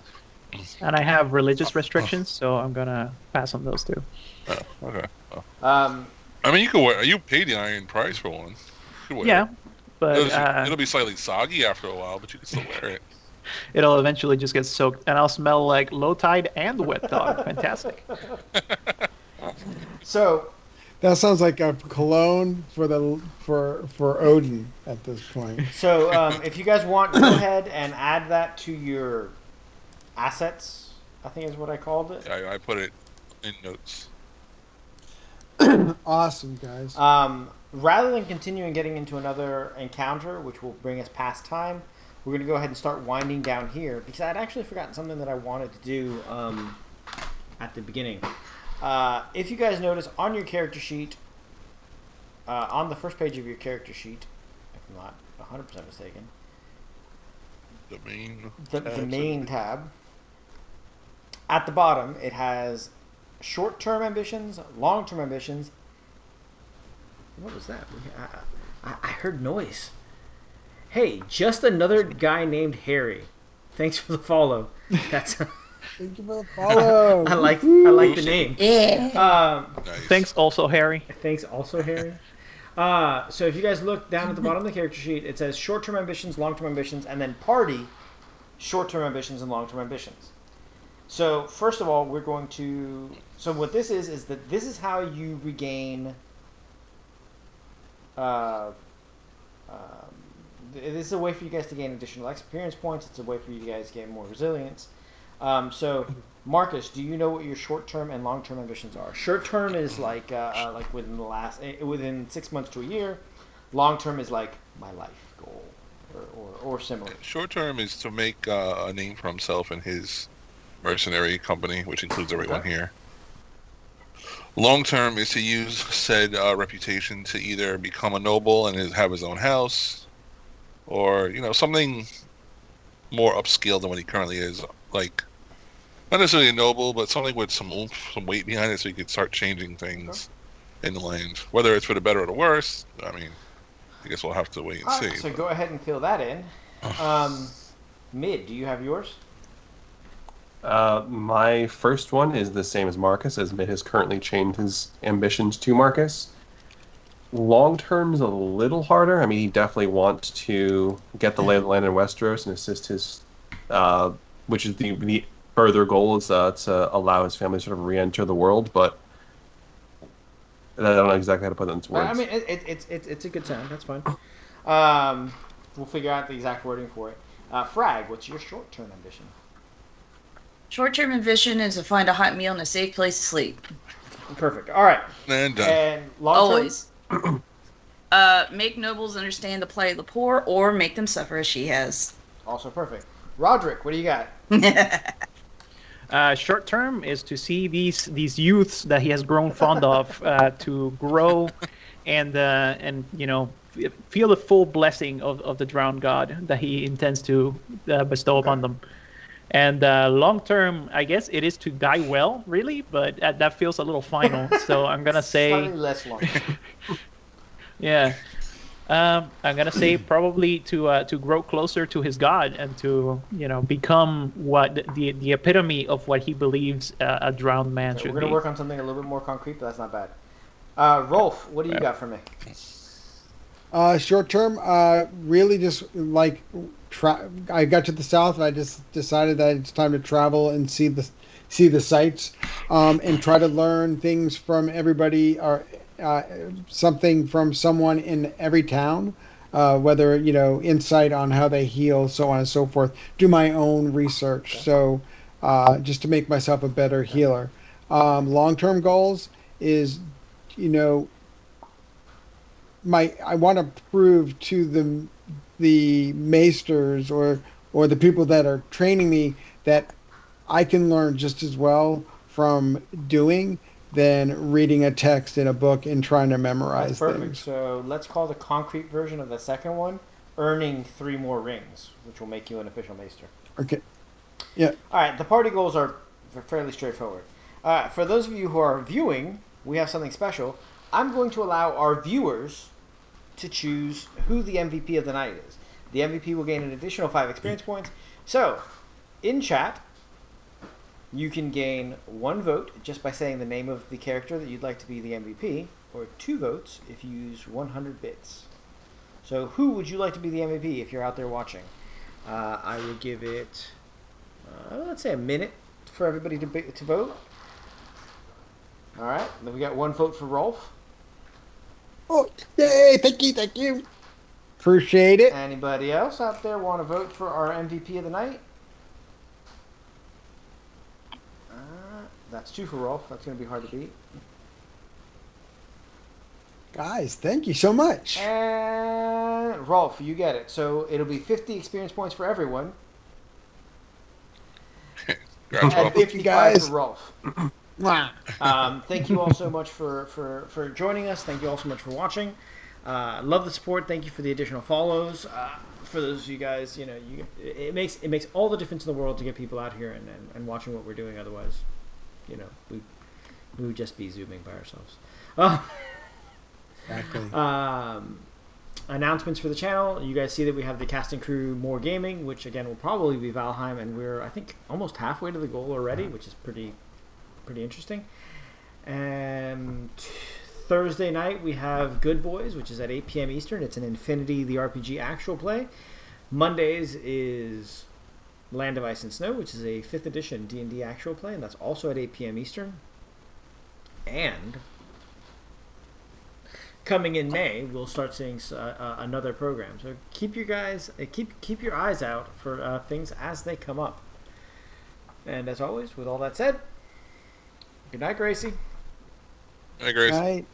Speaker 2: this.
Speaker 6: And I have religious restrictions, so I'm gonna pass on those 2.
Speaker 3: Oh, okay. Oh.
Speaker 2: Um,
Speaker 3: I mean, you can wear. You paid the iron price for one. You can wear
Speaker 6: Yeah,
Speaker 3: it.
Speaker 6: but
Speaker 3: It'll be slightly soggy after a while, but you can still wear it.
Speaker 6: it'll eventually just get soaked, and I'll smell like low tide and wet dog. Fantastic.
Speaker 2: So
Speaker 7: That sounds like a cologne for Odin at this point.
Speaker 2: So, if you guys want, go ahead and add that to your assets, I think is what I called it.
Speaker 3: I put it in notes.
Speaker 7: Awesome, guys.
Speaker 2: Rather than continuing getting into another encounter, which will bring us past time, we're going to go ahead and start winding down here, because I'd actually forgotten something that I wanted to do at the beginning. If you guys notice, on your character sheet, on the first page of your character sheet, if I'm not 100% mistaken, the main tab, at the bottom, it has short-term ambitions, long-term ambitions. What was that? I heard noise. Hey, just another guy named Harry. Thanks for the follow. That's
Speaker 7: Thank you for the follow.
Speaker 2: I like the name.
Speaker 4: Yeah.
Speaker 3: Nice.
Speaker 6: Thanks also, Harry.
Speaker 2: Thanks also, Harry. So if you guys look down at the bottom of the character sheet, it says short-term ambitions, long-term ambitions, and then party, short-term ambitions and long-term ambitions. So first of all, we're going to. So what this is that this is how you regain. This is a way for you guys to gain additional experience points. It's a way for you guys to gain more resilience. So, Marcus, do you know what your short-term and long-term ambitions are? Short-term is like within 6 months to a year. Long-term is like my life goal or similar.
Speaker 3: Short term is to make a name for himself and his mercenary company, which includes everyone here. Long term is to use said reputation to either become a noble and have his own house, or something more upscale than what he currently is. Like, not necessarily a noble, but something with some oomph, some weight behind it, so you could start changing things in the land. Whether it's for the better or the worse, I mean, I guess we'll have to wait and
Speaker 2: All
Speaker 3: see.
Speaker 2: right, so go ahead and fill that in. Mid, do you have yours?
Speaker 5: My first one is the same as Marcus, as Mid has currently changed his ambitions to Marcus. Long term is a little harder. I mean, he definitely wants to get the lay of the land in Westeros and assist his, which is the further goal is to allow his family to sort of re-enter the world. But I don't know exactly how to put it into words.
Speaker 2: I mean, it's a good sound. That's fine. We'll figure out the exact wording for it. Frag, what's your short-term ambition?
Speaker 4: Short-term ambition is to find a hot meal and a safe place to sleep.
Speaker 2: Perfect. All right.
Speaker 3: And done.
Speaker 2: And long-term?
Speaker 4: Always. Make nobles understand the plight of the poor, or make them suffer as she has.
Speaker 2: Also perfect. Roderick, what do you got?
Speaker 6: Short term is to see these youths that he has grown fond of to grow and feel the full blessing of the drowned god that he intends to bestow upon them. And long term, I guess it is to die well, really, but that feels a little final. So I'm gonna say
Speaker 2: Slightly less long.
Speaker 6: yeah. I'm gonna say probably to grow closer to his god and to become what the epitome of what he believes a drowned man should
Speaker 2: We're gonna
Speaker 6: be.
Speaker 2: work on something a little bit more concrete, but that's not bad. Rolf, what do you got for me?
Speaker 7: Short term, really just like I got to the south and I just decided that it's time to travel and see the sights, and try to learn things from everybody or something from someone in every town, whether insight on how they heal, so on and so forth. Do my own research, so just to make myself a better healer. Long term goals is I want to prove to the maesters or the people that are training me that I can learn just as well from doing than reading a text in a book and trying to memorize
Speaker 2: That's perfect.
Speaker 7: things.
Speaker 2: So let's call the concrete version of the second one earning 3 more rings, which will make you an official maester.
Speaker 7: Okay. Yeah.
Speaker 2: All right, the party goals are fairly straightforward. For those of you who are viewing, we have something special. I'm going to allow our viewers to choose who the MVP of the night is. The MVP will gain an additional 5 experience points. So, in chat, you can gain 1 vote just by saying the name of the character that you'd like to be the MVP, or 2 votes if you use 100 bits. So, who would you like to be the MVP if you're out there watching? I will give it, let's say, a minute for everybody to vote. All right, then we got 1 vote for Rolf.
Speaker 7: Oh, yay! Thank you. Appreciate it.
Speaker 2: Anybody else out there want to vote for our MVP of the night? That's 2 for Rolf. That's going to be hard to beat.
Speaker 7: Guys, thank you so much.
Speaker 2: And Rolf, you get it. So it'll be 50 experience points for everyone.
Speaker 3: Congrats,
Speaker 2: And
Speaker 3: Rolf.
Speaker 2: 55
Speaker 7: guys.
Speaker 2: for Rolf.
Speaker 7: Mwah.
Speaker 2: Thank you all so much for joining us. Thank you all so much for watching. Love the support. Thank you for the additional follows. For those of you guys, it makes all the difference in the world to get people out here and watching what we're doing. Otherwise, we would just be zooming by ourselves.
Speaker 7: Exactly.
Speaker 2: announcements for the channel. You guys see that we have the cast and crew more gaming, which again will probably be Valheim, and we're I think almost halfway to the goal already, which is pretty interesting. And Thursday night we have Good Boys, which is at 8 p.m. Eastern. It's an Infinity the RPG actual play. Mondays is Land of Ice and Snow, which is a 5th edition D&D actual play, and that's also at 8 p.m. Eastern. And coming in May, we'll start seeing another program. So keep your eyes out for things as they come up. And as always, with all that said, good night, Gracie.
Speaker 3: Hey, Grace.
Speaker 7: Right.